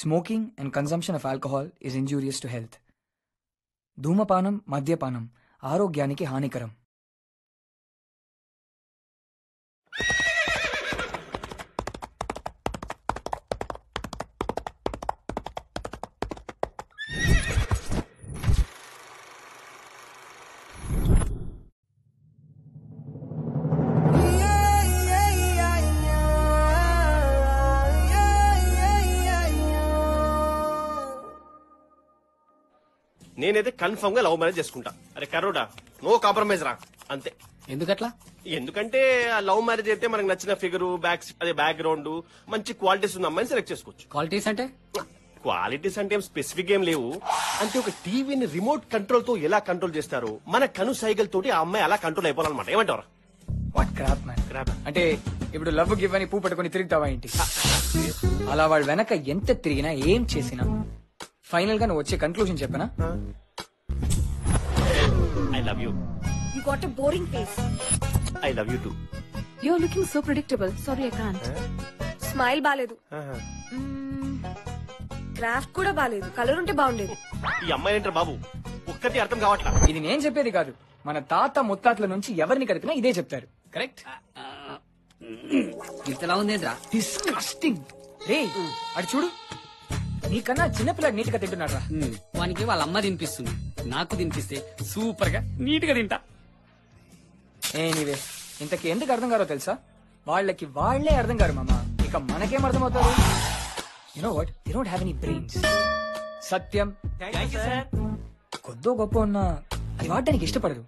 Smoking and consumption of alcohol is injurious to health. ధూమపానం, మద్యపానం ఆరోగ్యానికి హానికరం. నేనైతే కన్ఫర్మ్ గా లవ్ మ్యారేజ్ చేసుకుంటా. అరే కరోడా, నో కాంప్రమైజ్ రా, అంతే. ఎందుకట్లా? ఎందుకంటే ఆ లవ్ మ్యారేజ్ అయితే మనకు నచ్చిన ఫిగర్, బ్యాక్గ్రౌండ్, మంచి క్వాలిటీస్ ఉన్న అమ్మాయిని సెలెక్ట్ చేసుకోవచ్చు. క్వాలిటీస్ అంటే? క్వాలిటీస్ అంటే ఏం స్పెసిఫిక్ ఏం లేవు. అంటే ఒక టీవీని రిమోట్ కంట్రోల్ తో ఎలా కంట్రోల్ చేస్తారో మన కను సైకిల్ తోటి ఆ అమ్మాయి అలా కంట్రోల్ అయిపోవాలన్నమాట. ఏమంటారు? What crop man. క్రాప్ అంటే ఇప్పుడు లవ్ గివ్ అని పూ పట్టుకుని తిరుగుతావా ఏంటి? అలా వాడు వెనక ఎంత తిరిగినా ఏం చేసినా ఫైనల్ గా నువ్వు వచ్చే కన్క్లూజన్ చెప్పనా? I love you. You got a boring face. I love you two. You're looking so predictable. Sorry, I can't. Smile బాలేదు, క్రాఫ్ట్ కూడా బాలేదు, కలర్ ఉంటే బాగుండేది. ఈ అమ్మాయి ఏంటారు బాబు, ఒక్కటి అర్థం కావట్లా. ఇది నేను చెప్పేది కాదు, మన తాత ముత్తాతల నుంచి ఎవరిని కడిపినా ఇదే చెప్తారు. కరెక్ట్? ఇంతలా ఉందేంద్రా? డిస్కస్టింగ్. రే అటు చూడు, నీకన్నా చిన్నపిల్లడు నీట్ గా తింటున్నాడు రా. వానికి వాళ్ళ అమ్మ తినిపిస్తుంది, నాకు తినిపిస్తే సూపర్ గా నీట్ గా తింటా. ఎనీవే, ఇంతకి ఎందుకు అర్థం కారో తెలుసా? వాళ్ళకి వాళ్లే అర్థం కారు మామ, ఇక మనకేం అర్థం అవుతారు? You know what, they don't have any brains. Satyam కొద్దో గొప్ప ఉన్నా అది వాడడానికి ఇష్టపడరు.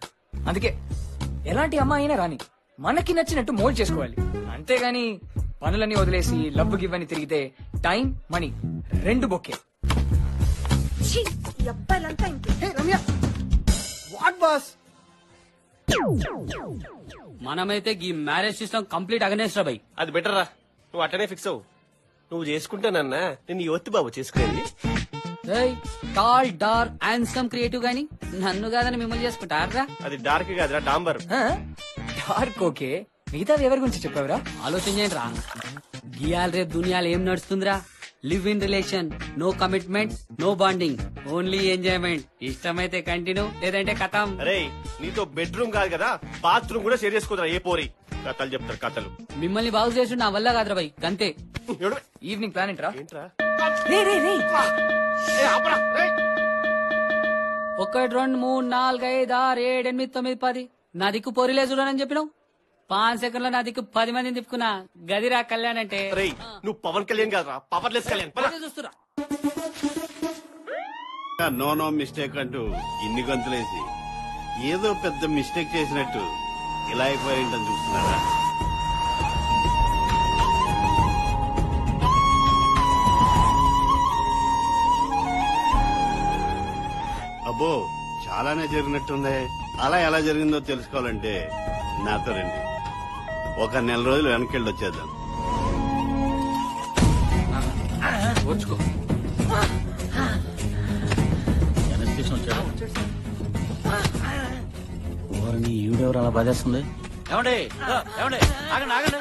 అందుకే ఎలాంటి అమ్మాయి అయినా రాని మనకి నచ్చినట్టు మోల్డ్ చేసుకోవాలి. అంతేగాని పనులన్నీ వదిలేసి లవ్ గివ్ అని తిరిగితే టైం, మనీ రెండు బొక్కే. అబ్బాయిలంతా ఇంతే. వాట్ బాస్, మనమైతే ఈ మ్యారేజ్ సిస్టమ్ కంప్లీట్ అగనేస్ట్ రా బై. అది బెటర్ రా, నువ్వు అట్టనే ఫిక్స్ అవ్వు. నువ్వు చేసుకుంటానన్నా నేను యువతి బాబు చేసుకునేది. టాల్, డార్క్, హ్యాండ్సమ్, క్రియేటివ్ గాని నన్ను కాదని మిమ్మల్ని చేసుకుంటారా? అది డార్క్ కాదురా, డాంబర్. డార్క్ ఓకే, మిగతాది ఎవరి గురించి చెప్పావురా? ఆలోచించండి రా, గియాల్ రేపు దునియాలో ఏం నడుస్తుందిరా? Live in relation, no commitment, no bonding, only enjoyment. ఇష్టమైతే కంటిన్యూ, లేదంటే కథం. అరే నీతో బెడ్రూమ్ కాదు కదా, బాత్రూమ్ కూడా షేర్ చేసుకోదరా ఏ పోరి. కథలు చెప్తారు కథలు. మిమ్మల్ని బాగు చేసి నా వల్ల కాదురా బై, అంతే. ఈవినింగ్ ప్లాన్ ఏంట్రా? ఏంట్రా? 1 2 3 4 5 6 7 8 9 10 నా దిక్కు పొరిలే చూడనని చెప్పినావు. 5 సెకండ్లో నా దిక్కు 10 మందిని తిప్పుకున్నా. గదిరా కళ్యాణ్ అంటే. నువ్వు పవన్ కళ్యాణ్ కాదురా, పవర్లెస్ కళ్యాణ్. చూస్తురా, నో మిస్టేక్ అంటూ ఇన్ని గంతులేసి ఏదో పెద్ద మిస్టేక్ చేసినట్టు ఇలా అయిపోయిందని చూస్తున్నారా? అబ్బో చాలానే జరిగినట్టుందే. అలా ఎలా జరిగిందో తెలుసుకోవాలంటే నాతో రండి, ఒక నెల రోజులు వెనకెళ్ళి వచ్చేద్దాం. ఈవిడెవరు అలా బాధేస్తుంది? ఏమండి ఏమండి, ఆగండి ఆగండి.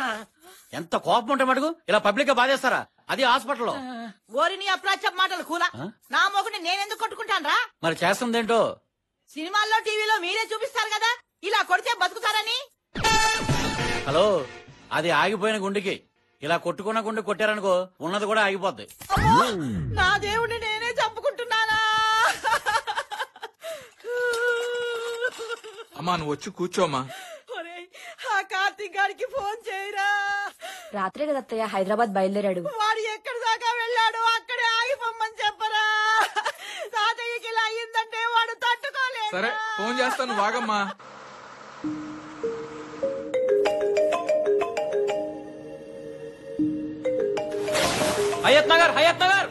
ఎంత కోపం ఉంటే మటుకు ఇలా పబ్లిక్ గా బాధేస్తారా? అది హాస్పిటల్లో. ఓరిని అప్రాచ్యపు మాటలు కూలా, నా మొగుడిని నేనెందుకు కొట్టుకుంటాను రా? మరి చేస్తుందేంటో. సినిమాల్లో టీవీలో మీరే చూపిస్తారు కదా ఇలా కొడితే బతుకుతారని. హలో, అది ఆగిపోయిన గుండెకి ఇలా కొట్టుకున్న గుండె కొట్టారనుకో ఉన్నది కూడా ఆగిపోద్ది. నా దేవుడిని నేనే చంపుకుంటున్నానా? అమ్మా నువ్వు వచ్చి కూర్చోమ్మా. ఆ కార్తీక్ గారికి ఫోన్ చేయరా. రాత్రే కదా అత్తయ్య హైదరాబాద్ బయలుదేరాడు. వాడు ఎక్కడి దాకా వెళ్ళాడు, అక్కడే ఆగిపోమ్మని చెప్పరా. తాతయ్యకి ఇలా అయ్యిందంటే వాడు తట్టుకోలేదు. సరే ఫోన్ చేస్తాను, వాగమ్మా. హయత్ నగర్, హయత్ నగర్.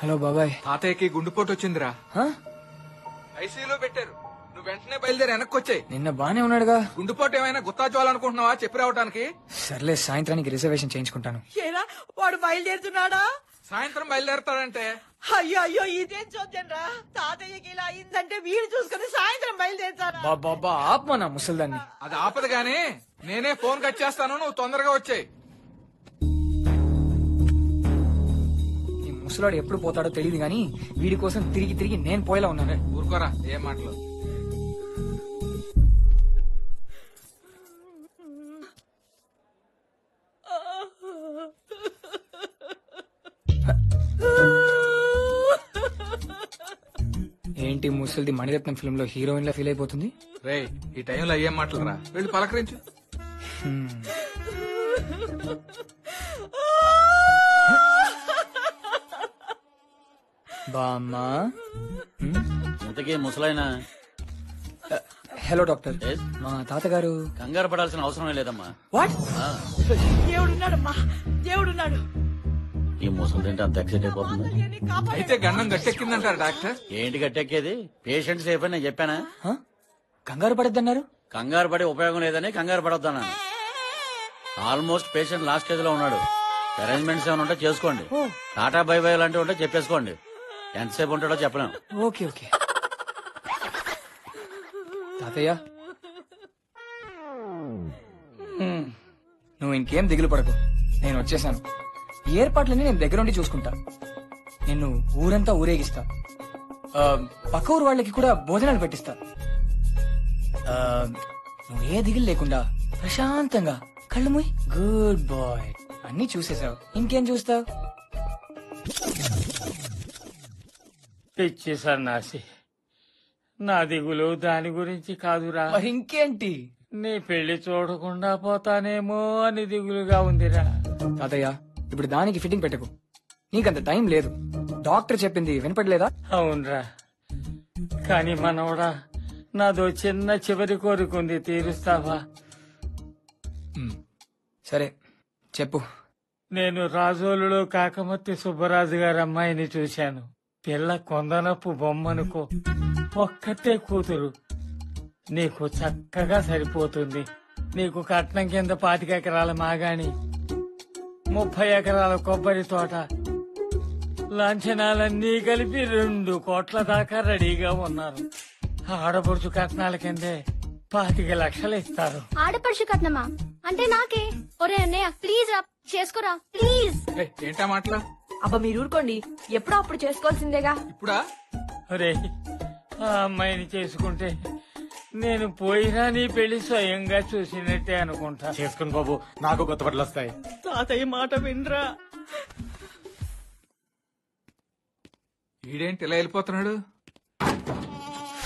హలో బాబాయ్. తాతయ్యకి గుండెపోటు వచ్చిందిరా, ఐసీయూలో పెట్టారు. నువ్వు వెంటనే బయలుదేరి వెనక్కి వచ్చాయి. నిన్న బానే ఉన్నాడుగా. గుండెపోటు ఏమైనా గుత్తాచోవాలనుకుంటున్నావా చెప్పి రావడానికి? సర్లే, సాయంత్రానికి రిజర్వేషన్ చేయించుకుంటాను. ఏరా వాడు బయలుదేరుతున్నాడా? సాయంత్రం బయలుదేరతాడంటే. అయ్యో అయ్యో, ఇదేం చూద్దాం రా. తాతయ్యకి ఇలా అయిందంటే వీడు చూసుకుని సాయంత్రం బయలుదేరుతారా? బాబా ఆత్మనా ముసల్దాన్ని. అది ఆపదు గానీ నేనే ఫోన్ కట్ చేస్తాను, నువ్వు తొందరగా వచ్చాయి. ముసలాడు ఎప్పుడు పోతాడో తెలియదు గానీ వీడి కోసం తిరిగి తిరిగి నేను పోయేలా ఉన్నాను. ఊరుకోరా ఏం మాటలు. ఏంటి ముసలిది మణిరత్నం ఫిల్మ్ లో హీరోయిన్ లా ఫీల్ అయిపోతుంది. రే ఈ టైంలో ఏం మాటలు రా, వెళ్ళి పలకరించు. బామ్మా. ఇంతకీ ముసలాయన హలో డాక్టర్. Yes? మా తాతగారు. కంగారు పడాల్సిన అవసరం లేదమ్మా. వాట్? దేవుడున్నాడమ్మా, దేవుడున్నాడు. ఈ ముసలింటే అంత ఎక్సైట్ అయిపోతుంది. అయితే గండం గట్టెక్కిందంటారు డాక్టర్. ఏంటి గట్టెక్కేది? పేషెంట్ సేఫ్ అని నేను చెప్పానా? కంగారు పడద్దన్నారు. కంగారు పడి ఉపయోగం లేదని కంగారు పడొద్దన్నాను. ఆల్మోస్ట్ పేషెంట్ లాస్ట్ స్టేజ్ లో ఉన్నాడు. అరేంజ్మెంట్స్ ఏమైనా ఉంటే చేసుకోండి. టాటా బై బై లాంటివి ఉంటే చెప్పేసుకోండి. ఎంతసేపు ఉంటాడో చెప్పలేం. ఓకే ఓకే తాతయ్య, నువ్వు ఇంకేం దిగులు పడకు, నేను వచ్చేసాను. ఈ ఏర్పాట్లన్నీ నేను దగ్గరుండి చూసుకుంటా. నిన్ను ఊరంతా ఊరేగిస్తా. పక్క ఊరు వాళ్ళకి కూడా భోజనాలు పెట్టిస్తా. నువ్వు ఏ దిగులు లేకుండా ప్రశాంతంగా కళ్ళు మూయి. Good bye. అన్ని చూసేసావు, ఇంకేం చూస్తావు? పిచ్చి సన్నాసి, నా దిగులు దాని గురించి కాదురా. మరి ఇంకేంటి? నీ పెళ్లి చూడకుండా పోతానేమో అని దిగులుగా ఉందిరా. తాతయ్య, ఇప్పుడు దానికి ఫిట్టింగ్ పెట్టకు, నీకంత టైం లేదు. డాక్టర్ చెప్పింది వినపడలేదా? అవునరా, కాని మనవడా, నాదో చిన్న చివరి కోరికుంది, తీరుస్తావా? సరే చెప్పు. నేను రాజోలులో కాకమత్తి సుబ్బరాజు గారి అమ్మాయిని చూశాను. పిల్ల కొందనపు బొమ్మనుకో, ఒక్కతే కూతురు. నీకు చక్కగా సరిపోతుంది. నీకు కట్నం కింద 25 ఎకరాల మాగాణి, 30 ఎకరాల కొబ్బరి తోట, లాంఛనాలన్నీ కలిపి 2 కోట్ల దాకా రెడీగా ఉన్నారు. ఆడపడుచు కట్నాల కిందే 25 లక్షలు ఇస్తారు. ఆడపడుచు కట్నమా? అంటే నాకే? ఒరే అన్నయ్య, ప్లీజ్ రా, చేసుకోరా ప్లీజ్. ఏంటా మాటలు? అబ్బా మీరు ఊరుకోండి, ఎప్పుడో అప్పుడు చేసుకోవాల్సిందేగా. ఇప్పుడా? అరే, ఆ అమ్మాయిని చేసుకుంటే నేను పోయినా నీ పెళ్లి స్వయంగా చూసినట్టే అనుకుంటా. చేసుకుని బాబు, నాకు కొత్త బట్టలు వస్తాయి. తాతయ్య మాట వినరా. ఈడేంటి ఇలా వెళ్ళిపోతున్నాడు?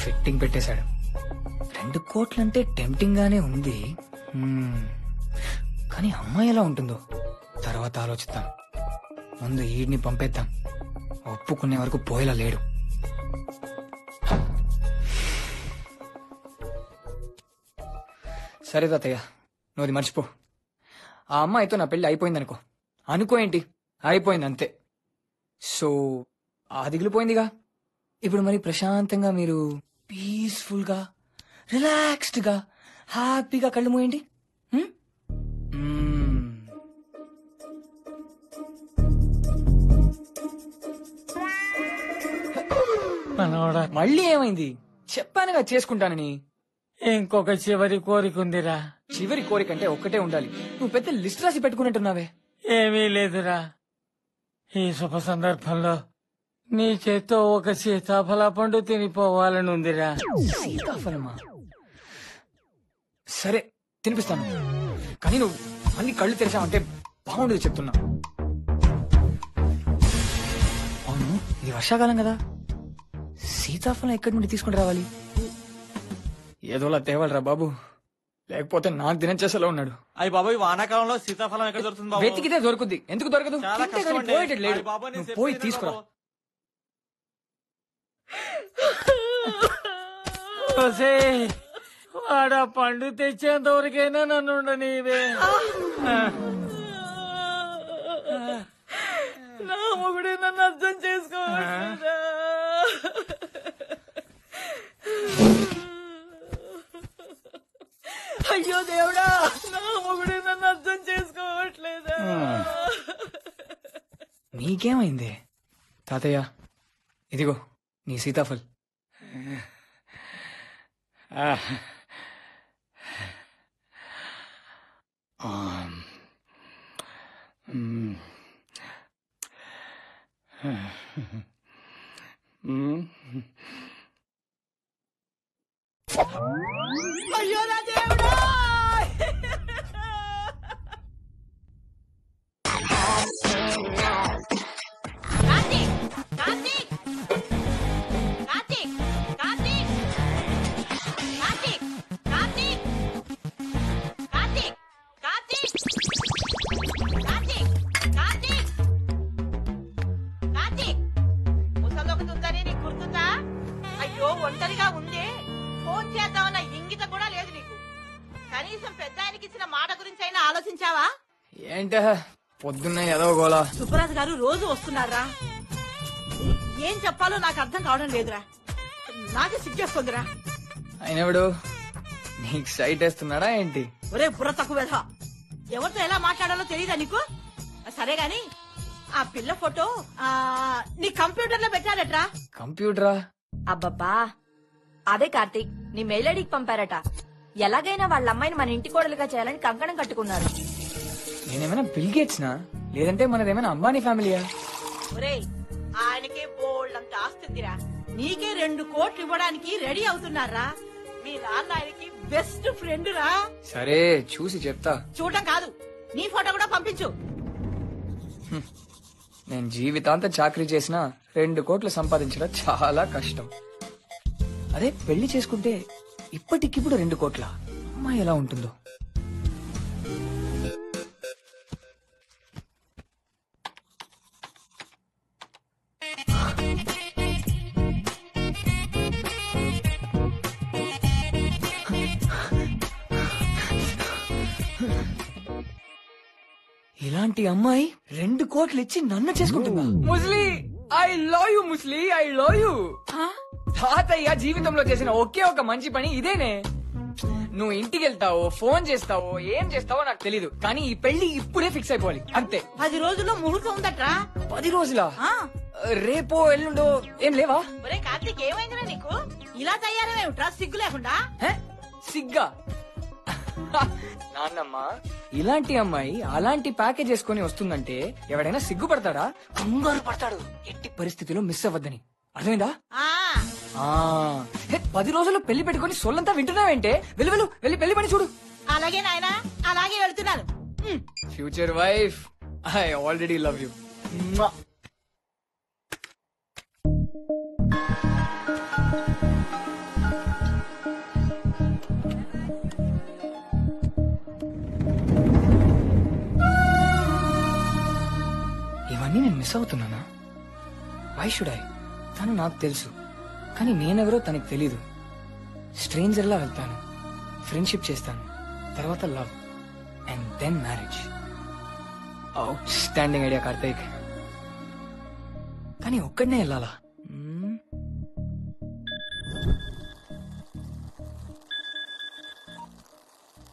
ఫిట్టింగ్ పెట్టేశాడు. 2 కోట్లంటే టెంప్టింగ్ గానే ఉంది. కానీ అమ్మాయి ఎలా ఉంటుందో తర్వాత ఆలోచిద్దాం. ముందు ఈడ్ని పంపేద్దాం. ఒప్పుకునే వరకు పోయేలా లేడు. సరే తాతయ్య, నువ్వు అది మర్చిపో. ఆ అమ్మాయితో నా పెళ్లి అయిపోయిందనుకో. అనుకో ఏంటి, అయిపోయింది అంతే. సో ఆ దిగులుపోయిందిగా. ఇప్పుడు మరి ప్రశాంతంగా మీరు పీస్ఫుల్ గా, రిలాక్స్డ్ గా, హ్యాపీగా కళ్ళు మూయండి. మనోడా, మళ్ళీ ఏమైంది? చెప్పానుగా చేసుకుంటానని. ఇంకొక చివరి కోరికుందిరా. చివరి కోరికంటే ఒక్కటే ఉండాలి. నువ్వు పెద్ద లిస్ట్ రాసి పెట్టుకున్నట్టున్నావే. ఏమీ లేదురా, ఈ శుభ సందర్భంలో నీ చేత్తో ఒక సీతాఫల పండు తినిపోవాలని ఉందిరా. సీతాఫలమా? సరే తినిపిస్తాను, కానీ నువ్వు మళ్ళీ కళ్ళు తెరిచావంటే బాగుండదు చెప్తున్నా. అవును, ఇది వర్షాకాలం కదా, సీతాఫలం ఎక్కడి నుండి తీసుకుని రావాలి? ఏదోలా తేవాలరా బాబు, లేకపోతే నాకు దినచేసేలా ఉన్నాడు. అయ్యి బాబాయ్, వానాకాలంలో సీతాఫలం ఎక్కడ దొరుకుతుంది బాబు? వెతికితే దొరుకుద్ది. ఎందుకు దొరకదు? చాలా తింటే కష్టం కానీ అండి. పోయేటట్టు లేడు. అయ్య బాబోయ్, నేను నువ్వు పోయి చెప్పేది తీసుకురా. బాబు. వాడా పండు తెచ్చేంత వరకైనా నన్ను ఉండనీవే. నా మొగుడే నన్ను అర్థం చేసుకోవట్లేదా? అయ్యో దేవుడా, నా మొగుడే నన్ను అర్థం చేసుకోవట్లేదా? నీకేమైంది తాతయ్య? ఇదిగో నీ సీతాఫల్. అయ్యో నా దేవుడా! ముసలోకి తుందని నీకు గుర్తుందా? అయ్యో ఒంటరిగా ఉందే, ఫోన్ చేద్దామన్న ఇంగిత కూడా లేదు నీకు. కనీసం పెద్ద ఆయనకి ఇచ్చిన మాట గురించి అయినా ఆలోచించావా? ఏంట పొద్దున్న ఏదో గోలా. సుబ్బరాజు గారు రోజు వస్తున్నారా? ఏం చెప్పాలో నాకు అర్థం కావడం లేదురా. నాకే సిగ్గేస్తుందిరా. అయినప్పుడు నీకు సైట్ వేస్తున్నాడా ఏంటి? ఒరే బుర్ర తక్కువ ఎవరితో ఎలా మాట్లాడాలో తెలియదా నీకు? సరే గాని ఆ పిల్ల ఫోటో నీ కంప్యూటర్ లో పెట్టారట్రా. కంప్యూటరా? అబ్బబ్బా, అదే కార్తీక్, నీ మెయిల్ ఐడికి పంపారట. ఎలాగైనా వాళ్ళ అమ్మాయిని మన ఇంటి కోడలుగా చేయాలని కంకణం కట్టుకున్నారు. నేనేమైనా బిల్ గేట్స్నా, లేదంటే మనదేమైనా అంబానీ ఫ్యామిలీయా? ఒరే ఆయనకే బోల్డంత ఆస్తుందిరా, నీకే 2 కోట్లు ఇవ్వడానికి రెడీ అవుతున్నారా. మీ నాన్న ఆయనకి బెస్ట్ ఫ్రెండ్ రా. సరే చూసి చెప్తా. చూడటం కాదు, నీ ఫోటో కూడా పంపించు. నేను జీవితాంతం చాకరీ చేసినా 2 కోట్లు సంపాదించడం చాలా కష్టం. అదే పెళ్లి చేసుకుంటే ఇప్పటికిప్పుడు 2 కోట్ల అమ్మాయి ఎలా ఉంటుందో. ఇలాంటి అమ్మాయి 2 కోట్లు ఇచ్చి నన్ను చేసుకుంటుందా? ముస్లి, ఐ లవ్ యు ముస్లి, ఐ లవ్ యు. తాతయ్య జీవితంలో చేసిన ఒకే ఒక మంచి పని ఇదేనే. నువ్వు ఇంటికి వెళ్తావో, ఫోన్ చేస్తావో, ఏం చేస్తావో నాకు తెలీదు, కానీ ఈ పెళ్లి ఇప్పుడే ఫిక్స్ అయిపోవాలి అంతే. 10 రోజుల్లో ముహూర్తం ఉందట్రా. 10 రోజులా? రేపో ఎల్లుండో ఏం లేవా? ఒరే కార్తీక్, ఏమైందిరా నీకు? ఇలా తయారమేమిట్రా సిగ్గు లేకుండా? సిగ్గా? నాన్నమ్మ, ఇలాంటి అమ్మాయి అలాంటి ప్యాకేజ్ వేసుకుని వస్తుందంటే ఎవడైనా సిగ్గుపడతాడా? కంగారు పడతాడు. ఎట్టి పరిస్థితిలో మిస్ అవ్వద్దని. అర్థమైందా? 10 రోజుల్లో పెళ్లి పెట్టుకుని సొల్లంతా వింటున్నావేంటే? వెళ్ళి పెళ్లి పని చూడు. అలాగే నాయనా, అలాగే వెళ్తున్నాను. Future wife, I already love you. ఇవన్నీ నేను మిస్ అవుతున్నానా? Why should I? తను నాకు తెలుసు, కానీ నేనెవరో తనకు తెలీదు. స్ట్రేంజర్ లా వెళ్తాను, ఫ్రెండ్షిప్ చేస్తాను, తర్వాత love and then marriage. Outstanding idea Karthik, కానీ ఒక్కడనే వెళ్ళాలా?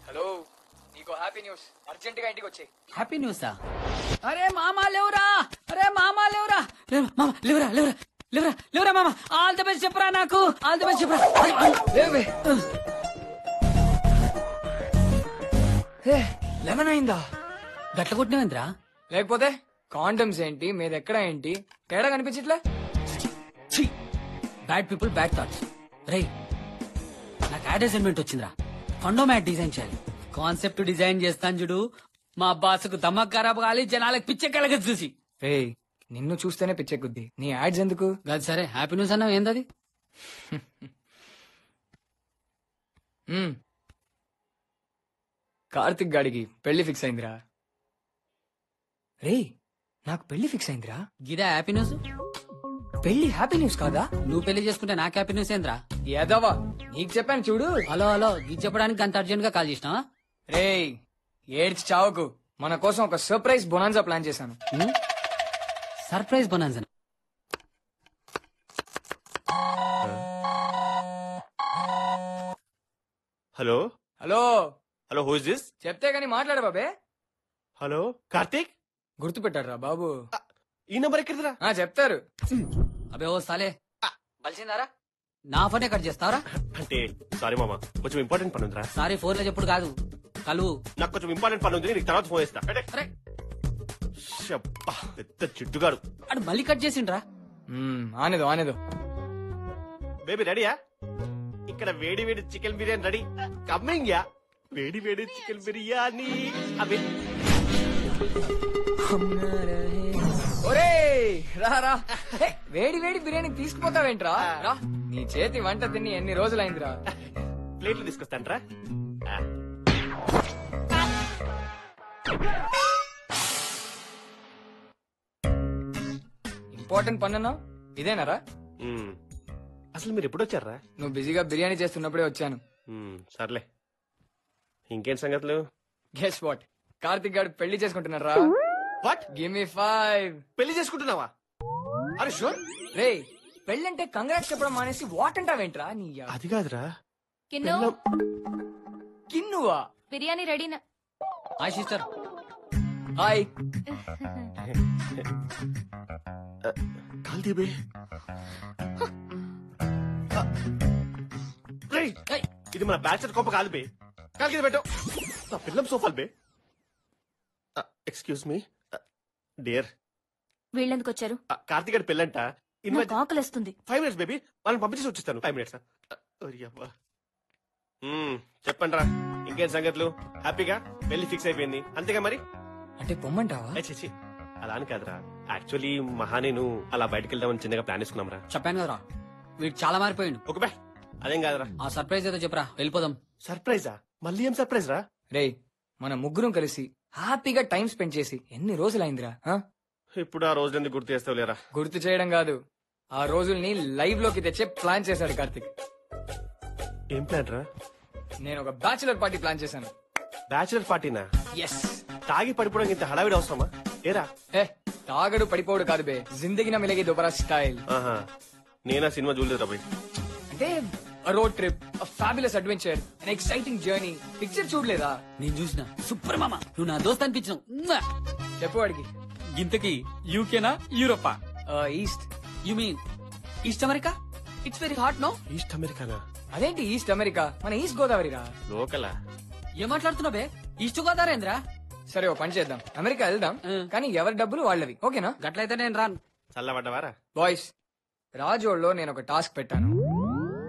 హలో, నీకు హ్యాపీ న్యూస్. అర్జెంట్ గా ఇంటికి వచ్చే. హ్యాపీ న్యూసా? అరే మామా లేవురా, అరే మామా లేవురా, లేవురా లేవురా లేవురా లేవురా మామా. ఆల్ ది బెస్ట్ చెప్పరా, నాకు ఆల్ ది బెస్ట్ చెప్పరా. లేవే. 11 అయిందా? గట్ల కొట్టినవేంద్రా? లేకపోతే కాండమ్స్ ఏంటి, మీదెక్కడ ఏంటి, తేడా కనిపించట్లే. Bad people bad thoughts. రే, నాకు యాడ్ అసైన్మెంట్ వచ్చిందిరా. ఫండో మ్యాట్ డిజైన్ చేయాలి. కాన్సెప్ట్ డిజైన్ చేస్తాను చూడు, మా బాసుకు దమ్మక్ ఖరాబ్ కాలి, జనాలకు పిచ్చెక్కలగా చూసి. రే, నిన్ను చూస్తేనే పిచ్చెక్కుద్ది, నీ యాడ్స్ ఎందుకు? కాదు సరే, హ్యాపీ న్యూస్ అన్నావు, ఏందది? కార్తిక్ గాడికి పెళ్లి ఫిక్స్ అయిందిరా. రే, నాకు పెళ్లి ఫిక్స్ అయిందిరా. గిదా హ్యాపీ న్యూస్? పెళ్లి హ్యాపీ న్యూస్ కాదా? నువ్వు పెళ్లి చేసుకుంటే నాకు హ్యాపీ న్యూస్ ఏంద్రా? ఏదవా, నీకు చెప్పాను చూడు. హలో హలో, ఇది చెప్పడానికి అంత అర్జెంట్ గా కాల్ చేసినావా? రే, ఏడ్చి చావకు, మన కోసం ఒక సర్ప్రైజ్ బొనాన్సా ప్లాన్ చేశాను. Surprise bonanza? Hello hello hello, who is this? చెప్తే గానీ మాట్లాడు బాబే. హలో కార్తీక్, గుర్తు పెట్టారా బాబు? ఈ నంబర్ ఎక్కడిదిరా? చెప్తారు. అబే ఓ సాలే, బలిసిందారా? నా ఫోనే కట్ చేస్తావరా? అంటే సారీ మామా, కొంచెం ఇంపార్టెంట్ పని ఉందిరా. సారీ ఫోన్ లో చెప్పుడు కాదు, కలువు. నాకు కొంచెం ఇంపార్టెంట్ పని ఉంది, నీకు తర్వాత ఫోన్ చేస్తా. పెద్ద చిట్టుగాడు. అడు మళ్ళీ కట్ చేసిండ్రా. ఆనేదో ఆనేదో. బేబీ రెడీయా? ఇక్కడ వేడి వేడి chicken biryani ready. Coming yeah. వేడి వేడి చికెన్ బిర్యానీ. అవి ఒరేయ్ రా రా. హే, వేడి వేడి బిర్యానీ తీసుకుపోతావేంట్రా? రా, నీ చేతి వంట తిని ఎన్ని రోజులైందిరా. ప్లేట్లు తీసుకొస్తాంట్రా. ఇంపార్టెంట్ పన్నన్నా ఇదేనారా? అసలు మీరు ఎప్పుడు వచ్చారా? నువ్వు బిజీగా బిర్యానీ చేస్తున్నప్పుడే వచ్చాను. సర్లే, ఇంకేం సంగతులు? గెస్ వాట్, కార్తిక్ గారు పెళ్లి చేసుకుంటున్నారా? వాట్? Give me 5. పెళ్లి చేసుకుంటున్నావా? అరే షూర్. రే, పెళ్ళంటే కంగ్రాట్స్ చెప్పడం మానేసి వాట్ అంటావేంట్రా? నీ అది కాదురా. కిన్ను కిన్నువా? బిర్యానీ రెడీనా? Hi sister. హాయ్. కాల్తీ బే. రేయ్, ఇది మన బ్యాచర్ కోప కాదు బే. కాల్కి పెట్టు. నా పిల్లం సోఫాల్ బే. Excuse me dear. వీళ్ళెందుకు వచ్చారు? కార్తీక్ గారి పెళ్ళంట. నాకు ఆకలిస్తుంది. 5 minutes బేబీ, వాళ్ళని పంపించేసి వచ్చేస్తాను. 5 minutes. చెప్పండి రా, ఇంకేం సంగతులు? హ్యాపీగా పెళ్లి ఫిక్స్ అయిపోయింది అంతేగా మరి? అంటే పొమ్మంటావా? చేసి అలా అని కాదురా, యాక్చువల్లీ మహా నేను అలా బయటకు వెళ్దామని చిన్నగా ప్లాన్ వేసుకున్నాం రా. చెప్పాను కదరా, వీడు చాలా మారిపోయిండు. ఒక బే, అదేం కాదురా. ఆ సర్ప్రైజ్ ఏదో చెప్పరా, వెళ్ళిపోదాం. సర్ప్రైజా? మళ్ళీ ఏం సర్ప్రైజ్ రా? రే, మన ముగ్గురం కలిసి హ్యాపీగా టైం స్పెండ్ చేసి ఎన్ని రోజులైందిరా? ఇప్పుడు ఆ రోజు ఎందుకు గుర్తు చేస్తావు లేరా? గుర్తు చేయడం కాదు, ఆ రోజుల్ని లైవ్ లోకి తెచ్చే ప్లాన్ చేశాడు కార్తిక్. ఏం ప్లాన్ రా? నేను ఒక బ్యాచులర్ పార్టీ ప్లాన్ చేశాను. బ్యాచులర్ పార్టీనా? ఎస్. తాగి పడిపోవడానికి ఇంత హడావిడి అవసరమా? ఏరా? తాగడు పడిపోడు కాదు బే, జిందగీ నా మిలగే దోబరా స్టైల్. నేనా సినిమా చూడలేదు బై. అంటే road trip, fabulous adventure, an exciting journey. Picture చూడలేదా? నేను చూసిన. సూపర్ మామ, నువ్వు నా దోస్త్ అనిపించినావు. చెప్పు వాడికి. ఇంతకీ యూకేనా యూరోపా? East. You mean east America? It's very hot no. East అమెరికానా? అదేంటి ఈస్ట్ అమెరికా? మన ఈస్ట్ గోదావరి రా. లోకలా? ఏం మాట్లాడుతున్నావు బే? ఈస్ట్ గోదావరి ఏంద్రా? సరే, ఓ పని చేద్దాం, అమెరికా వెళ్దాం, కానీ ఎవరి డబ్బులు వాళ్ళవి. ఓకేనా? గట్లయితే నేను రాను. చల్లబడ్డవారా? బాయ్స్, రాజోడ్లో నేను ఒక టాస్క్ పెట్టాను,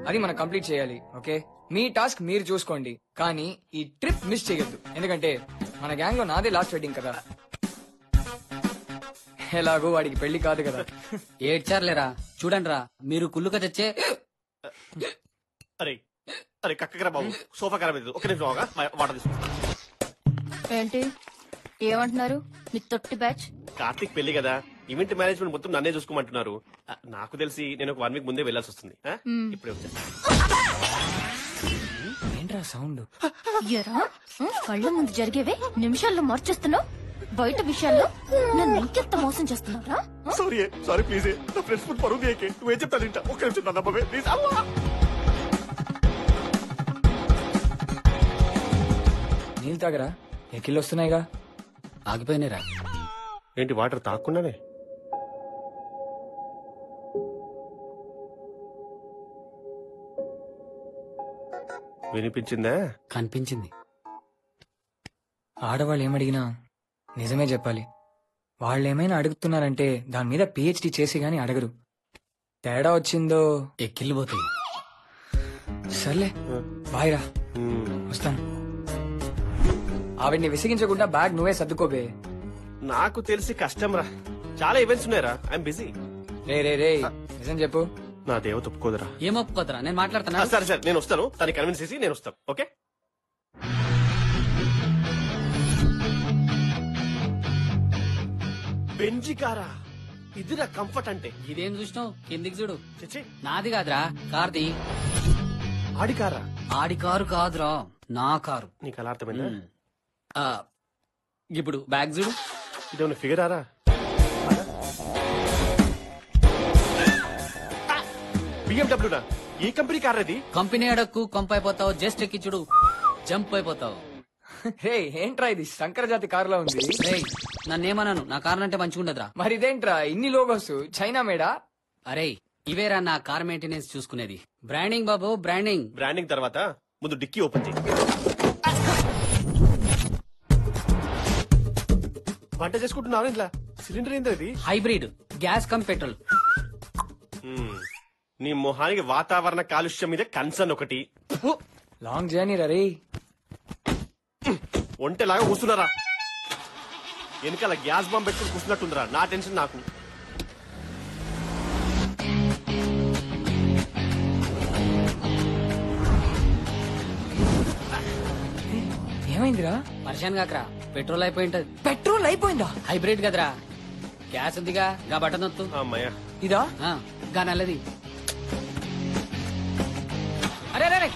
అది మనం కంప్లీట్ చేయాలి. ఓకే, మీ టాస్క్ మీరు చూసుకోండి, కానీ ఈ ట్రిప్ మిస్ చేయొద్దు, ఎందుకంటే మన గ్యాంగ్ లో నాదే లాస్ట్ వెడ్డింగ్ కదా. ఎలాగో వాడికి పెళ్లి కాదు కదా. ఏడ్చారులేరా, చూడండి రా, మీరు కుళ్ళుక తెచ్చే. అరే అరే, కక్కరా బాబు, సోఫా ఖరాబ్ అవుతుంది. ఒక నిమిషం అవగా వాటర్ తీసుకో. ఏంటి ఏమంటున్నారు మీ తొట్టి బ్యాచ్? కార్తీక్ పెళ్లి కదా, ఈవెంట్ మేనేజ్మెంట్ మొత్తం నన్నే చూసుకోమంటున్నారు. నాకు తెలిసి నేను ఒక 1 week ముందే వెళ్లాల్సి వస్తుంది. ఇప్పుడే వచ్చేస్తా. ఏంట్రా సౌండ్? ఎరా, కళ్ళ ముందు జరిగేవే నిమిషాల్లో మార్చేస్తున్నావు. బయట విషయాల్లో నన్ను ఇంకెంత మోసం చేస్తున్నావురా? సారీ ప్లీజ్, నా ఫ్రెండ్స్ ఫుడ్ పరువు తీయకే. నువ్వేం చెప్తాను ఇంట. ఒక్క నిమిషం నన్ను నమ్మవే ప్లీజ్. నీళ్ళు తాగరా, ఎక్కిళ్ళు వస్తున్నాయిగా. ఆగిపోయినారా? ఏంటి వాటర్ తాగకుండానే? వినిపించిందా? కనిపించింది. ఆడవాళ్ళు ఏమడిగినా నిజమే చెప్పాలి. వాళ్ళేమైనా అడుగుతున్నారంటే దాని మీద PhD చేసి గాని అడగరు. తేడా వచ్చిందో ఎక్కిళ్ళు పోతాయి. సర్లే, బాయ్ రా, వస్తాను. ఆవిడ్ని విసిగించకుండా బ్యాగ్ నువ్వే సర్దుకోబే. నాకు తెలిసి కష్టం రా, చాలా ఈవెంట్స్ ఉన్నాయరా. I'm busy. రే నిజం చెప్పు. నా దేవత ఒప్పుకోదురా. ఏం ఒప్పుకోదరా, నేను మాట్లాడుతున్నా. సరే సరే, నేను వస్తాను. తనని కన్విన్స్ చేసి నేను వస్తాను. ఓకే. బెంజి కారా? ఇదిరా కంఫర్ట్ అంటే. ఇదేం చూసినావు? కిందికి చూడు. చిచ్చి, నాది కాదురా, కార్ది. ఆడి కారా? ఆడి కారు కాదురా, నా కారు. నీకు అలా అర్థమైందా? ఇప్పుడు బ్యాగ్ చూడు. ఇదేమన్నా ఫిగర్ ఆరా? BMW నా? ఈ కంపెనీ కార్ అది? కంపెనీ అడక్కు కొంపైపోతావు. జస్ట్ ఎక్కి చూడు, జంప్ అయిపోతావు. హే, ఏంట్రా ఇది శంకర జాతి కారులో ఉంది. నన్నేమన్నాను, నా కార్ అంటే మంచిగుండదురా. మరి ఇదేంట్రా ఇన్ని లోగోస్? చైనా మేడా? అరే, ఇవేరా నా కార్ మెయింటెనెన్స్ చూసుకునేది. బ్రాండింగ్ బాబు, బ్రాండింగ్. బ్రాండింగ్ తర్వాత ముందు డిక్కీ ఓపెన్ చేయి. వంట చేసుకుంటున్నావు ఇంట్లో? సిలిండర్ ఏంది అది? Hybrid, gas come petrol. నీ మొహానికి వాతావరణ కాలుష్యం మీద కన్సర్న్ ఒకటి. లాంగ్ జర్నీ రే. ఒంటెలాగా కూర్చున్నారా? వెనకాల గ్యాస్ బాంబ్ పెట్టుకుని కూర్చున్నట్టుందిరా. నా టెన్షన్ నాకు. ఏమైందిరా? వర్షాన్ని కాకరా పెట్రోల్ అయిపోయి ఉంటది. పెట్రోల్ అయిపోయిందా? హైబ్రిడ్ కదరా. గ్యాస్ ఉందిగా, గా బటన్ నొత్తు. అమ్మయ్యా. ఇదా? గా నల్లది. అరే అరే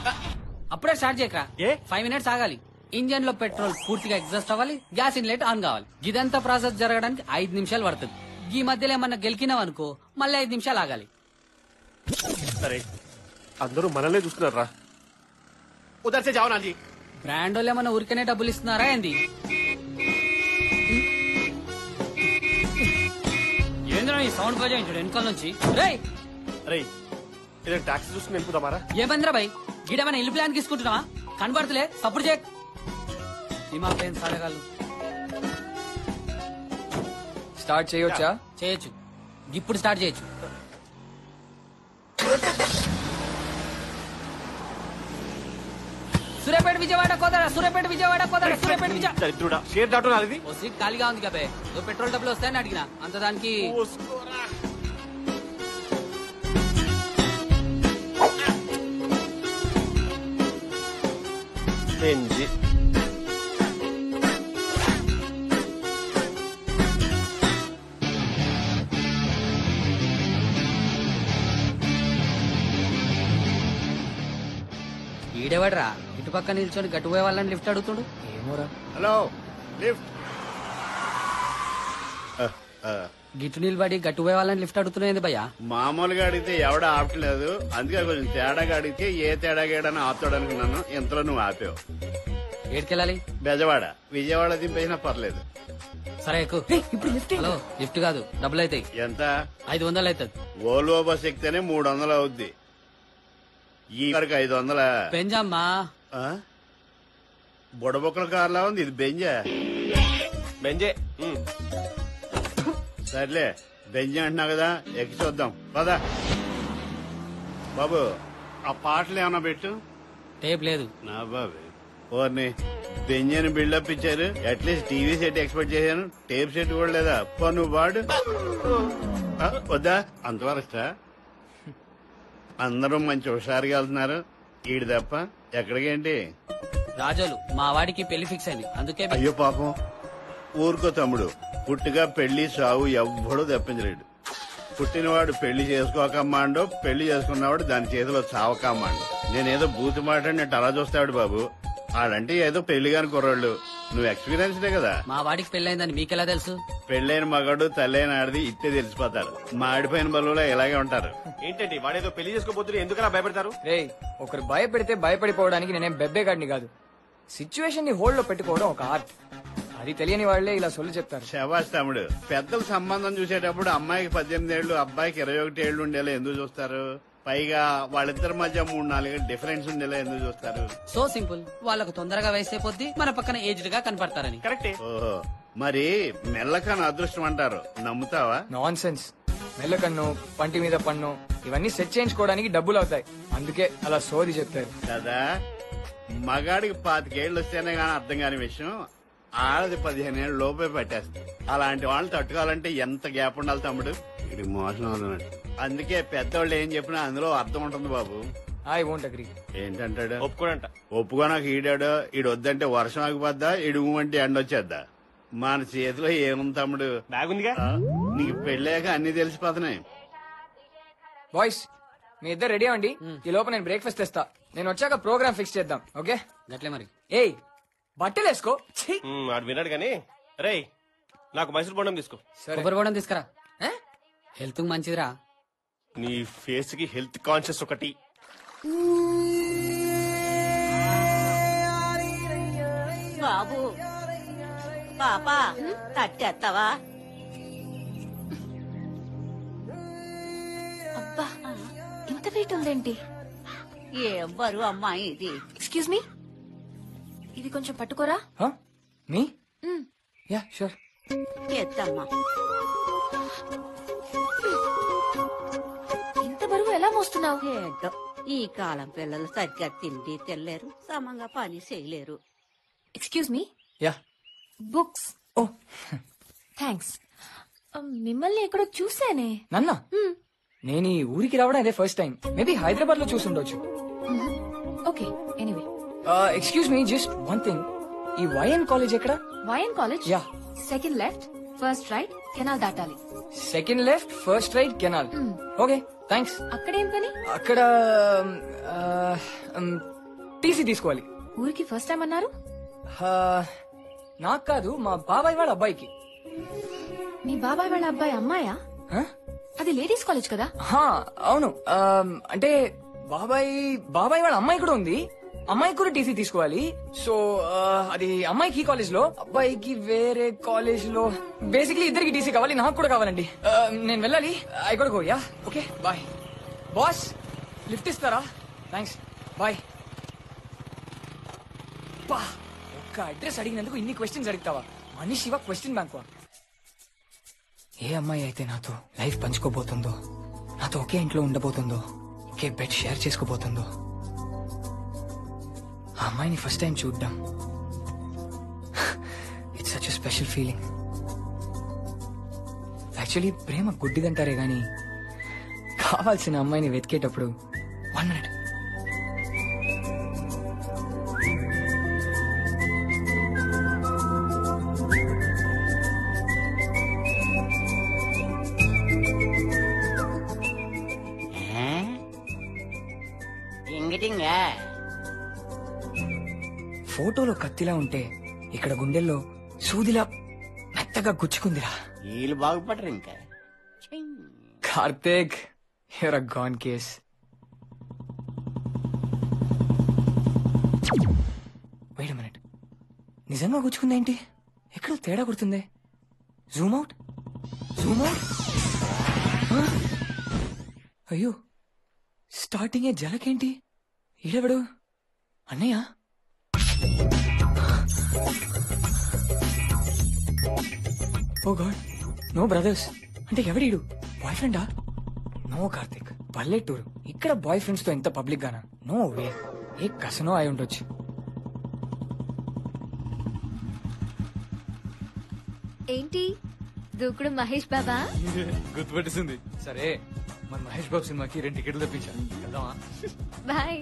అప్పుడే స్టార్ట్ చేయకరా. 5 minutes ఆగాలి. ఇంజన్ లో పెట్రోల్ పూర్తిగా ఎగ్జాస్ట్ అవ్వాలి, గ్యాస్ ఇన్లెట్ ఆన్ కావాలి. ఇదంతా ప్రాసెస్ జరగడానికి 5 నిమిషాలు పడుతుంది. ఈ మధ్యలో ఏమన్నా గెలికినాం అనుకో మళ్ళీ 5 నిమిషాలు ఆగాలి. సరే, అందరూ మనల్నే చూస్తున్నారా? ఉదర్సే జావు నాజీ. బ్రాండ్ వాళ్ళు ఏమన్నా ఊరికనే డబ్బులు ఇస్తున్నారా ఏంది? ఏంద్రా ఈ సౌండ్ బజాయించుడు వెనకాల నుంచి. రేయ్ రేయ్, ఇదే టాక్సీ చూసుకుని వెళ్ళిపోదామారా? ఏమందిరా భయ్, గిడమన్నా ఇల్లు ప్లాన్ తీసుకుంటున్నావా? కనబడతలే, సప్పుడు చేయ. దిమాగ్ లేని సాడగాళ్ళు. స్టార్ట్ చేయొచ్చా? చేయొచ్చు, ఇప్పుడు స్టార్ట్ చేయొచ్చు. సూర్యాపేట విజయవాడ కోదాడ, సూర్యాపేట విజయవాడ కోదాడ, సూర్యాపేట విజయవాడ. దరిద్రుడా, షేర్ దాటు నాది. ఓ సీట్ ఖాళీగా ఉంది కాబే. నువ్వు పెట్రోల్ డబ్బులు వస్తాయని అడిగినా, అంత దానికి బెంజి. ఈడేవాడరా ఇటు పక్క నిల్చొని గట్టుపోయే వాళ్ళని లిఫ్ట్ అడుగుతుడు. ఏమోరా. Hello, lift. గిట్టు నిలబడి గట్టుపోయే వాళ్ళని లిఫ్ట్ అడుగుతున్నాయి భయ్యా. మామూలుగా అడిగితే ఎవడ ఆపట్లేదు, అందుకే కొంచెం తేడాగా అడిగితే ఏ తేడాగాడని ఆపుతాడు అనుకున్నాను. ఇంతలో నువ్వు ఆపావు. ఏడికెళ్ళాలి? బెజవాడ. విజయవాడ దింపేసినా పర్లేదు. సరే ఎక్కువ. ఇప్పుడు లిఫ్ట్. హలో, లిఫ్ట్ కాదు, డబ్బులు అవుతాయి. ఎంత? 500 అవుతుంది. ఓల్వో బస్ ఎక్కితేనే 300 అవుద్ది. ఈ వరకు 500. పెంజమ్మా. బుడబొక్కల కార్లా ఉంది ఇది. బెంజా? బెంజే. సర్లే, బెంజ అంటున్నావు కదా, ఎక్కి చూద్దాం పదా. బాబు, ఆ పాటలు ఏమన్నా పెట్టు. టేప్ లేదు. నా బాబు, ఓర్ని బెంజని బిల్డప్ ఇచ్చారు. అట్లీస్ట్ టీవీ సెట్ ఎక్స్పెక్ట్ చేశాను, టేప్ సెట్ కూడా లేదా. పో నువ్వు పాడు. వద్దా? అంతవరస్తా? అందరూ మంచి హుషారుగా వెళ్తున్నారు, ఈడు తప్ప. ఎక్కడికేంటి? రాజోలు మా వాడికి పెళ్లి ఫిక్స్ అయింది, అందుకే. అయ్యో పాపం, ఊరుకో తమ్ముడు. పుట్టుగా పెళ్లి సావు ఎవ్వడూ తప్పించలేడు. పుట్టినవాడు పెళ్లి చేసుకోకమ్మాండో, పెళ్లి చేసుకున్నవాడు దాని చేతిలో చావకమ్మాండు. నేనేదో బూతు మాట నేను అలా చూస్తాడు బాబు. ఆడంటే ఏదో పెళ్లి కాని కుర్రాళ్ళు. నువ్వు ఎక్స్పీరియన్స్డే కదా. మా వాడికి పెళ్ళైందని మీకెలా తెలుసు? పెళ్ళైన మగాడు తల్లైన ఆడిది ఇట్టే తెలిసిపోతారు. మాడిపోయిన బలువులో ఇలాగే ఉంటారు. ఏంటండి వాడేదో పెళ్లి చేసుకోబోతున్నా ఎందుకలా భయపెడతారు? రే, ఒకరు భయపెడితే భయపడిపోవడానికి నేనేం బెబ్బేగాడిని కాదు. సిచ్యువేషన్ ని హోల్డ్ లో పెట్టుకోవడం ఒక ఆర్ట్. అది తెలియని వాళ్లే ఇలా సొల్లు చెప్తారు. శబాష్ తమ్ముడు. పెద్దల సంబంధం చూసేటప్పుడు అమ్మాయికి 18 ఏళ్లు, అబ్బాయికి 21 ఏళ్లు ఉండేలా ఎందుకు చూస్తారు? పైగా వాళ్ళిద్దరి మధ్య 3-4 ఏళ్ళు డిఫరెన్స్ ఉండేలా ఎందుకు చూస్తారు? So simple. వాళ్ళకు తొందరగా వయసైపోద్ది, మన పక్కన ఏజ్డ్ గా కనపడతారని. కరెక్టే. ఓహో, మరి మెల్లకన్న అదృష్టం అంటారు, నమ్ముతావా? Non sense. మెల్లకన్ను, పంటి మీద పన్ను ఇవన్నీ సెట్ చేయించుకోవడానికి డబ్బులు అవుతాయి. అందుకే అలా సోది చెప్తారు కదా. మగాడికి 25 ఏళ్ళు వస్తేనే గానీ అర్థం కాని విషయం ఆడది 15 ఏళ్ళు లోపే పెట్టేస్తుంది. అలాంటి వాళ్ళని తట్టుకోవాలంటే ఎంత గ్యాప్ ఉండాలి తమ్ముడు? ఇది మోసం అన్నట్టు. అందుకే పెద్దవాళ్ళు ఏం చెప్పినా అందులో అర్థం ఉంటుంది బాబు. I won't agree. ఏంటంటాడు? ఒప్పుకోడంట. ఒప్పుకోనాక ఈడాడు. ఈడు వద్దంటే వర్షం ఆగిపోద్దా, ఈడు అంటే ఎండ వచ్చేద్దా? మన చేతిలో ఏముంది తమ్ముడు? బాగుందిగా. నీకు పెళ్ళాక అన్ని తెలిసిపోతున్నాయి. బాయ్స్, మీ ఇద్దరు రెడీ అవ్వండి. ఈ లోపల నేను బ్రేక్ఫాస్ట్ తెస్తా. నేను వచ్చాక ప్రోగ్రామ్ ఫిక్స్ చేద్దాం. ఓకే? గట్లే మరి. ఏయ్, బట్టలు వేసుకో. వాడు విన్నాడు గానీ. రేయ్, నాకు మైసూర్ బొండం తీసుకో. కొబ్బరి బోడం తీసుకురా, హెల్త్ మంచిదిరా. నీ ఫేస్ కి హెల్త్ కాన్షియస్ ఒకటి. బాబు పాప తట్టేస్తావా? అబ్బా, ఇంత వెయిట్ ఉందేంటి? ఏం బరువు అమ్మాయి ఇది? ఎక్స్క్యూజ్ మీ, ఇది కొంచెం పట్టుకోరా. మీ? Yeah sure. ఎత్తమ్మా. మోస్తున్నావు? ఏంటో ఈ కాలం పిల్లలు సరిగ్గా తిండి తినలేరు, సమంగా పని చేయలేరు. Excuse me. యా. బుక్స్. ఓ థ్యాంక్స్. మిమ్మల్ని ఎక్కడో చూసానే. నన్న నేను ఈ ఊరికి రావడం అదే ఫస్ట్ టైం. మేబీ హైదరాబాద్ లో చూసుండొచ్చు. Okay, anyway. Excuse me, just one thing. ఈ వైఎన్ కాలేజ్ ఎక్కడ? YN college? Yeah. Second left, first right, canal దాటాలి. Second left, first right, canal. Okay, thanks. అక్కడేం పని? అక్కడ టీసీ తీసుకోవాలి. ఊరికి ఫస్ట్ టైం అన్నారు? నాకు కాదు, మా బాబాయ్ వాళ్ళ అబ్బాయికి. మీ బాబాయ్ వాళ్ళ అబ్బాయి అమ్మాయా? అది లేడీస్ కాలేజ్ కదా? అవును. అంటే బాబాయ్ వాళ్ళ అమ్మాయి కూడా ఉంది. అమ్మాయికి కూడా టీసీ తీసుకోవాలి. సో అది అమ్మాయికి ఈ కాలేజ్ లో, అబ్బాయికి వేరే కాలేజ్ లో. బేసిక్లీ ఇద్దరికి టీసీ కావాలి, నాకు కూడా కావాలండి. నేను వెళ్ళాలి. I got go. Yeah, okay, bye. Boss, lift ఇస్తారా? Thanks, bye. ఒక్క అడ్రస్ అడిగినందుకు ఇన్ని క్వశ్చన్స్ అడుగుతావా? మనిషివా క్వశ్చన్ బ్యాంక్ వా? ఏ అమ్మాయి అయితే నాతో లైఫ్ పంచుకోబోతుందో, నాతో ఒకే ఇంట్లో ఉండబోతుందో, ఒకే బెడ్ షేర్ చేసుకోబోతుందో, ఆ అమ్మాయిని ఫస్ట్ టైం చూడ్డం, it's such a special feeling. Actually ప్రేమ గుడ్డిదంటారే గాని కావాల్సిన అమ్మాయిని వెతికేటప్పుడు 1 minute. ఫోటోలో కత్తిలా ఉంటే ఇక్కడ గుండెల్లో సూదిలా మెత్తగా గుచ్చుకుందిరా. వీళ్ళు బాగుపడరు ఇంకా. Karthik, you're a gone case. Wait a minute, నిజంగా గుచ్చుకుందేంటి? ఎక్కడో తేడా కొడుతుంది. Zoom out, zoom out. అయ్యో, స్టార్టింగే జలకేంటి? ఈడెవడు? అన్నయ్య? Oh god, no brothers. అంటే ఎవడీడు? బాయ్ ఫ్రెండా? నో కార్తిక్, పల్లెటూరు. ఇక్కడ బాయ్ ఫ్రెండ్స్ తో ఎంత పబ్లిక్ గానా? No way. ఏ కసనో అయి ఉండొచ్చు. ఏంటి దూకుడు మహేష్ బాబా? గుర్తుపెట్టేసింది. సరే, మన మహేష్ బాబు సినిమాకి 2 టికెట్లు తెప్పించాను, వెళ్దామా? బాయ్.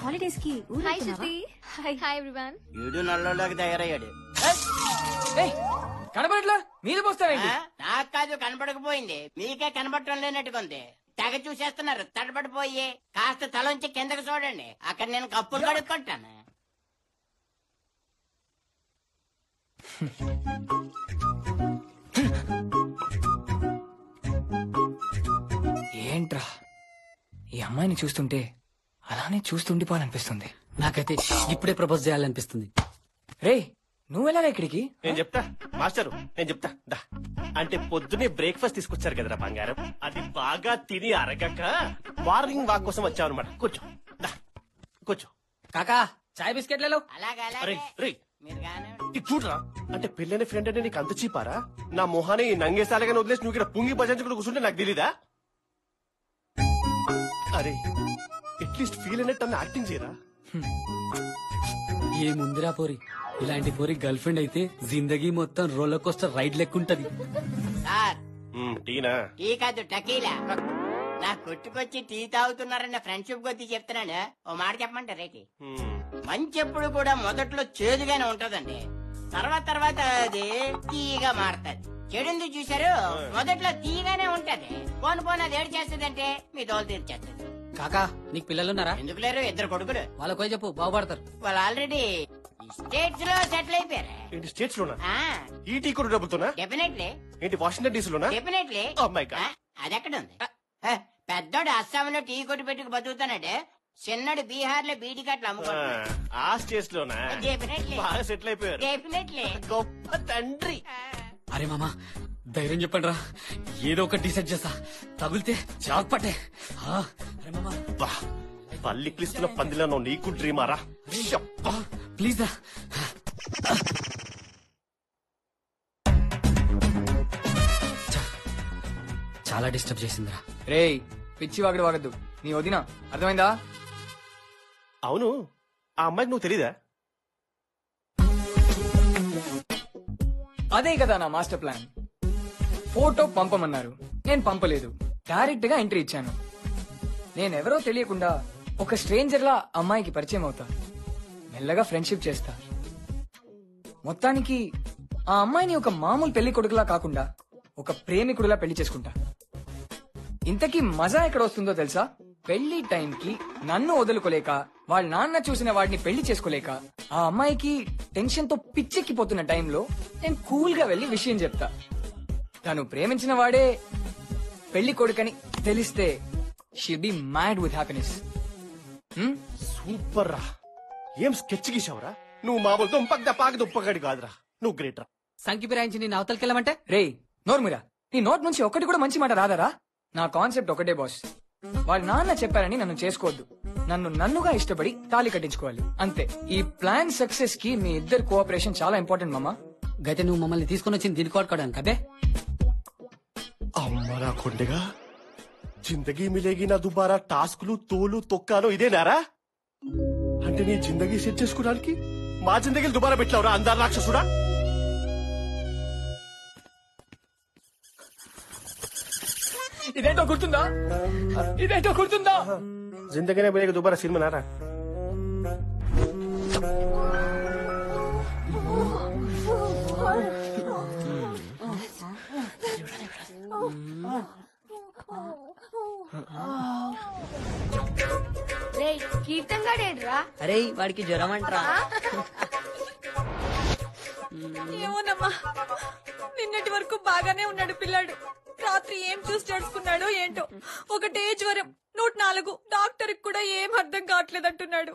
హాలిడేస్ కి హాయ్ శృతి. Hi everyone. వీడు నల్లోకి తయారయ్యాడు. కనబడట్లా? మీద పోస్తావేంటి? నాకు కాదు కనపడకపోయింది, మీకే కనపడటం లేనట్టుకుంది. తెగ చూసేస్తున్నారు తడబడిపోయి. కాస్త తలంచి కిందకు చూడండి, అక్కడ నేను కప్పులు కడుక్కుంటాను. ఏంట్రా, ఈ అమ్మాయిని చూస్తుంటే అలానే చూస్తుండిపోవాలనిపిస్తుంది. నాకైతే ఇప్పుడే ప్రపోజ్ చేయాలనిపిస్తుంది. రే, నువ్వెలా ఇక్కడికి? నేను చెప్తా మాస్టరు, నేను చెప్తా దా. అంటే పొద్దునే బ్రేక్ఫాస్ట్ తీసుకొచ్చారు కదరా బంగారం, అది బాగా తిని అరగక మార్నింగ్ వాక్ కోసం వచ్చావు అనమాట. కూర్చో, దా కూర్చో. కాకా, చాయ్ బిస్కెట్లలో. అరే రే, ఇది చూడరా, అంటే పెళ్ళైన ఫ్రెండ్ అంటే నీకు అంత చీపారా? నా మొహాన్ని నంగేసాలగానే వదిలేసి నువ్వు ఇక్కడ పుంగి భజంచుకుని కూర్చుంటే నాకు తెలీదా? అరే, అట్లీస్ట్ ఫీల్ అయినట్టు అన్న యాక్టింగ్ చేయరా. ఏ ముందురా పోరి, ఇలాంటి పోరి గర్ల్ ఫ్రెండ్ అయితే జిందగీ మొత్తం రోలర్ కోస్టర్ రైడ్ లెక్కుంటది. సార్, టీనా? టీ కాదు టకీలా. నా కొట్టుకొచ్చి టీ తాగుతున్నారన్న ఫ్రెండ్షిప్ కొద్ది చెప్తున్నాను. ఓ మాట చెప్పమంటారు రేటి. మంచి ఎప్పుడు కూడా మొదట్లో చేదుగానే ఉంటదండి, తర్వాత అది తీగా మారుతుంది. చెడుంది చూసారు, మొదట్లో తీగానే ఉంటది, పోను అది ఏడు చేస్తుందంటే మీ దోలు తీర్చేస్తుంది. కాకా, నీకు పిల్లలున్నారా? ఎందుకు లేరు? 2 కొడుకులు. వాళ్ళకి పోయి చెప్పు, బాగుపడతారు. వాళ్ళు ఆల్రెడీ స్టేట్స్ లో సెటిల్ అయిపోయారు. ఏంటి స్టేట్స్ లోనా? ఈ టీ కూడా డబ్బులతోనా? డెఫినెట్లీ. ఏంటి వాషింగ్టన్ డీసీ లోనా? డెఫినెట్లీ. అదెక్కడ ఉంది? పెద్దోడు అస్సాంలో టీ కొట్టు పెట్టుకు బతుకుతానంటే, చిన్నడు బీహార్ లో బీడి కట్లు అమ్ముకుంటాడు. ఆ స్టేట్స్ లోనా? డెఫినెట్లీ. బాగా సెటిల్ అయిపోయారు. డెఫినెట్లీ. గొప్ప తండ్రి. అరే మామా, ధైర్యం చెప్పండి రా, ఏదో ఒకటి డిసైడ్ చేస్తా. తగిలితే జాగ్ పట్టే. అరే మామా, పల్లిక్లిస్తున్న పందిలో నీకు డ్రీమారా? ప్లీజ్ రా. చాలా డిస్టర్బ్ చేసిందిరా. రేయ్ పిచ్చి వాగడు వాగద్దు, నీ వదినా అర్థమైందా? అవును, ఆ అమ్మాయికి నువ్వు తెలీదా? అదే కదా నా మాస్టర్ ప్లాన్. ఫోటో పంపమన్నారు, నేను పంపలేదు, డైరెక్ట్ గా ఎంట్రీ ఇచ్చాను. నేనెవరో తెలియకుండా ఒక స్ట్రేంజర్ లా అమ్మాయికి పరిచయం అవుతా, మెల్లగా ఫ్రెండ్షిప్ చేస్తా. మొత్తానికి ఆ అమ్మాయిని ఒక మామూలు పెళ్లి కొడుకులా కాకుండా ఒక ప్రేమికుడిలా పెళ్లి చేసుకుంటా. ఇంతకీ మజా ఎక్కడ వస్తుందో తెలుసా? పెళ్లి టైంకి నన్ను వదులుకోలేక వాళ్ళ నాన్న చూసిన వాడిని పెళ్లి చేసుకోలేక ఆ అమ్మాయికి టెన్షన్ తో పిచ్చెక్కిపోతున్న టైంలో నేను కూల్ గా వెళ్లి విషయం చెప్తా. తను ప్రేమించిన వాడే పెళ్లి కొడుకని తెలిస్తే she'll be mad with happiness. Super రా, ఏం స్కెచ్ గీసావురా నువ్వు. మామూలు దుంపక పాక దుంపగాడి కాదురా, నువ్వు గ్రేట్ రా. సంకి పిరాయించి నేను అవతలకెళ్ళమంటే రేయ్ నోర్మురా, నీ నోట్ నుంచి ఒకటి కూడా మంచి మాట రాదరా? నా కాన్సెప్ట్ ఒకటే బాస్, వాళ్ళ నాన్న చెప్పారని నన్ను చేసుకోవద్దు, నన్నుగా ఇష్టపడి తాళి కట్టించుకోవాలి, అంతే. ఈ ప్లాన్ సక్సెస్ కి మీ ఇద్దరు కోఆపరేషన్ చాలా ఇంపార్టెంట్ మామా. గతే నువ్వు మమ్మల్ని తీసుకుని వచ్చింది దీని కొట్టుకోవడానికి అదే. అమ్మ నా కొండగా, జిందగీ మిలేగి నా దుబారా టాస్కులు తోలు తొక్కాలో ఇదేనారా? అంటే నీ జిందగీ సెట్ చేసుకోవడానికి మా జిందగీలు దుబారా పెట్టావురా అందార్ రాక్షసుడా. ఇదేంటో గుర్తుందా? ఇదేంటో గుర్తుందా? జిందగీనే మిలేగి దుబారా సినిమా నారా? కీర్తన్ గాడేడ్రా? అరే వాడికి జ్వరం అంటరా? ఏమోనమ్మా, నిన్నటి వరకు బాగానే ఉన్నాడు పిల్లాడు. రాత్రి ఏం చూసి జడుచుకున్నాడో ఏంటో, ఒకటే జ్వరం, 104. డాక్టర్ కూడా ఏం అర్థం కావట్లేదంటున్నాడు.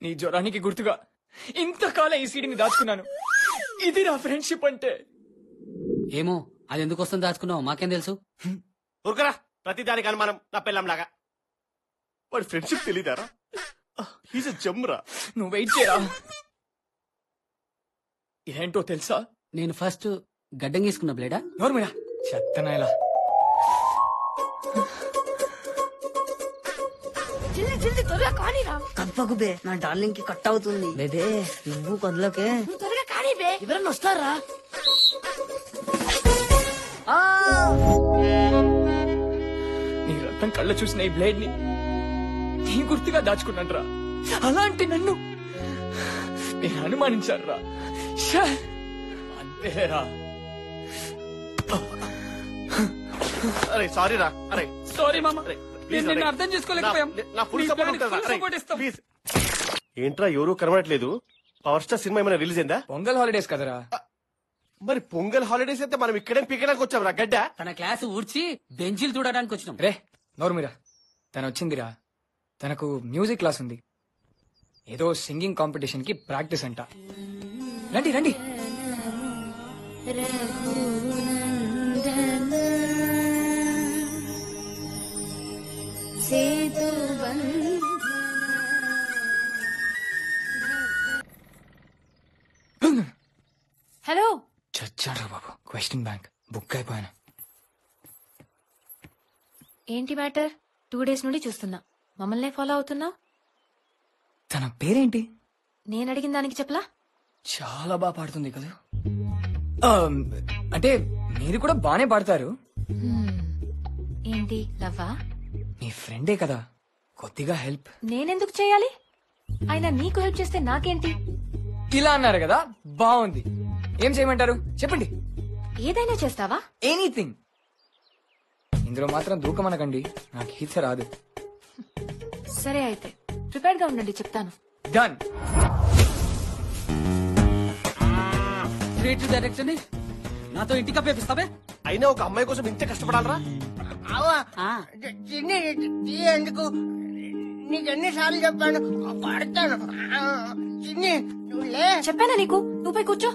నీ జ్వరానికి గుర్తుగా ఇంతకాలం ఈ సీడీని దాచుకున్నాను. ఇది నా ఫ్రెండ్షిప్ అంటే. ఏమో అది ఎందుకు వస్తుంది దాచుకున్నావు మాకేం తెలుసు. ఊరుకరా, ప్రతి దానికి అనుమానం నా పిల్లంలాగా. వాడి ఫ్రెండ్షిప్ తెలీదారా? He's a జమ్రా. నువ్వు వెయిట్ చేయరా. ఏంటో తెలుసా? నేను ఫస్ట్ గడ్డం గీసుకున్న బ్లేడా. నోర్మిరా చెత్తనాయలా. జల్దీ త్వరగా కానీరా. కప్పకు బే, నా డార్లింగ్ కి కట్ అవుతుంది. బేబే నువ్వు కొద్దులోకే త్వరగా కానీ బే. ఎవరన్నా వస్తారా? నీ రక్తం కళ్ళ చూసిన ఈ బ్లేడ్ ని నీ గుర్తుగా దాచుకున్నాను రా. అలాంటి నన్ను నేను అనుమానించాను రా. అంతేరా. అరే సారీ రా. అరే సారీ మామ, నేను అర్థం చేసుకోలేకపోయాం. నా ఫుల్ సపోర్ట్ ఉంటుందా? ప్లీజ్. ఏంట్రా ఎవరు కనబడట్లేదు? పవర్ స్టార్ సినిమా ఏమైనా రిలీజ్ అయిందా? పొంగల్ హాలిడేస్ కదరా. మరి పొంగల్ హాలిడేస్ అయితే మనం ఇక్కడే పీకడానికి వచ్చాం రా గడ్డ. తన క్లాస్ ఊడ్చి బెంచీలు చూడడానికి వచ్చినాం. రే నోర్మిరా, తను వచ్చిందిరా. తనకు మ్యూజిక్ క్లాస్ ఉంది, ఏదో సింగింగ్ కాంపిటీషన్ కి ప్రాక్టీస్ అంట. రండి రండి. హలో. చచ్చాడ్రా బాబు, క్వశ్చన్ బ్యాంక్ బుక్ అయిపోయాను. ఏంటి మ్యాటర్? 2 days నుండి చూస్తున్నా, మమ్మల్నే ఫాలో అవుతున్నా. తన పేరేంటి? నేను అడిగిన దానికి చెప్పలా? చాలా బాగా పాడుతుంది కదా. అంటే మీరు కూడా బానే పాడతారు. ఏంటి లవ్వా? మీ ఫ్రెండే కదా, కొద్దిగా హెల్ప్. నేనెందుకు చేయాలి? అయినా నీకు హెల్ప్ చేస్తే నాకేంటి? ఇలా అన్నారు కదా, బాగుంది. ఏం చేయమంటారు చెప్పండి. ఏదైనా చేస్తావా? ఎనీథింగ్. ఇందులో మాత్రం దూకమనకండి, నాకు ఈత రాదు. సరే అయితే ప్రిపేర్డ్ గా ఉండండి, చెప్తాను. డన్. క్రియేటివ్ డైరెక్టర్ ని నాతో ఇంటికి అప్పేపిస్తావే. అయినా ఒక అమ్మాయి కోసం ఇంత కష్టపడాలరా? ఎందుకు నీకు ఎన్నిసార్లు చెప్పాను పడతాను. చెప్పానా నీకు? నువ్వు పోయి కూర్చో.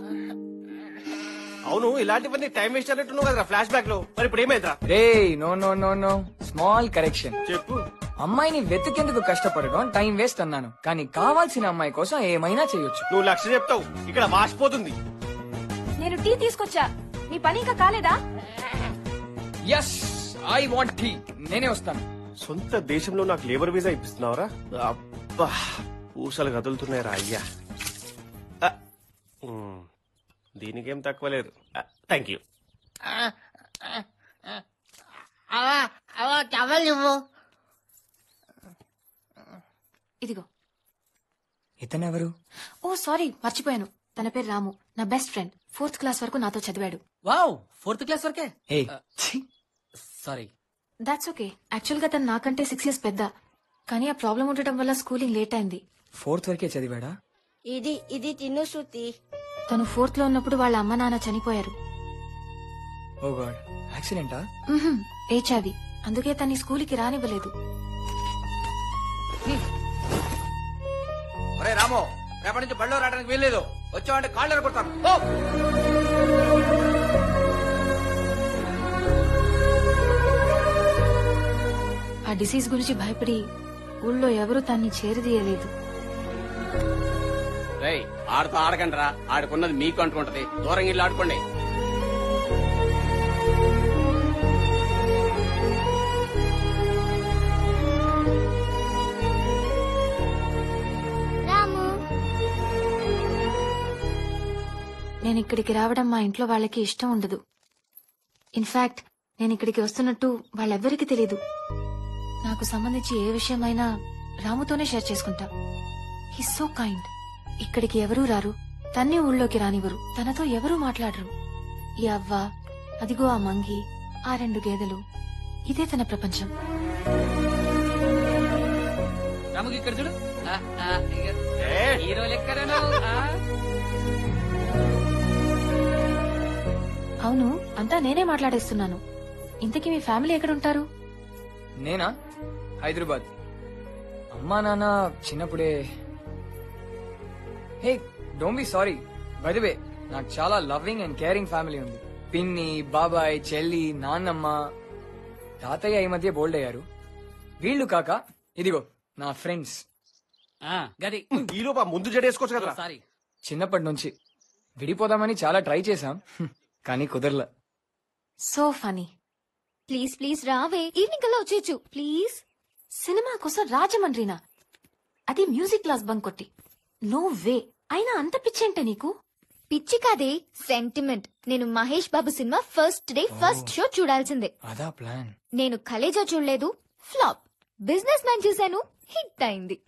అవును, ఇలాంటివన్నీ టైం వేస్ట్ అన్నట్టున్నావు కదా ఫ్లాష్ బ్యాక్ లో. మరి ఇప్పుడు ఏమైందిరా? రే no no no no, small correction. చెప్పు. అమ్మాయిని వెతికేందుకు కష్టపడడం టైం వేస్ట్ అన్నాను, కానీ కావాల్సిన అమ్మాయి కోసం ఏమైనా చేయొచ్చు. నువ్వు 1,00,000 చెప్తావు, ఇక్కడ వాసిపోతుంది. నేను టీ తీసుకొచ్చా, నీ పని ఇంకా కాలేదా? Yes I want tea. నేనే వస్తాను. సొంత దేశంలో నాకు లేబర్ వీసా ఇప్పిస్తున్నావురా? అబ్బా ఊసలు కదులుతున్నాయిరా అయ్యా. దీనికేం తక్కువ లేదు. Thank you. ఇదిగో. ఇతనెవరు? ఓ సారీ, మర్చిపోయాను. తన పేరు రాము, నా బెస్ట్ ఫ్రెండ్. 4th క్లాస్ వరకు నాతో చదివాడు. వావ్, 4th క్లాస్ వరకే? సారీ. That's okay. యాక్చువల్ గా తను నాకంటే 6 years పెద్ద, కానీ ఆ ప్రాబ్లం ఉండటం వల్ల స్కూలింగ్ లేట్ అయింది. 4th వరకే చదివాడా? ఇది తిను శృతి. తను 4th లో ఉన్నప్పుడు వాళ్ళ అమ్మ నాన్న చనిపోయారు. ఓ గాడ్, యాక్సిడెంటా? ఏచావి. అందుకే తన్ని స్కూల్కి రానివ్వలేదు. ఒరే రాము, రేపటి నుంచి బళ్ళో రావడానికి వీల్లేదు. వచ్చావంటే కాళ్ళు కొడతాను. ఆ డిసీజ్ గురించి భయపడి ఊళ్ళో ఎవరూ తన్ని చేరదీయలేదు. ఆడుతో ఆడకండి రా, ఆడుకున్నది మీకు అంటుకుంటది. దూరంగా ఇల్లు ఆడుకోండి. నేను ఇక్కడికి రావడం మా ఇంట్లో వాళ్ళకి ఇష్టం ఉండదు. ఇన్ఫాక్ట్ నేను ఇక్కడికి వస్తున్నట్టు వాళ్ళెవ్వరికీ తెలీదు. నాకు సంబంధించి ఏ విషయమైనా రాముతోనే షేర్ చేసుకుంటా. He's so kind. ఇక్కడికి ఎవరూ రారు, తన్ని ఊళ్ళోకి రానివ్వరు, తనతో ఎవరూ మాట్లాడరు. ఈ అవ్వ, అదిగో ఆ మంగి, ఆ 2 గేదెలు, ఇదే తన ప్రపంచం. రాముకి ఇక్కడ చూడు, హీరో లెక్కరేను. అవును, అంతా నేనే మాట్లాడేస్తున్నాను. ఇంతకీ మీ ఫ్యామిలీ ఎక్కడుంటారు? నేనా? హైదరాబాద్. అమ్మా నాన్న చిన్నప్పుడే. Hey, don't be sorry. By the way, నాకు చాలా లవింగ్ అండ్ కేరింగ్ ఫ్యామిలీ ఉంది. పిన్ని, బాబాయ్, చెల్లి, నాన్నమ్మ, తాతయ్య ఈ మధ్య బోల్డ్ అయ్యారు. వీళ్ళు కాక ఇదిగో నా ఫ్రెండ్స్. గది ఈలోపా ముందు జడేసుకోవచ్చు కదా. సారీ. చిన్నప్పటి నుంచి విడిపోదామని చాలా ట్రై చేశాం, కానీ కుదరలా. So funny. ప్లీజ్ ప్లీజ్ రావే, ఈవినింగ్ కల్లా వచ్చేయచ్చు ప్లీజ్. సినిమా కోసం రాజమండ్రినా? అది మ్యూజిక్ క్లాస్ బంక్ కొట్టి. No way. అయినా అంత పిచ్చేంటే నీకు? పిచ్చి కాదే, సెంటిమెంట్. నేను Mahesh Babu cinema first day first show చూడాల్సిందే. అదా ప్లాన్? నేను కలేజా చూడలేదు, ఫ్లాప్. బిజినెస్ మ్యాన్ చూశాను, హిట్ అయింది.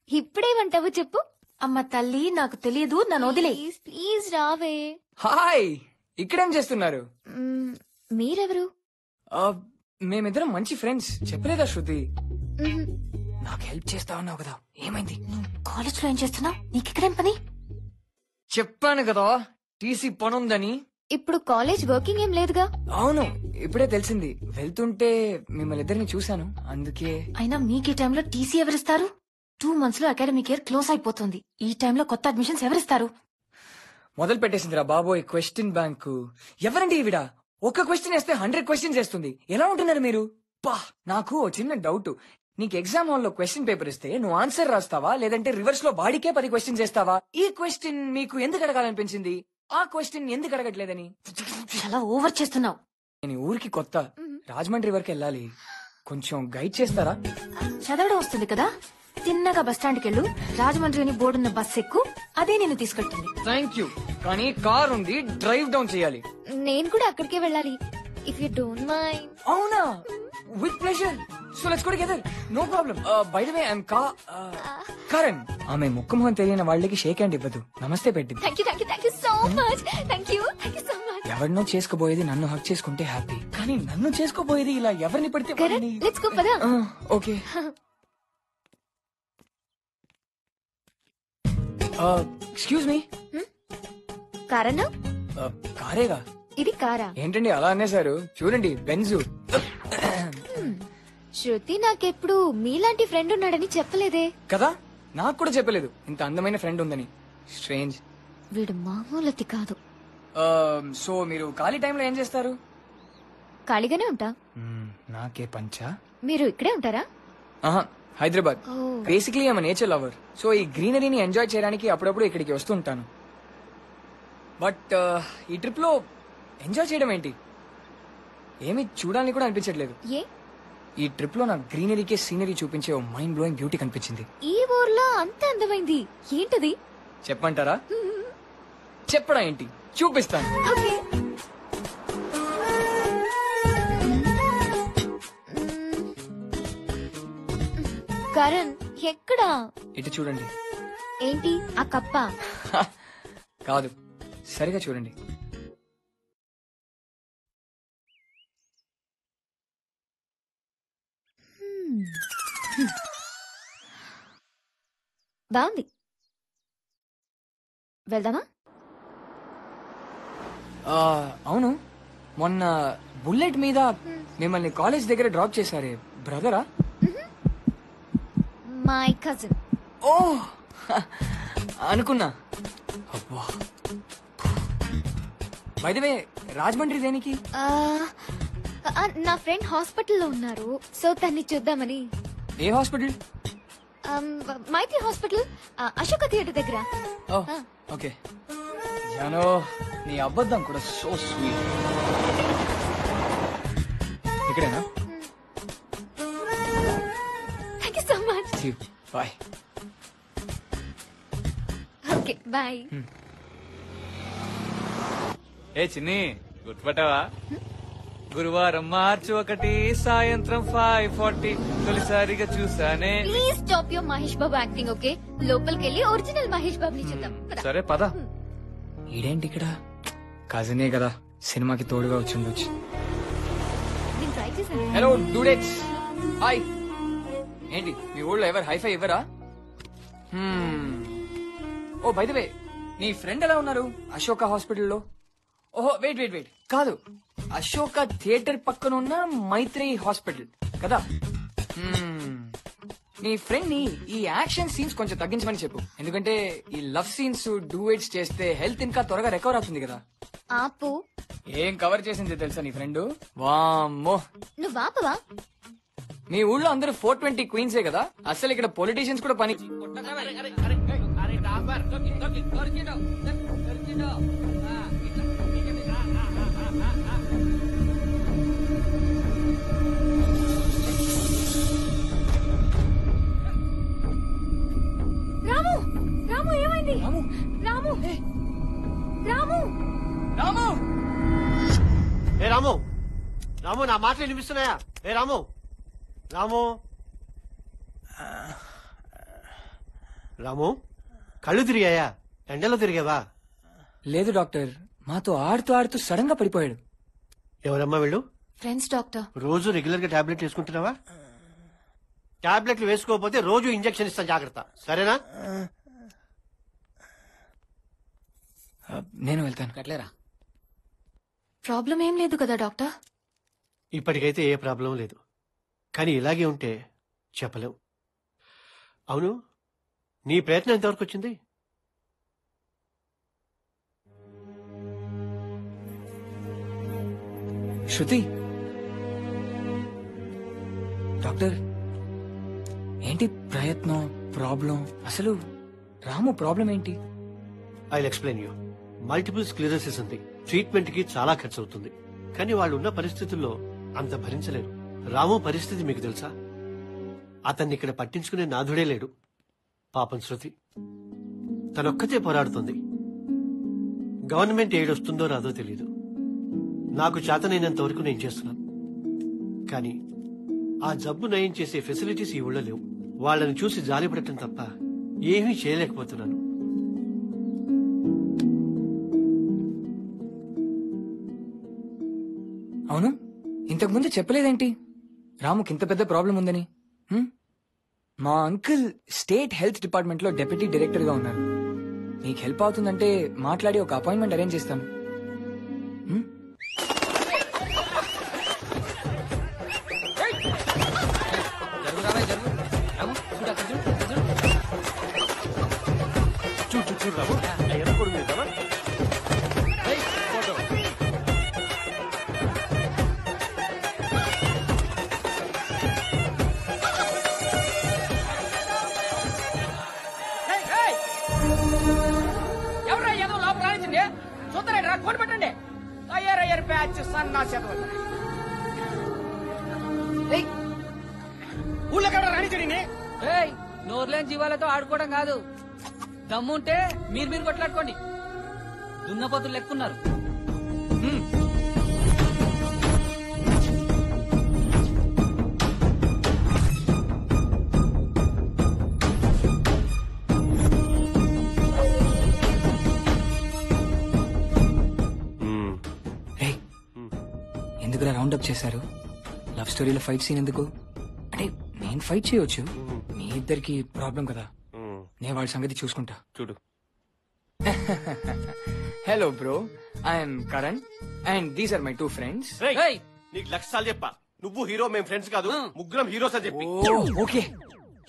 ఇప్పుడేమంటావు చెప్పు? అమ్మ తల్లి, నాకు తెలియదు, నన్ను వదిలే. ప్లీజ్ రావే. హాయ్, ఇక్కడేం చేస్తున్నారు? మీరెవరు? మేమిద్దరం మంచి ఫ్రెండ్స్. చెప్పలేదా శృతి? నాకు హెల్ప్ చేస్తా ఉన్నావు కదా, ఏమైంది? కాలేజ్ లో ఏం చేస్తున్నావు? నీకిక్కడేం పని? చెప్పాను కదా టీసీ పనుందని. ఇప్పుడు కాలేజ్ వర్కింగ్ ఏం లేదుగా? అవును, ఇప్పుడే తెలిసింది. వెళ్తుంటే మిమ్మల్ని ఇద్దరిని చూశాను, అందుకే. అయినా మీకు ఈ టైంలో టీసీ ఎవరిస్తారు? 2 months లో అకాడమిక్ ఇయర్ క్లోజ్ అయిపోతుంది. ఈ టైంలో కొత్త అడ్మిషన్స్ ఎవరిస్తారు? మొదలు పెట్టేసిందిరా బాబోయ్ క్వశ్చన్ బ్యాంకు. ఎవరండి ఈవిడ? ఒక్క క్వశ్చన్ వేస్తే 100 questions వేస్తుంది. ఎలా ఉంటున్నారు మీరు? పా, నాకు ఓ చిన్న డౌట్. నీకు ఎగ్జామ్ హాల్ లో క్వశ్చన్ పేపర్ ఇస్తే నువ్వు ఆన్సర్ రాస్తావా, లేదంటే రివర్స్ లో బాడీకే 10 questions వేస్తావా? ఈ క్వశ్చన్ మీకు ఎందుకు అడగాలనిపించింది? ఆ క్వశ్చన్ ఎందుకు అడగట్లేదని? చాలా ఓవర్ చేస్తున్నావు. నేను ఊరికి కొత్త, రాజమండ్రి వరకు వెళ్ళాలి, కొంచెం గైడ్ చేస్తారా? చదవడం వస్తుంది కదా, తిన్నగా బస్ స్టాండ్కి వెళ్ళు. రాజమండ్రి అని బోర్డున్న బస్ ఎక్కు, అదే నేను తీసుకెళ్తుంది. థ్యాంక్ యూ, కానీ కార్ ఉంది, డ్రైవ్ డౌన్ చేయాలి. నేను కూడా అక్కడికే వెళ్ళాలి, ఇఫ్ యూ డోంట్ మైండ్. అవునా? With pleasure. So let's go together, no problem. By the way, I'm Karan. ఆమె ముక్కు మొహం తెలియని వాళ్ళకి షేక్ హ్యాండ్ ఇవ్వదు, నమస్తే పెట్టింది. Thank you so much. Thank you so much. ఎవరినో చేసుకోబోయేది నన్ను హక్ చేసుకుంటే హ్యాపీ, కానీ నన్ను చేసుకోబోయేది ఇలా ఎవరిని పడితే వాళ్ళని. లెట్స్ గో పద. ఓకే. Excuse me. కారనా? కారేగా. ఇది కారా? ఏంటండి అలా అనేసారు? చూడండి, బెంజు. శృతి నాకెప్పుడు మీలాంటి ఫ్రెండ్ ఉన్నాడని చెప్పలేదే కదా, నాకు కూడా చెప్పలేదు ఇంత అందమైన ఫ్రెండ్ ఉందని. స్ట్రేంజ్. వీడు మామూలతి కాదు. సో మీరు ఖాళీ టైంలో ఏం చేస్తారు? ఖాళీగానే ఉంటా. నాకే పంచా. మీరు ఇక్కడే ఉంటారా? ఆహా, Hyderabad. Basically I'm nature lover. So ఈ గ్రీనరీని ఎంజాయ్ చేయడానికి అప్పుడప్పుడు ఇక్కడికి వస్తుంటాను. బట్ ఈ ట్రిప్ లో ఎంజాయ్ చేయడం ఏంటి? ఏమీ చూడాలని కూడా అనిపించట్లేదు. ఏ ఈ ట్రిప్ లో నాకు గ్రీనరీకే సీనరీ చూపించే ఓ మైండ్ బ్లోయింగ్ బ్యూటీ కనిపించింది. ఈ ఊర్లో అంత అందమైంది ఏంటది? చెప్పంటారా? చెప్పడా ఏంటి, చూపిస్తాను. ఓకే. కరణ్ ఎక్కడా? ఇటు చూడండి. ఏంటి ఆ కప్ప? కాదు, సరిగా చూడండి. బాగుంది, వెళ్దామా? అవును, మొన్న బుల్లెట్ మీద మిమ్మల్ని కాలేజ్ దగ్గర డ్రాప్ చేశారే, బ్రదరా? My cousin. ఓ అనుకున్నా. అబ్బా, బై ది వే రాజమండ్రి దేనికి? నా ఫ్రెండ్ హాస్పిటల్లో ఉన్నారు, సో తన్ని చూద్దామని. ఏ hospital? Maitri hospital, Ashoka theatre దగ్గర. ఓకే. జానో, నీ అబద్ధం కూడా సో స్వీట్. ఇక్కడేనా? Thank you so much. Bye. Okay bye. ఏ చిన్ని, గుర్తుపట్టావా? గురువారం మార్చి 1 సాయంత్రం 5:40 తొలిసారిగా చూసానే. Please stop your Mahesh Babu acting. Okay, లోపలికి వెళ్ళి ఒరిజినల్ మహేష్ బాబుని చూద్దాం. సరే పద. ఈడేంటి ఇక్కడ? కజినే కదా, సినిమాకి తోడుగా వచ్చిండొచ్చు. నేను ట్రై చేశాను. Hello dudettes, hi. ఏంటి మీ ఊళ్ళో ఎవరు హైఫై ఇవ్వరా? ఓ బై ది వే, నీ ఫ్రెండ్ ఎలా ఉన్నారు అశోక హాస్పిటల్లో? ఓహో వెయిట్ వెయిట్ వెయిట్, కాదు, అశోక థియేటర్ పక్కన ఉన్న మైత్రి హాస్పిటల్ కదా. నీ ఫ్రెండ్ ని ఈ యాక్షన్ సీన్స్ కొంచెం తగ్గించమని చెప్పు, ఎందుకంటే ఈ లవ్ సీన్స్ డూయట్స్ చేస్తే హెల్త్ ఇంకా త్వరగా రికవర్ అవుతుంది కదా. ఆపు. ఏం కవర్ చేసింది తెలుసా నీ ఫ్రెండ్? వామ్మో, నువ్వు ఆపవా? మీ ఊళ్ళో అందరూ 420 క్వీన్సే కదా, అసలు ఇక్కడ పొలిటీషియన్స్ కూడా పని. రాము, రాము ఏమైంది? రాము, రాము, రాము, రాము. ఏ రాము, రాము నా మాటలు వినిపిస్తున్నాయా? ఏ రాము, రాము, రాము, కళ్ళు తిరిగాయా? ఎండలో తిరిగావా? లేదు డాక్టర్, మాతో ఆడుతూ ఆడుతూ సడన్ గా పడిపోయాడు. ఎవరమ్మా వీళ్ళు? Friends doctor. రోజు రెగ్యులర్ గా టాబ్లెట్ వేసుకుంటున్నావా? టాబ్లెట్లు వేసుకోకపోతే రోజు ఇంజెక్షన్ ఇస్తాను, జాగ్రత్త, సరేనా? నేను వెళ్తాను. కట్లేరా? ప్రాబ్లం ఏం లేదు కదా డాక్టర్? ఇప్పటికైతే ఏ ప్రాబ్లం లేదు, కానీ ఇలాగే ఉంటే చెప్పలేం. అవును, నీ ప్రయత్నం ఎంతవరకు వచ్చింది? శృతి, డాక్టర్ ఏంటి ప్రయత్నం, ప్రాబ్లం? అసలు రాము ప్రాబ్లం ఏంటి? I explain you. Multiple sclerosis ఉంది, ట్రీట్మెంట్ కి చాలా ఖర్చు అవుతుంది, కానీ వాళ్ళు ఉన్న పరిస్థితుల్లో అంత భరించలేరు. రాము పరిస్థితి మీకు తెలుసా? అతన్ని ఇక్కడ పట్టించుకునే నాథుడే లేడు. పాపం శృతి తనొక్కతే పోరాడుతుంది. గవర్నమెంట్ ఎయిడ్ వస్తుందో రాదో తెలీదు. నాకు చేతనైనంత వరకు నేను చేస్తున్నాను, కానీ ఆ జబ్బు నయం చేసే ఫెసిలిటీస్ ఈ ఊళ్ళో లేవు. వాళ్ళని చూసి జాలిపడటం తప్ప ఏమీ చేయలేకపోతున్నాను. అవును, ఇంతకుముందు చెప్పలేదేంటి రాముకి ఇంత పెద్ద ప్రాబ్లం ఉందని? మా అంకుల్ స్టేట్ హెల్త్ డిపార్ట్మెంట్ లో డెప్యూటీ డైరెక్టర్ గా ఉన్నారు. మీకు హెల్ప్ అవుతుందంటే మాట్లాడి ఒక అపాయింట్మెంట్ అరేంజ్ చేస్తాను. చూడు చూడు రాము, ఎర్రపొడి మీద కదా. ఎవరా ఏదో లోపల రానిచ్చింది? చూస్తారండి రా, కోటి పెట్టండి. అయ్యారు బ్యాచ్ సన్నా చదవాలి. ఏయ్, నోర్లేని జీవాలతో ఆడుకోవడం కాదు, దమ్ముంటే మీరు కొట్లాడుకోండి. దున్నపోతులు లెక్కున్నారు. ఎందుకు రౌండ్ అప్ చేశారు? లవ్ స్టోరీలో ఫైట్ సీన్ ఎందుకు? అంటే నేను ఫైట్ చేయొచ్చు, మీ ఇద్దరికి ప్రాబ్లం కదా. నేను వాళ్ళ సంగతి చూసుకుంటా. చూడు. Hello bro, I'm Karan and these are my 2 friends. నీకు లక్షాలు చెప్పా, నువ్వు హీరో, మేము ఫ్రెండ్స్ కాదు, ముగ్గురం హీరోస్ అని చెప్పి. Okay,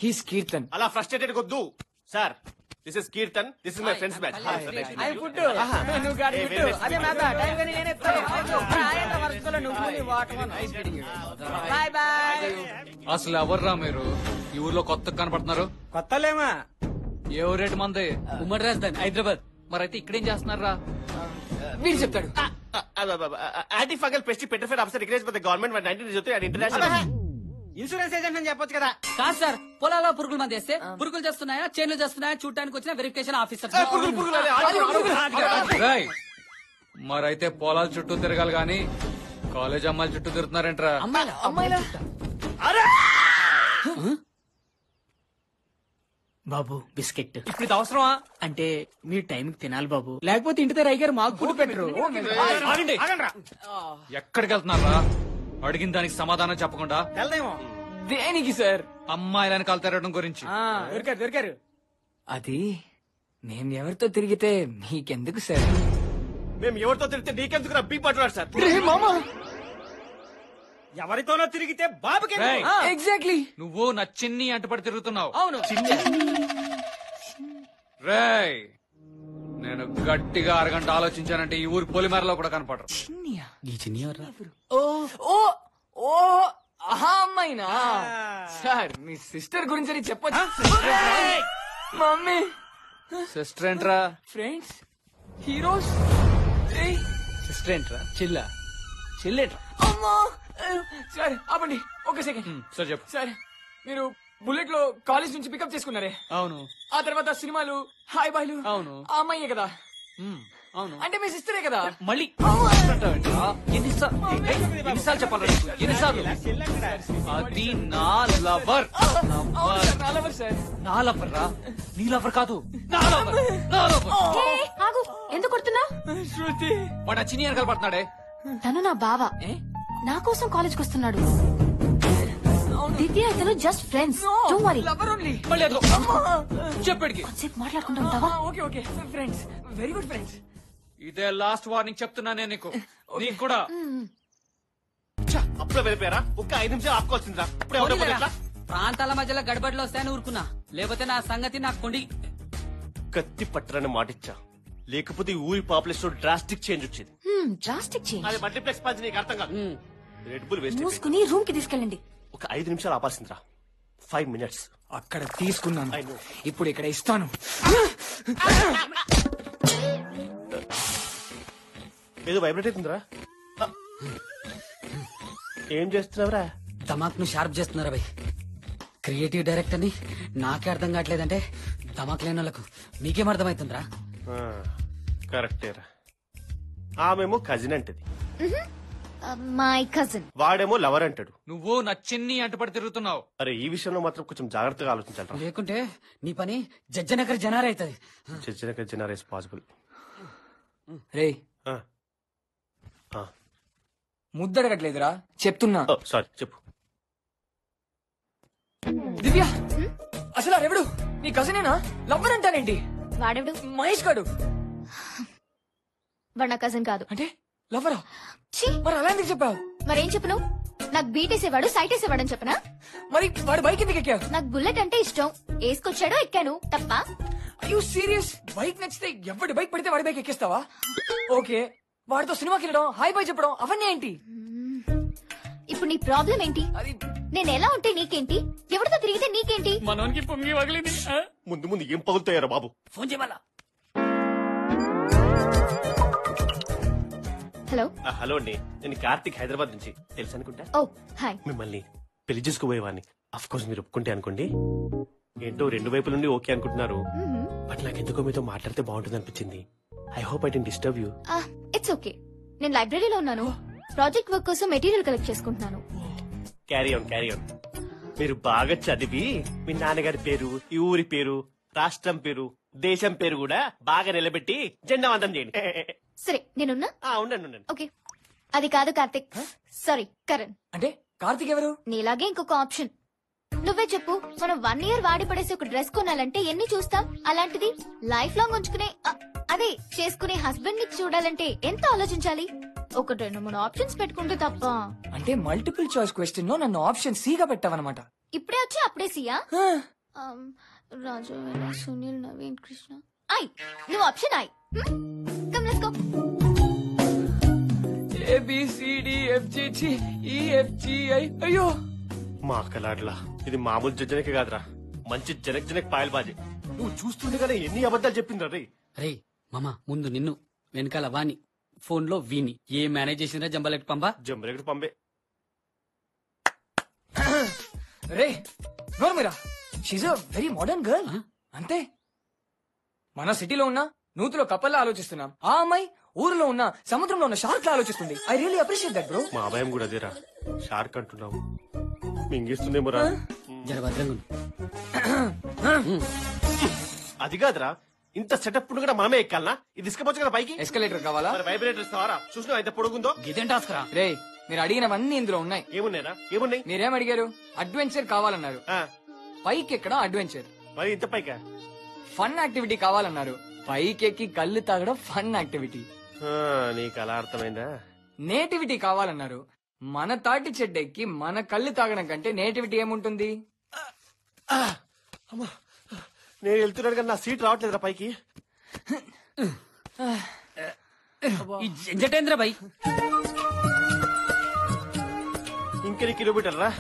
he's kirtan. అలా ఫ్రస్ట్రేటెడ్ వద్దు sir. This is kirtan, this is my friends batch. అసలు ఎవర్రా మీరు? ఈ ఊర్లో కొత్తగా కనపడుతున్నారు. కొత్తలేమా? ఏ ఊరేటి మంది? ఉమ్మడి రాజధాని హైదరాబాద్. మరైతే ఇక్కడేం చేస్తున్నారా? వీడు చెప్తాడు. యాంటీ ఫంగల్ పెస్టి petrified officer recognised by the government by 1998 and international. Insurance agent అని చెప్పొచ్చు కదా. కాదు సార్, పొలాల్లో పురుగుల మంది వేస్తే పురుగులు చేస్తున్నాయా చేనులు చేస్తున్నాయా చూడటానికి వచ్చిన వెరిఫికేషన్ ఆఫీసర్. రేయ్, మరైతే పొలాల చుట్టూ తిరగాలి గాని కాలేజ్ అమ్మాయిల చుట్టూ తిరుగుతున్నారేంట్రా? అమ్మాయిలా? బాబు బిస్కెట్ ఇప్పుడు ఇది అవసరమా? అంటే మీరు టైంకి తినాలి బాబు, లేకపోతే ఇంటి దగ్గర అయ్యారు మాకు ఫుడ్ పెట్టరు. ఆగండి. ఎక్కడికి వెళ్తున్నారా? అడిగిన దానికి సమాధానం చెప్పకుండా వెళ్దామో? దేనికి సార్? అమ్మాయిలని కలతరడం గురించి. దొరికారు. అది మేము ఎవరితో తిరిగితే మీకెందుకు సార్? మేము ఎవరితో తిరిగితే నీకెందుకు రా? బీ పట్టున్నాడు సార్. ఎవరితోనో తిరిగితే బాబుకి ఎగ్జాక్ట్లీ. నువ్వు నా చిన్ని అంటపడి తిరుగుతున్నావు. అవును. రేయ్, నేను గట్టిగా అరగంట ఆలోచించానంటే ఈ ఊరి పొలిమేరలో కూడా కనపడరు. ఈ చిన్ని అమ్మాయినా? సార్ మీ సిస్టర్ గురించి చెప్పొచ్చు. మమ్మీ సిస్టర్ ఏంట్రా? Friends, heroes. సిస్టర్ ఏంట్రా? చెల్లేట్రా? అమ్మా సార్ ఆపండి ఒక సెకండ్. సార్ చెప్పు. సార్ మీరు బుల్లెట్ లో కాలేజ్ నుంచి పికప్ చేసుకున్నారే? అవును. ఆ తర్వాత సినిమాలు, హాయ్ బాయ్లు. అవును. ఆ అమ్మాయే కదా? అవును. అంటే మీ సిస్టరే కదా? మళ్ళీ ఎన్నిసార్లు చెప్పాలి? ఎన్నిసార్లు? అది నా లవర్. నా లవర్ సార్. నా లవర్ రా, నీ లవర్ కాదు. నా లవర్. ఆగు, ఎందుకు కొడుతున్నా? శృతి వాడు చిన్ని వెనకాల పడుతున్నాడే. తను నా బావ, నా కోసం కాలేజ్ కి వస్తున్నాడు. దివ్య ఇతను just friends, don't worry. Lover only. మళ్ళీ అదో చెప్పడికి కొంచెంసేపు మాట్లాడుకుంటూ ఉంటావా? Okay okay friends, very good friends. ఇదే లాస్ట్ వార్నింగ్ చెప్తున్నానే నీకు. నీకు కూడా. అప్పుడే వెళ్ళిపోయారా? ఒక్క 5 నిమిషాలు ఆపుకోవాల్సిందిరా. ఇప్పుడే ఎవరైనా ఎట్లా? ప్రాంతాల మధ్యలో గడబడిలో వస్తాయని ఊరుకున్నా, లేకపోతే నా సంగతి నాకు కొండి. కత్తి పట్టరని మాటిచ్చా, లేకపోతే ఈ ఊరి పాపులేషన్ డ్రాస్టిక్ చేంజ్ వచ్చేది. Drastic change. అది మల్టీప్లెక్స్ పంచి నీకు అర్థం కాదు. Red bull waste. మూసుకుని రూమ్ కి తీసుకెళ్ళండి. ఒక 5 నిమిషాలు ఆపాల్సిందిరా. 5 minutes. అక్కడ తీసుకున్నాను, ఇప్పుడు ఇక్కడ ఇస్తాను. ఏదో వైబ్రేట్ అవుతుందిరా. ఏం చేస్తున్నావురా? దమాక్ ను షార్ప్ చేస్తున్నారా భయ్? క్రియేటివ్ డైరెక్టర్ ని నాకే అర్థం కావట్లేదంటే దమాక్ లేని వాళ్ళకు మీకేం అర్థమవుతుందిరా? కరెక్టేరా. ఆమెమో కజిన్ అంటది, మై కజిన్. వాడేమో లవర్ అంటాడు. నువ్వు నా చిన్ని అంటపడి తిరుగుతున్నావు. అరే ఈ విషయంలో మాత్రం కొంచెం జాగ్రత్తగా ఆలోచించాలి. లేకుంటే నీ పని జజ్జనగర్ జనారే అవుతుంది. Generate is possible. రే ముద్దడగట్లేదురా, చెప్తున్నా. సారీ చెప్పు. దివ్య, అసలు ఎవడు నీ కజినేనా? లవ్వర్ అంటానేంటి? వాడెవడు? మహేష్ గాడు. వాడు నా కజిన్ కాదు. అంటే లవ్వరా? మరి అలా ఎందుకు చెప్పావు? మరేం చెప్పను? నాకు బీట్ వేసేవాడు, సైట్ వేసేవాడని చెప్పనా? మరి వాడు బైక్ ఎందుకు ఎక్కావు? నాకు బుల్లెట్ అంటే ఇష్టం, వేసుకొచ్చాడు, ఎక్కాను. తప్ప? అయ్యో సీరియస్? బైక్ నచ్చితే ఎవడి బైక్ పడితే వాడి బైక్ ఎక్కిస్తావా? ఓకే, వాడితో సినిమాకి వెళ్ళడం, హాయ్ బాయ్ చెప్పడం, అవన్నీ ఏంటి? ఇప్పుడు నీ ప్రాబ్లం ఏంటి? నేను ఎలా ఉంటే నీకేంటి? ఎవరితో తిరిగితే నీకేంటి? మనోనికి పొంగి వగిలింది. ముందు ముందు ఏం పగులుతాయారా బాబు? ఫోన్ చేయమల్లా. హలో. హలో అండి, నేను కార్తిక్, హైదరాబాద్ నుంచి. తెలుసు అనుకుంటా. ఓ హాయ్. మిమ్మల్ని పెళ్లి చేసుకోబోయేవాడిని. అఫ్ కోర్స్ మీరు ఒప్పుకుంటే అనుకోండి. ఏంటో రెండు వైపుల నుండి ఓకే అనుకుంటున్నారు, బట్ నాకు ఎందుకో మీతో మాట్లాడితే బాగుంటుంది అనిపించింది. I hope I don't disturb you. It's okay. నేను లైబ్రరీలో ఉన్నాను, ప్రాజెక్ట్ వర్క్ కోసం మెటీరియల్ కలెక్ట్ చేసుకుంటున్నాను. Carry on. మీరు బాగా చదివి మీ నాన్నగారి పేరు, ఈ ఊరి పేరు, రాష్ట్రం పేరు, దేశం పేరు కూడా బాగా నిలబెట్టి జెండా వందం చేయండి. సరే నేనున్నా. ఉండండి. ఓకే. అది కాదు కార్తిక్, సారీ కరణ్. అంటే కార్తిక్ ఎవరు? నీలాగే ఇంకొక ఆప్షన్. నువ్వే చెప్పు, మనం 1 year వాడి పడేసి ఒక డ్రెస్ కొనాలంటే ఎన్ని చూస్తాం? అలాంటిది లైఫ్ లాంగ్ ఉంచుకునే అదే చేసుకునే హస్బెండ్ ని చూడాలంటే ఎంత ఆలోచించాలి? 1-2-3 ఆప్షన్స్ పెట్టుకుంటే తప్ప. అంటే మల్టిపుల్ చాయిస్ క్వశ్చన్ లో నన్ను ఆప్షన్ సి గా పెట్టావన్నమాట. ఇప్పుడే వచ్చి అప్పుడే సియా? రాజు, సునీల్, నవీన్, కృష్ణ. ఐ నువ్వు option I. Come let's go. ABCDFGGEFGI. అయ్యో మా అక్కలాడ్లా, ఇది మామూలు జనకే కాదురా, మంచి జనక్ పాయల్ బాజీ. నువ్వు చూస్తుండగానే ఎన్ని అబద్ధాలు చెప్పిండ్రా రే. రే మామ, ముందు నిన్ను, వెనకాల వాణి, ఫోన్ లో వీని. ఏ మేనేజ్ చేసిందా జంబలెట్ పంపే. రే నోర్మిరా, she's a very modern girl. అంతే. మన సిటీలో ఉన్న నూతులో కప్పల్లా ఆలోచిస్తున్నాం, ఆ అమ్మాయి ఊరిలో ఉన్న సముద్రంలో ఉన్న షార్క్ లా ఆలోచిస్తుంది. I really appreciate that bro. మా అభయం కూడా అదేరా, షార్క్ అంటున్నావు, మింగిస్తుందేమో రా. అది కాదురా, ఇంత సెటప్ కూడా మనమే ఎక్కాలనా? ఇది తీసుకపోవచ్చు కదా పైకి. ఎస్కలేటర్ కావాలా? వైబ్రేటర్ ఇస్తావారా? చూసినా అయితే పొడుగుందో. ఇదేం టాస్క్ రా? రే మీరు అడిగినవన్నీ ఇందులో ఉన్నాయి. ఏమున్నాయి? మీరేం అడిగారు? అడ్వెంచర్ కావాలన్నారు, పైకి ఎక్కడ అడ్వెంచర్. మరి ఇంత పైకా? ఫన్ యాక్టివిటీ కావాలన్నారు, పైకెక్కి కళ్ళు తాగడం ఫన్ యాక్టివిటీ. నీకు అలా అర్థమైందా? నేటివిటీ కావాలన్నారు, మన తాటి చెడ్డెక్కి మన కళ్ళు తాగడం కంటే నేటివిటీ ఏముంటుంది? నేను వెళ్తున్నాడు కానీ నా సీట్ రావట్లేదురా పైకి. జటేంద్ర బై ఇంకెన్ని కిలోమీటర్ రా?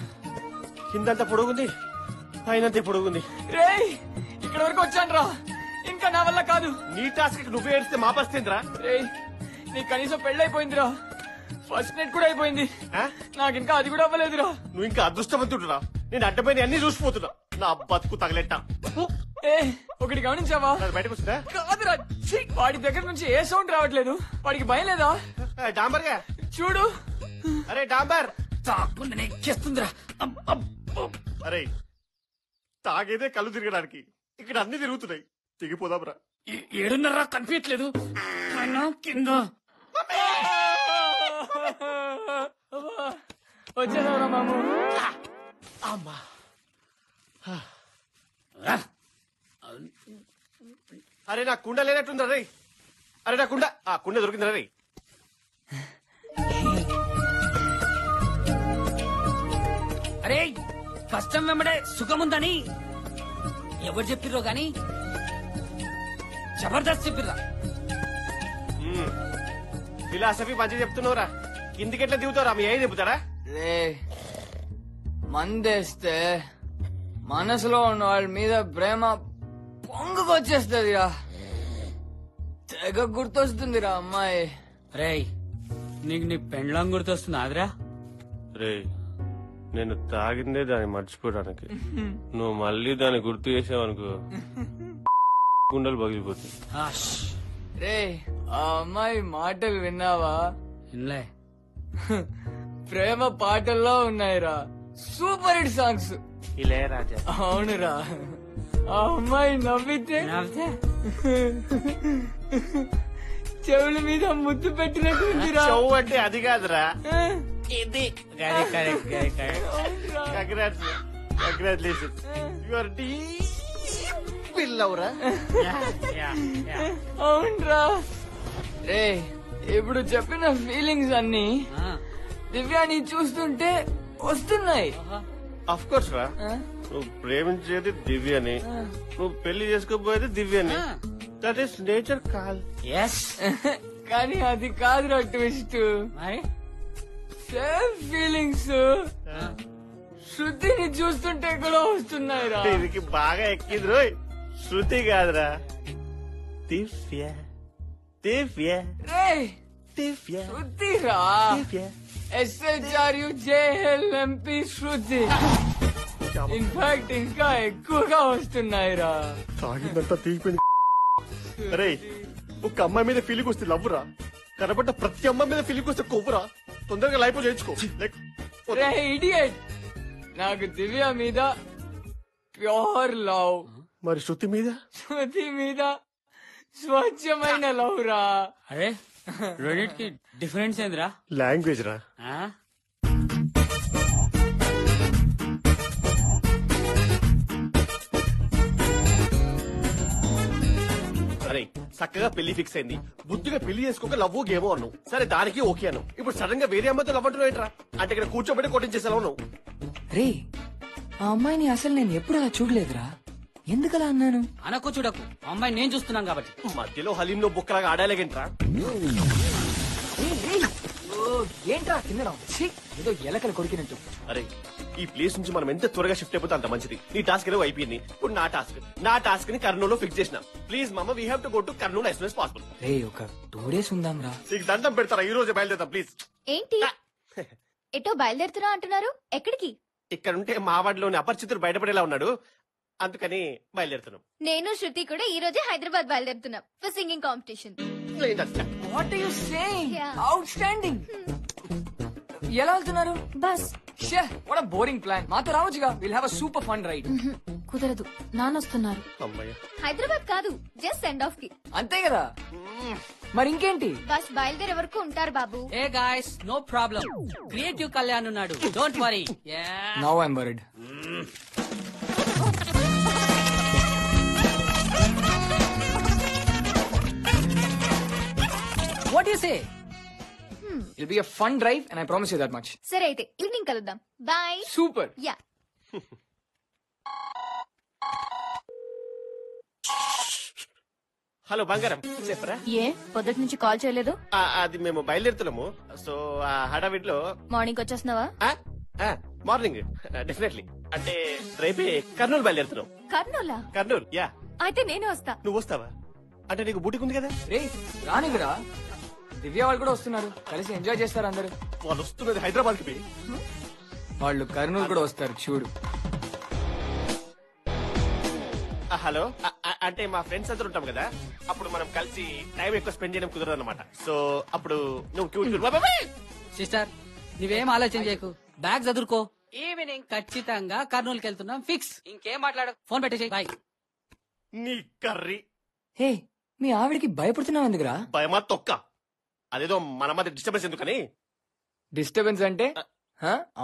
కిందంతా పొడుగుంది, పైనంత పొడుగుంది. రేయ్ ఇక్కడ వరకు వచ్చాను రా, ఇంకా నా వల్ల కాదు. నీ టాస్క్ నువ్వే ఏడిస్తే మా పరిస్థితిరా. రేయ్ నీకు కనీసం పెళ్ళైపోయిందిరా, ఫస్ట్ నైట్ కూడా అయిపోయింది, నాకు ఇంకా అది కూడా అవ్వలేదురా. నువ్వు ఇంకా అదృష్టవంతుడురా, నేను అడ్డమైన అన్ని చూసిపోతున్నా, నా బతుకు తగలెట్టా. ఒకటి గమనించావా? బయటకు వస్తుందా? కాదురా, వాడి దగ్గర నుంచి ఏ సౌండ్ రావట్లేదు. వాడికి భయం లేదా? డాంబర్ గా చూడు. అరే డాంబర్, చేస్తుందిరా. అరే తాగేదే కళ్ళు తిరగడానికి, ఇక్కడ అన్ని తిరుగుతున్నాయి, తిగిపోదాంరా. ఏడున్నరా కనిపించట్లేదు కింద. వచ్చేసారా మాము? అమ్మా అరే నా కుండ లేనట్టుందా రే? అరే నా కుండ దొరికిందా రే? అరే కష్టం వెంబడే సుఖముందని ఎవరు చెప్పిర్రో గాని జబర్దస్త్ చెప్పిర్రా. ఫిలాసఫీ మంచిగా చెప్తున్నావురా, కిందికి ఎట్లా దిగుతారా? మీ అయ్యి చెబుతారా? రే మందేస్తే మనసులో ఉన్న వాళ్ళ మీద ప్రేమ పొంగుకొచ్చేస్తుందిరా, తెగ గుర్తొస్తుందిరా అమ్మాయి. రేయ్ నీకు నీ పెండ్లం గుర్తొస్తుందిరా? రే నేను తాగిందే దాన్ని మర్చిపోవడానికి, నువ్వు మళ్ళీ దాన్ని గుర్తు చేసావనుకో గుండెలు పగిలిపోతుంది. రే ఆ అమ్మాయి మాటలు విన్నావా? వినలే. ప్రేమ పాటల్లో ఉన్నాయిరా, సూపర్ హిట్ సాంగ్స్. ఇళయరాజా. అవునురా, ఆ అమ్మాయి నవ్వితే చెవుల మీద ముద్దు పెట్టినట్టుందిరా. చెవు అంటే అది కాదురా, ఇది. కంగ్రాచులేషన్, యువర్ డీప్ పిల్లవురా. అవునరా. రే ఇప్పుడు చెప్పిన ఫీలింగ్స్ అన్ని దివ్యాని చూస్తుంటే వస్తున్నాయి. అఫ్ కోర్స్ రా, నువ్వు ప్రేమించేది దివ్యని, నువ్వు పెళ్లి చేసుకోబోయేది దివ్యని. That is nature call. కానీ అది కాదురా ట్విస్ట్. సేమ్ ఫీలింగ్స్ శృతిని చూస్తుంటే కూడా వస్తున్నాయి రా. దీనికి బాగా ఎక్కింది రోయ్, శృతి కాదురా, దివ్య. దివ్య రే దివ్య శృతి రా. SHRUJLMP శృతి. ఇన్ఫాక్ట్ ఇంకా ఎక్కువగా వస్తున్నాయిరా. తాగిందంతా తీగిపోయింది. అరే ఒక అమ్మాయి మీద ఫీలింగ్ వస్తే లవ్వురా, కనబడ్డ ప్రతి అమ్మాయి మీద ఫీలింగ్ వస్తే కొవ్వురా. తొందరగా లైఫ్ చేయించుకో. రే ఇడియట్, నాకు దివ్య మీద ప్యూర్ లవ్, మరి శృతి మీద స్వచ్ఛమైన లవ్ రా. అరే రెండింటికి డిఫరెన్స్ ఏందిరా? లాంగ్వేజ్ రా. అరే చక్కగా పెళ్లి ఫిక్స్ అయింది, బుద్ధిగా పెళ్లి చేసుకోక లవ్ గేమో అన్నావు. సరే దానికి ఓకే అన్నావు. ఇప్పుడు సడన్ గా వేరే అమ్మాయితో లవ్ అంటున్నావు ఏంట్రా? అంటే ఇక్కడ కూర్చోబెట్టి కొట్టించేసేలా ఉన్నావు. రే ఆ అమ్మాయిని అసలు నేను ఎప్పుడు అలా చూడలేదురా, ఎందుకలా అన్నాను? అనకు చూడకు, అమ్మాయి నేను చూస్తున్నాను కాబట్టి. మధ్యలో హలీంలో బుక్కలాగా ఆడాలేగంట్రా. ఏంట్రా తినడం? ఛీ, ఏదో ఎలకలు కొరికినట్టు. అరే ఈ ప్లేస్ నుంచి మనం ఎంత త్వరగా షిఫ్ట్ అయిపోతే అంత మంచిది. నీ టాస్క్ ఏదో అయిపోయింది, ఇప్పుడు నా టాస్క్ ని కర్నూలు ఫిక్స్ చేసిన. Please mamma, we have to go to Kurnool as soon as possible. రే ఒక 2 days ఉందాం రా. నీకు దండం పెడతారా, ఈ రోజు బయలుదేరుతాం ప్లీజ్. ఏంటి ఎటో బయలుదేరుతున్నా అంటున్నారు? ఎక్కడికి? ఇక్కడ ఉంటే మా వాడిలోని అపరిచితుడు బయటపడేలా ఉన్నాడు, అందుకని బయలుదేరుతున్నాం. నేను శృతి కూడా ఈ రోజే హైదరాబాద్ బయలుదేరుతున్నాం for singing competition. What are you saying? Outstanding. ఎలా వెళ్తున్నారు? బస్. షే వాట్ అ బోరింగ్ ప్లాన్. మాతో రావచ్చుగా, will have a super fun ride. కుదరదు, నాన్నొస్తున్నారు. అమ్మయ్య, హైదరాబాద్ కాదు, జస్ట్ సెండ్ ఆఫ్ కి. అంతే కదా, మరి ఇంకేంటి? బస్ బయలుదేరే వరకు ఉంటారు బాబు. Hey guys, no problem. Creative Kalyan ఉన్నాడు, don't worry. Now I am worried. What you say? It'll be a fun drive and I promise you that much. సరే అయితే ఈవినింగ్ కలుద్దాం. బాయ్. Super. యా. హలో బంగారం, చెప్పరా? ఏ పొద్దుటి నుంచి కాల్ చేయలేదు? అది మేము బయలుదేరుతున్నాము, సో ఆ హడావిడిలో. మార్నింగ్ వచ్చేస్తున్నావా? Morning definitely. అంటే రేపే కర్నూలు బయలుదేరుతున్నాం. కర్నూలా? కర్నూలు, యా. అయితే నేను వస్తా. నువ్వు వస్తావా? అంటే నీకు బూటికి ఉంది కదా. రే రానివిరా, దివ్య వాళ్ళు కూడా వస్తున్నారు, కలిసి ఎంజాయ్ చేస్తారు అందరూ. వాళ్ళు వస్తున్నది హైదరాబాద్ కి. వాళ్ళు కర్నూలు కూడా వస్తారు చూడు. హలో, అంటే మా ఫ్రెండ్స్ అందరూ ఉంటాం కదా, అప్పుడు మనం కలిసి టైం ఎక్కువ స్పెండ్ చేయడం కుదరదు అనమాట. సో అప్పుడు నువ్వు సిస్టర్, నువ్వేం ఆలోచన చేయకు, బ్యాగ్ చదువుకో. ఈవినింగ్ ఖచ్చితంగా కర్నూలుకి వెళ్తున్నాం ఫిక్స్. ఇంకేం మాట్లాడు, ఫోన్ పెట్టేసి. బాయ్. నీ కర్రీ. హే మీ ఆవిడికి భయపడుతున్నావు ఎందుకురా? భయమా తొక్క, అదేదో మన మధ్య డిస్టర్బెన్స్ ఎందుకని. డిస్టర్బెన్స్ అంటే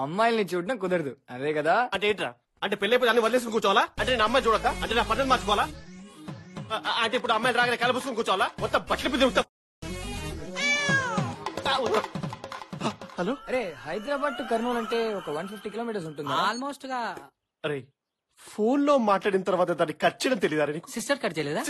అమ్మాయిల్ని చూడడం కుదరదు, అదే కదా? అంటే ఏంట్రా? అంటే పెళ్ళైపోయి అన్ని వదిలేసుకుని కూర్చోవాలా? అంటే నేను అమ్మాయి చూడద్దా? అంటే నా పద్ధతి మార్చుకోవాలా? అంటే ఇప్పుడు అమ్మాయిలు రాగానే కలబుసుకుని కూర్చోవాలా? మొత్తం బట్టలు మీద ఉంటా. హలో, అరే హైదరాబాద్ టు కర్నూలు అంటే ఒక 150 kilometers ఉంటుంది ఆల్మోస్ట్ గా. అరే ఫోన్ లో మాట్లాడిన తర్వాత దాన్ని కట్ చేయడం తెలియదా నీకు? సిస్టర్ కట్ చేయలేదా?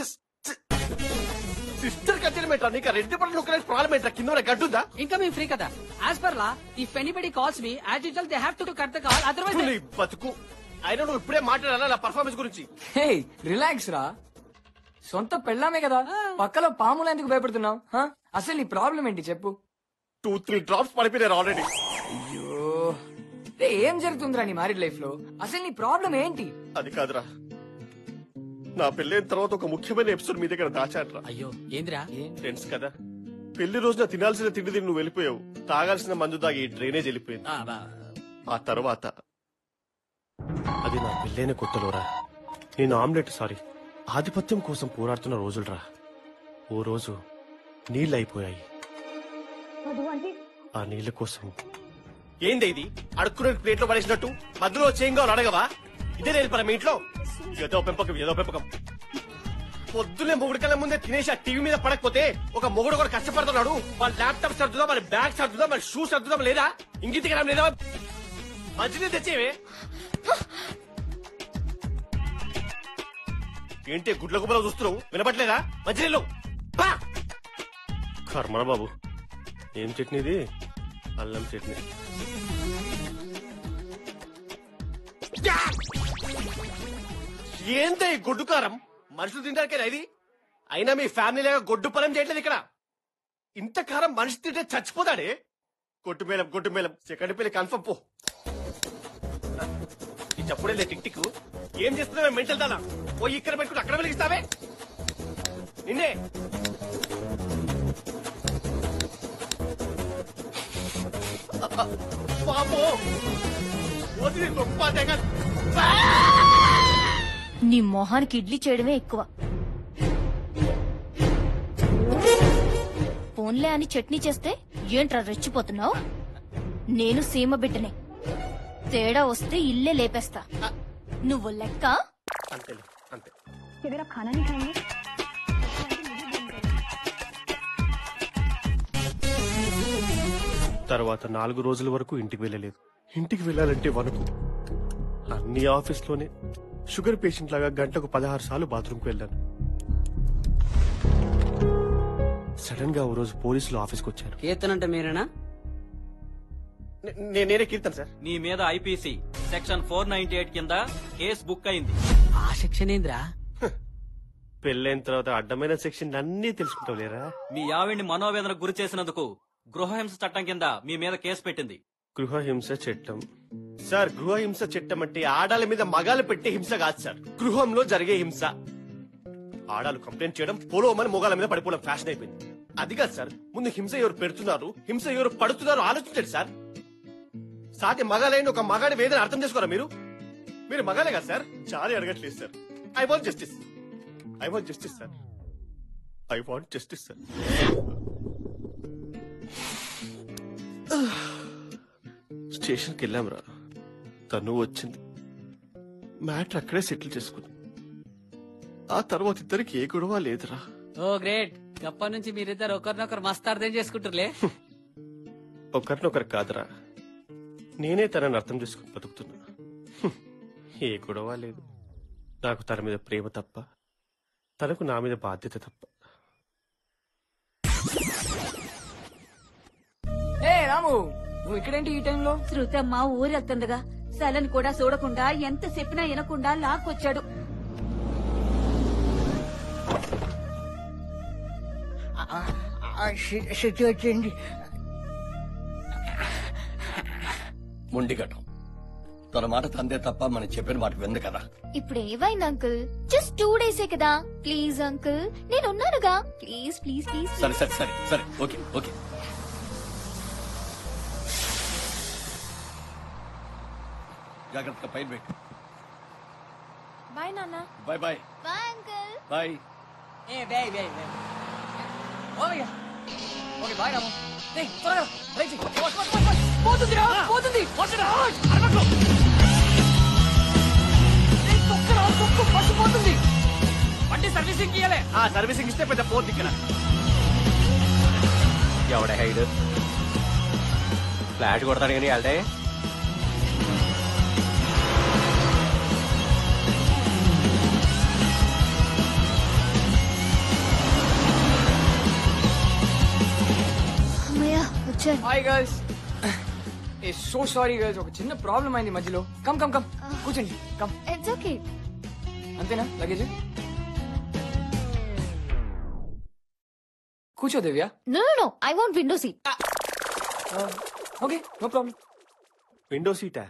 సిస్టర్ కట్ చేయడం ఏంట్రా? నీకు రెండు పనులు ఒక ప్రాబ్లం ఏంట్రా? కింద గడ్డుందా? ఇంకా మేము ఫ్రీ కదా. As per law, if anybody calls me as usual they have to cut the call, otherwise బతుకు. అయినా నువ్వు ఇప్పుడే మాట్లాడాలా నా పర్ఫార్మెన్స్ గురించి? హే రిలాక్స్ రా, సొంత పెళ్ళామే కదా, పక్కలో పాములు ఎందుకు భయపడుతున్నావు? అసలు నీ ప్రాబ్లం ఏంటి చెప్పు? 2-3 drops పడిపోయినారు ఆల్రెడీ. అయ్యో ఏం జరుగుతుందిరా నీ మ్యారీడ్ లైఫ్ లో? అసలు నీ ప్రాబ్లం ఏంటి? అది కాదురా, నా పెళ్ళైన తర్వాత ఒక ముఖ్యమైన ఎపిసోడ్ మీ దగ్గర దాచాట్రా. అయ్యో ఏంద్రా? ఫ్రెండ్స్ కదా, పెళ్లి రోజున తినాల్సిన తిండి తిని నువ్వు వెళ్ళిపోయావు, తాగాల్సిన మందు తాగి డ్రైనేజ్ వెళ్ళిపోయింది. ఆ తర్వాత అది నా పెళ్ళైన కొత్తలోరా, నేను ఆధిపత్యం కోసం పోరాడుతున్న రోజులరా. ఓ రోజు నీళ్ళు అయిపోయాయి. ఆ నీళ్ల కోసం ఏంది ఇది అడుక్కునే ప్లేట్ లో పడేసినట్టు మధ్యలో చేయంగా అడగవా? ఇదే నేర్పరా మీ ఇంట్లో? ఏదో పెంపకం. పొద్దునే మొగుడు కళ్ళ ముందే తినేసి ఆ టీవీ మీద పడకపోతే ఒక మొగుడు కూడా కష్టపడుతున్నాడు. వాళ్ళ ల్యాప్టాప్ సర్దుదా, మన బ్యాగ్ సర్దుదా, మన షూ సర్దుదా లేదా? ఇంగితికి రా లేదా? మంచిదే తెచ్చేవే. ఏంటి గుడ్ల గుబ్బలో చూస్తున్నావు? వినపట్లేదా? మంచినీళ్ళు కర్మరా బాబు. ఏం చట్నీ ఇది? అల్లం చట్నీ. ఏంటే ఈ గొడ్డు కారం? మనుషులు తింటానికేనా ఇది? అయినా మీ ఫ్యామిలీ లాగా గొడ్డు పనం చేయట్లేదు ఇక్కడ. ఇంత కారం మనిషి తింటే చచ్చిపోతాడే. గొడ్డు మేళం సెకండ్ పెళ్లి కన్ఫర్మ్ పో. చప్పుడే టిక్ టిక్ ఏం చేస్తున్నావే మెంటల్ దానా ఓ ఇక్కడ పెట్టుకుని అక్కడ వెలిగిస్తావే నిన్నే పాపో వదిలి గొప్ప తెగ నీ మొహానికి ఇడ్లీ చేయడమే ఎక్కువ. ఫోన్లే అని చట్నీ చేస్తే ఏంట్రా రెచ్చిపోతున్నావు? నేను సీమ బిడ్డనే, తేడా వస్తే ఇల్లే లేపేస్తా. నువ్వు లెక్క. అంతేలే అంతే. తర్వాత 4 రోజుల వరకు ఇంటికి వెళ్ళలేదు. ఇంటికి వెళ్ళాలంటే వణుకు. అన్ని ఆఫీస్లోనే షుగర్ పేషెంట్ లాగా గంటకు 16 సార్లు బాత్రూమ్కి వెళ్ళాను. సడన్ గా ఓ రోజు పోలీసులు ఆఫీస్కి వచ్చారు. కీర్తన్ అంటే మీరేనా? నేనే కీర్తన్ సార్. నీ మీద ఐపీసీ సెక్షన్ 498 కింద కేసు బుక్ అయింది. ఆ సెక్షన్ ఏంద్రా? పెళ్ళైన తర్వాత అడ్డమైన సెక్షన్ అన్నీ తెలుసుకుంటావు లేరా? మీ ఆవిడ్ని మనోవేదనకు గురి చేసినందుకు గృహహింస చట్టం కింద మీ మీద కేసు పెట్టింది. గృహహింస చట్టం సార్? గృహహింస చట్టం అంటే ఆడాల మీద మగాలు పెట్టే హింస కాదు సార్, గృహంలో జరిగే హింస. ఆడాలు కంప్లైంట్ చేయడం పొలవమని మొగాల మీద పడిపోవడం ఫ్యాషన్ అయిపోయింది. అది కాదు సార్, ముందు హింస ఎవరు పెడుతున్నారు, హింస ఎవరు పడుతున్నారు ఆలోచించండి సార్. సాటి మగాలైన ఒక మగాడి వేదన అర్థం చేసుకోరా మీరు? మీరు మగాలే కదా సార్? చాలా అడగట్లేదు sir. I want justice, I want justice sir, I want justice sir. స్టేషన్కి వెళ్ళాంరా, తను వచ్చింది, మ్యాటర్ అక్కడే సెటిల్ చేసుకుంది. ఆ తర్వాత ఇద్దరికి ఏ గొడవ లేదురా. ఓ గ్రేట్. అప్పటి నుంచి మీరిద్దరు ఒకరినొకరు మస్తు అర్థం చేసుకుంటారులే. ఒకరినొకరు కాదురా, నేనే తనని అర్థం చేసుకుని బతుకుతున్నా. ఏ గొడవ లేదు. నాకు తన మీద ప్రేమ తప్ప, తనకు నా మీద బాధ్యత తప్ప. ఏ రాము, నువ్వు ఇక్కడేంటి ఈ టైంలో? శృతమ్మ ఊరెళ్తుండగా సలని కూడా చూడకుండా ఎంత చెప్పినా వినకుండా లాక్కొచ్చాడు. వచ్చింది. మొండిగటం. తన మాట తందే తప్ప మనం చెప్పిన మాట వింది కదా. ఇప్పుడు ఏమైంది అంకుల్? జస్ట్ 2 డేసే కదా. ప్లీజ్ అంకుల్, నేనున్నానుగా. Please please please. సరే సరే సరే సరే, ఓకే ఓకే. జాగ్రత్తగా పైన పెట్టు. బాయ్ నాన్న. Bye bye. Bye uncle. Bye. Hey bye bye bye. Okay okay bye Ramu. ఏయ్ త్వరగా రైట్ చెయ్. పోతుంది రా, పోతుంది. పోతుంది అరవకు. ఏయ్ తొక్కరా, తొక్కు, బస్సు పోతుంది. బండి సర్వీసింగ్ ఇయ్యాలే. ఆ సర్వీసింగ్ ఇస్తే పెద్ద పోతుంది ఇక్కడ. ఎవడ హైడ్ ఫ్లాట్ కొడతాడు కానీ వెళ్తే వచ్చారు. Hi girls. Hey so sorry girls, ఒక చిన్న ప్రాబ్లం అయింది మధ్యలో. కమ్ కమ్ కమ్, కూర్చోండి. కమ్. It's okay. అంతేనా లగేజ్? కూర్చో Divya. No no no, I want window seat. Okay no problem. Window సీటా?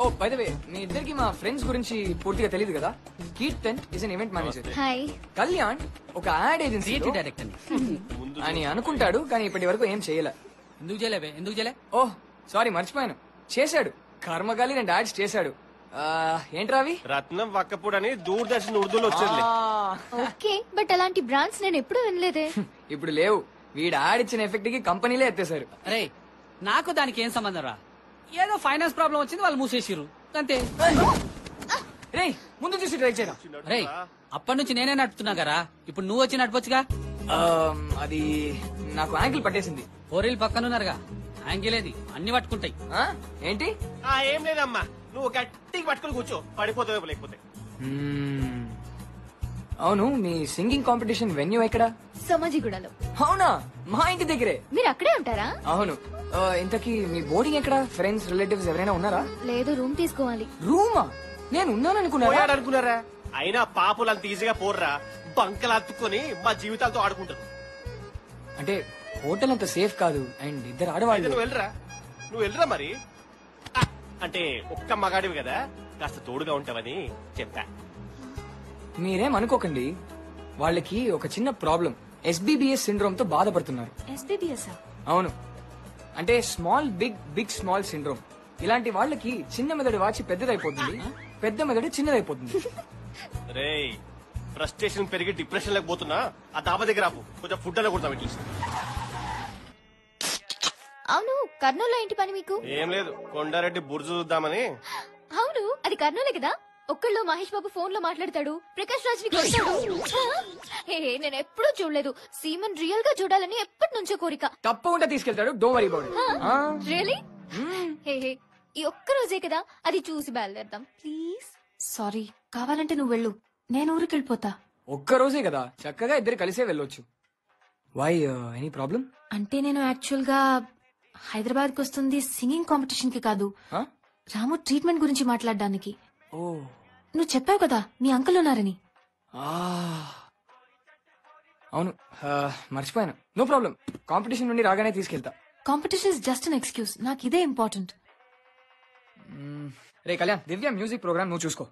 ఓ బై ద వే, మీ ఇద్దరికి మా ఫ్రెండ్స్ గురించి పూర్తిగా తెలియదు కదా. Keerthan is an event manager. Hi. Kalyan ఒక యాడ్ ఏజెన్సీ డైరెక్టర్ అని అనుకుంటాడు, కానీ ఇప్పటి వరకు ఏం చేయలే. ఎందుకు చేయలే? ఎందుకు చేయలే? ఓహ్ సారీ, మర్చిపోయాను. చేశాడు, కర్మగాలి 2 యాడ్స్ చేశాడు. ఏంట్రా అవి? రత్నం వక్కపూడి అని దూరదర్శన్ ఉర్దూలో వచ్చేది. ఓకే, బట్ అలాంటి బ్రాండ్స్ నేను ఎప్పుడూ వినలేదే. ఇప్పుడు లేవు. వీడు యాడ్ ఇచ్చిన ఎఫెక్ట్ కి కంపెనీలే ఎత్తేసారు. అరే నాకు దానికి ఏం సంబంధం రా? ఏదో ఫైనాన్స్ ప్రాబ్లం వచ్చింది, వాళ్ళు మూసేసిర్రు అంతే. రే ముందు చూసి ట్రై చేయరా. రే అప్పటి నుంచి నేనే నడుపుతున్నా కదా, ఇప్పుడు నువ్వు వచ్చి నడపొచ్చుగా. అది నాకు యాంకిల్ పట్టేసింది. 4 వీల్ పక్కనున్నారుగా, యాంగిల్ ఏది అన్ని పట్టుకుంటాయి. ఏంటి? ఏం లేదమ్మా, నువ్వు గట్టిగా పట్టుకుని కూర్చో, పడిపోతావు లేకపోతే. అవును, మీ సింగింగ్ కాంపిటీషన్ వెన్యూ ఎక్కడ? సమాజిగూడలో. అవునా, మా ఇంటి దగ్గరే. మీరు అక్కడే ఉంటారా? అవును. ఇంతకీ మీ బోర్డింగ్ ఎక్కడ? ఫ్రెండ్స్ రిలేటివ్స్ ఎవరైనా ఉన్నారా? లేదు, రూమ్ తీసుకోవాలి. రూమా? నేను ఉన్నాననుకున్నారా? అయినా పాపులు అంత ఈజీగా పోర్రా, బంకలు అత్తుకొని మా జీవితాలతో ఆడుకుంటారు. అంటే హోటల్ అంత సేఫ్ కాదు, అండ్ ఇద్దరు ఆడవాళ్ళు. నువ్వు వెళ్ళరా మరి. అంటే ఒక్క మగాడివి కదా, కాస్త తోడుగా ఉంటావని చెప్పా. మీరేం అనుకోకండి, వాళ్ళకి ఒక చిన్న ప్రాబ్లం, SBBS సిండ్రోమ్ తో బాధపడుతున్నారు. SBBS అవును, అంటే small big big small syndrome. ఇలాంటి వాళ్ళకి చిన్న మెదడు వాచి పెద్దదైపోతుంది, పెద్ద మెదడు చిన్నదైపోతుంది. రేయ్, ఫ్రస్ట్రేషన్ పెరిగి డిప్రెషన్ లేకపోతున్నా ఆ దాబా దగ్గర ఆపు. కొంచెం ఫుడ్ అలా కొడతాం ఇట్లా. అవును, కర్నూలులో ఏంటి పని మీకు? ఏం లేదు, కొండారెడ్డి బుర్జు చూద్దామని. అవును, అది కర్నూలే కదా. ఒక్కళ్ళు మహేష్ బాబు ఫోన్ లో మాట్లాడతాడు, ప్రకాష్ రాజ్ ని కొడతాడు. నేను ఎప్పుడూ చూడలేదు. సీమన్ రియల్ గా చూడాలని ఎప్పటి నుంచో కోరిక. తప్పకుండా తీసుకెళ్తాడు, don't worry about it. Really? ఈ ఒక్క రోజే కదా, అది చూసి బయలుదేరదాం ప్లీజ్. సారీ, కావాలంటే నువ్వు వెళ్ళు, నేను ఊరికి వెళ్ళిపోతా. ఒక్క రోజే కదా, చక్కగా ఇద్దరు కలిసే వెళ్ళొచ్చు. Why, any problem? అంటే నేను యాక్చువల్ గా హైదరాబాద్ కి వస్తుంది సింగింగ్ కాంపిటీషన్ కి కాదు, రాము ట్రీట్మెంట్ గురించి మాట్లాడడానికి. ఓ, నువ్వు చెప్పావు కదా మీ అంకుల్ ఉన్నారని. అవును, మర్చిపోయాను. నో ప్రాబ్లం, కాంపిటీషన్ నుండి రాగానే తీసుకెళ్తా. Competition is just an excuse, నాకు ఇదే ఇంపార్టెంట్. రే కళ్యాణ్, దివ్య మ్యూజిక్ ప్రోగ్రామ్ నువ్వు చూసుకో.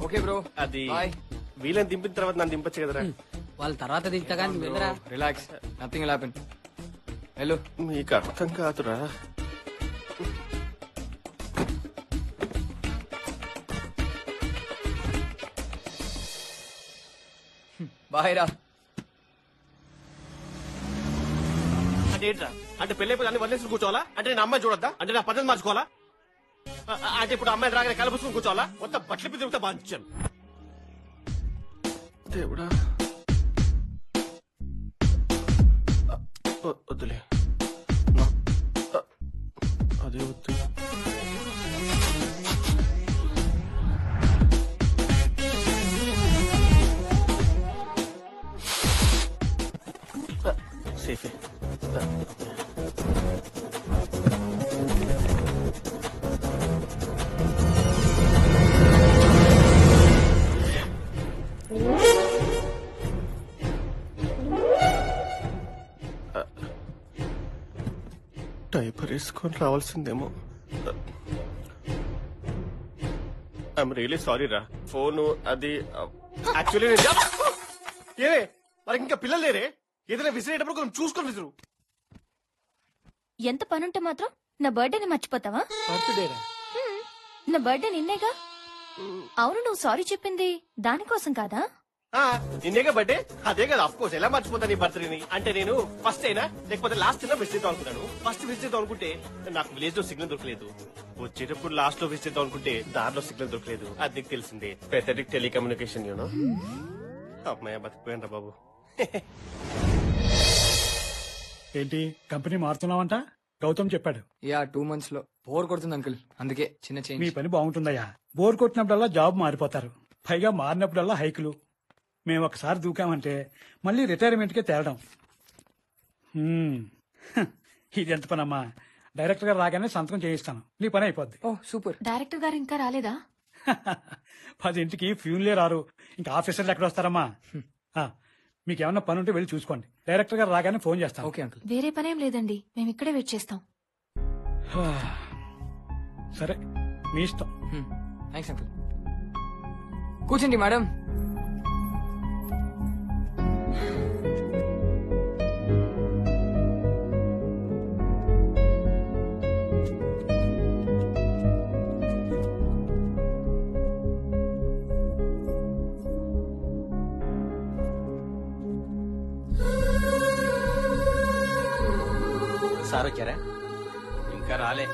ఓకే బ్రో, అది వీళ్ళని దింపిన తర్వాత నన్ను దింపచ్చు కదరా. వాళ్ళ తర్వాత దింపుతా కానీ వెళ్ళరా. Relax, nothing will happen. Hello, మీకు అర్థం కాదురా. బాయ్ రా. అంటే ఏంట్రా, అంటే పెళ్లి అన్ని వదిలేసి కూర్చోవాలా? అంటే నేను అమ్మాయి చూడొద్దా? అంటే నా పద్ధతి మార్చుకోవాలా? అంటే ఇప్పుడు అమ్మాయి రాగానే కలుపుసుకుని కూర్చోవాలా? మొత్తం బట్టలు తిరుగుతా బాధించాను. దేవుడా, వద్దులే, అదే వద్దు. సేఫే. డైపర్ వేసుకొని రావాల్సిందేమో. ఐఎమ్ రియలీ సారీ రా. ఫోను అది యాక్చువల్లీ ఏమే మరి ఇంకా పిల్లలు లేరే? ఏదైనా విసిరేటప్పుడు కొంచెం చూసుకొని విసురు. ఎంత పనుంటే మాత్రం నా బర్త్డేని మర్చిపోతావా? బర్త్డేరా? నా బర్త్డే నిన్నేగా. అవును, నువ్వు సారీ చెప్పింది దానికోసం కాదా? నిన్నేగా బర్త్డే, అదే కదా. అఫ్ కోర్స్, ఎలా మర్చిపోతా నీ బర్త్డేని. అంటే నేను ఫస్ట్ అయినా లేకపోతే లాస్ట్ అయినా విజిట్ చేద్దాం అనుకున్నాను. ఫస్ట్ విజిట్ చేద్దాం అనుకుంటే నాకు విలేజ్ లో సిగ్నల్ దొరకలేదు. వచ్చేటప్పుడు లాస్ట్ లో విజిట్ చేద్దాం అనుకుంటే దారిలో సిగ్నల్ దొరకలేదు. అది నీకు తెలిసిందే, పెథటిక్ టెలికమ్యూనికేషన్ యూనో. అమ్మాయి బతికిపోయాను రా బాబు. ఏంటి కంపెనీ మారుతున్నావంట? గౌతమ్ చెప్పాడు. యా, 2 months లో బోర్ కొడుతుంది అంకుల్, అందుకే చిన్న చేంజ్. మీ పని బాగుంటుందయ్యా. బోర్ కొట్టినప్పుడల్లా జాబ్ మారిపోతారు, పైగా మారినప్పుడల్లా హైకులు. మేము ఒకసారి దూకామంటే మళ్ళీ రిటైర్మెంట్ కే తేలడం. ఇది ఎంత పనమ్మా. డైరెక్టర్ గారు రాగానే సంతకం చేయిస్తాను, నీ పని అయిపోద్ది. ఓ సూపర్. డైరెక్టర్ గారు ఇంకా రాలేదా? 10 ఫ్యూన్లే రారు, ఇంకా ఆఫీసర్లు ఎక్కడ వస్తారమ్మా. మీకేమన్నా పని ఉంటే వెళ్ళి చూసుకోండి, డైరెక్టర్ గారు రాగానే ఫోన్ చేస్తాను. Okay uncle. వేరే పనేం లేదండి, మేము ఇక్కడే వెయిట్ చేస్తాం. సరే, మీ ఇష్టం. Thanks uncle. కూర్చోండి మేడం. సార్ వచ్చారా? ఇంకా రాలే.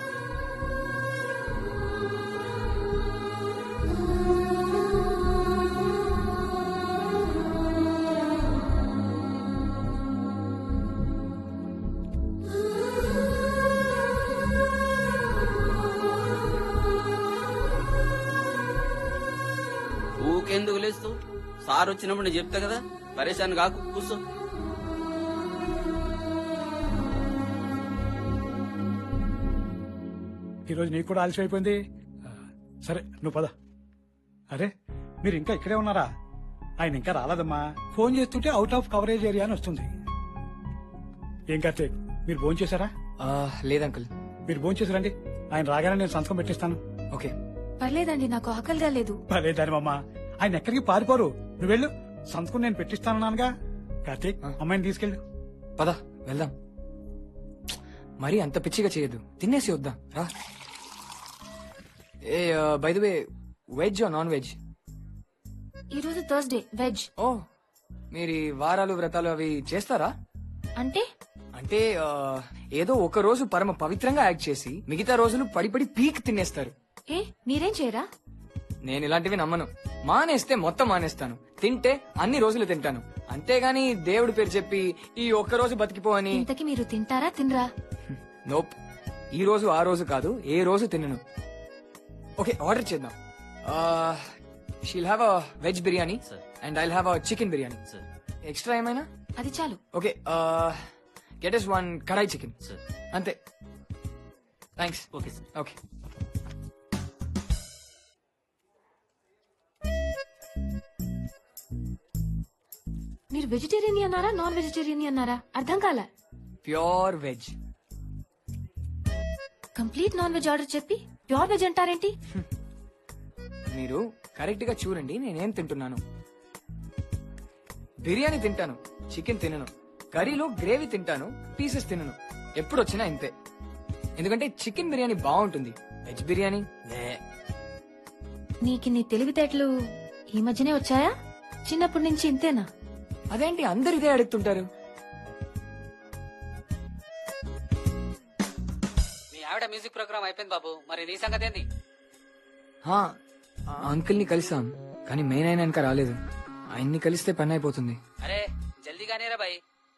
ఊకెందుకు లేస్తూ? సార్ వచ్చినప్పుడు నేను చెప్తా కదా, పరేషాన్ కాకు, కూర్చో. ఈరోజు నీకు కూడా ఆలస్యం అయిపోయింది. సరే నువ్వు పద. అరే, మీరు ఇంకా ఇక్కడే ఉన్నారా? ఆయన ఇంకా రాలేదమ్మా. ఫోన్ చేస్తుంటే అవుట్ ఆఫ్ కవరేజ్ ఏరియా అని వస్తుంది. ఏం కార్తీక్, మీరు భోంచేశారా? లేదంకుల్. మీరు భోంచేసారండి, ఆయన రాగానే నేను సంతకం పెట్టిస్తాను. ఓకే. పర్లేదండి, నాకు ఆకలిగా లేదు. పర్లేదమ్మా, ఆయన ఎక్కడికి పారిపోరు. నువ్వు వెళ్ళు, సంతకం నేను పెట్టిస్తానన్నానుగా. కార్తీక్, అమ్మాయిని తీసుకెళ్ళు. పద వెళ్దాం. మరి అంత పిచ్చిగా చేయొద్దు, తినేసి వద్దాం రా. Hey by the way, veg non veg? ఈ రోజు థర్స్డే, వెజ్. ఓ, మీరు ఈ వారాలు వ్రతాలు అవి చేస్తారా? అంటే అంటే ఏదో ఒక రోజు పరమ పవిత్రంగా యాక్ట్ చేసి మిగతా రోజులు పడి పడి పీక్ తినేస్తారు. ఏ మీరేం చేయరా? నేను ఇలాంటివి నమ్మను. మానేస్తే మొత్తం మానేస్తాను, తింటే అన్ని రోజులు తింటాను. అంతేగాని దేవుడి పేరు చెప్పి ఈ ఒక్క రోజు బతికిపోవని. ఇంతకీ మీరు తింటారా తినరా? నోప్, ఈ రోజు ఆ రోజు కాదు, ఏ రోజు తినను. ఓకే, ఆర్డర్ చేద్దాం. She'll have a veg biryani and I'll have a chicken biryani. Extra ఏమైనా? అది చాలు. ఓకే, గెట్ us one కడాయి చికెన్. అంతే. థ్యాంక్స్. Okay sir. ఓకే. మీరు వెజిటేరియన్ అన్నారా నాన్ వెజిటేరియన్ అన్నారా? అర్థం కాల. Pure veg. Complete non veg order చెప్పి ప్యూర్ వెజ్ అంటారేంటి? మీరు కరెక్ట్ గా చూడండి నేనేం తింటున్నాను. బిర్యానీ తింటాను, చికెన్ తినను. కర్రీలో గ్రేవీ తింటాను, పీసెస్ తినను. ఎప్పుడు వచ్చినా ఇంతే. ఎందుకంటే చికెన్ బిర్యానీ బాగుంటుంది, వెజ్ బిర్యానీ లే. నీకు నీ తెలివితేటలు ఈ మధ్యనే వచ్చాయా? చిన్నప్పటి నుంచి ఇంతేనా? అదేంటి అందరు ఇదే అడుగుతుంటారు? మీ ఆవిడ మ్యూజిక్ ప్రోగ్రామ్ అయిపోయింది బాబు, మరి నీ సంగతి ఏంది? అంకుల్ ని కలిసాం, కానీ మెయిన్ అయినా ఇంకా రాలేదు. ఆయన్ని కలిస్తే పని అయిపోతుంది. అరే జల్దీగానే రా బాయ్,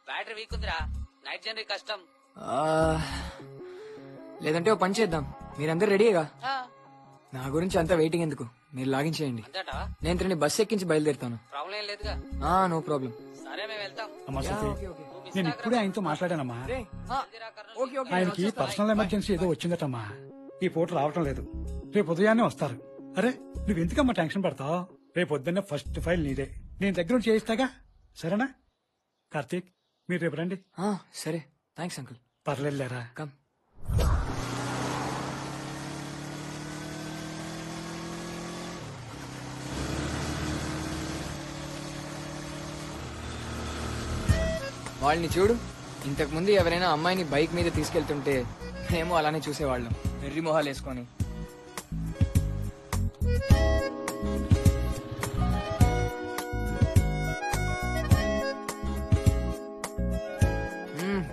బ్యాటరీ వీక్ ఉందిరా, నైట్ జర్నీ కష్టం. లేదంటే ఓ పని చేద్దాం, మీరందరూ రెడీగా? నా గురించి అంతా వెయిటింగ్ ఎందుకు, మీరు లాగించేయండి. నేను తిరిగి బస్ ఎక్కించి బయలుదేరుతాను. ప్రాబ్లం ఏం లేదుగా? No problem. సరే మేము వెళ్తాం. అమ్మా సతీ, నేను ఇప్పుడే ఆయనతో మాట్లాడానమ్మా. ఆయనకి పర్సనల్ ఎమర్జెన్సీ ఏదో వచ్చిందటమ్మా, ఈ పూట రావటం లేదు. రేపు ఉదయాన్నే వస్తారు. అరే నువ్వు ఎందుకమ్మా టెన్షన్ పడతావు? రేపు పొద్దున్నే ఫస్ట్ ఫైల్ నీదే, నేను దగ్గర నుంచి చేయిస్తాగా. సరేనా? కార్తీక్, మీరు రేపు రండి. సరే, థ్యాంక్స్ అంకుల్. పర్లేదులేరా. కమ్. వాళ్ళని చూడు, ఇంతకు ముందు ఎవరైనా అమ్మాయిని బైక్ మీద తీసుకెళ్తుంటే మేము అలానే చూసేవాళ్ళం, ఎర్రి మొహాలు వేసుకొని.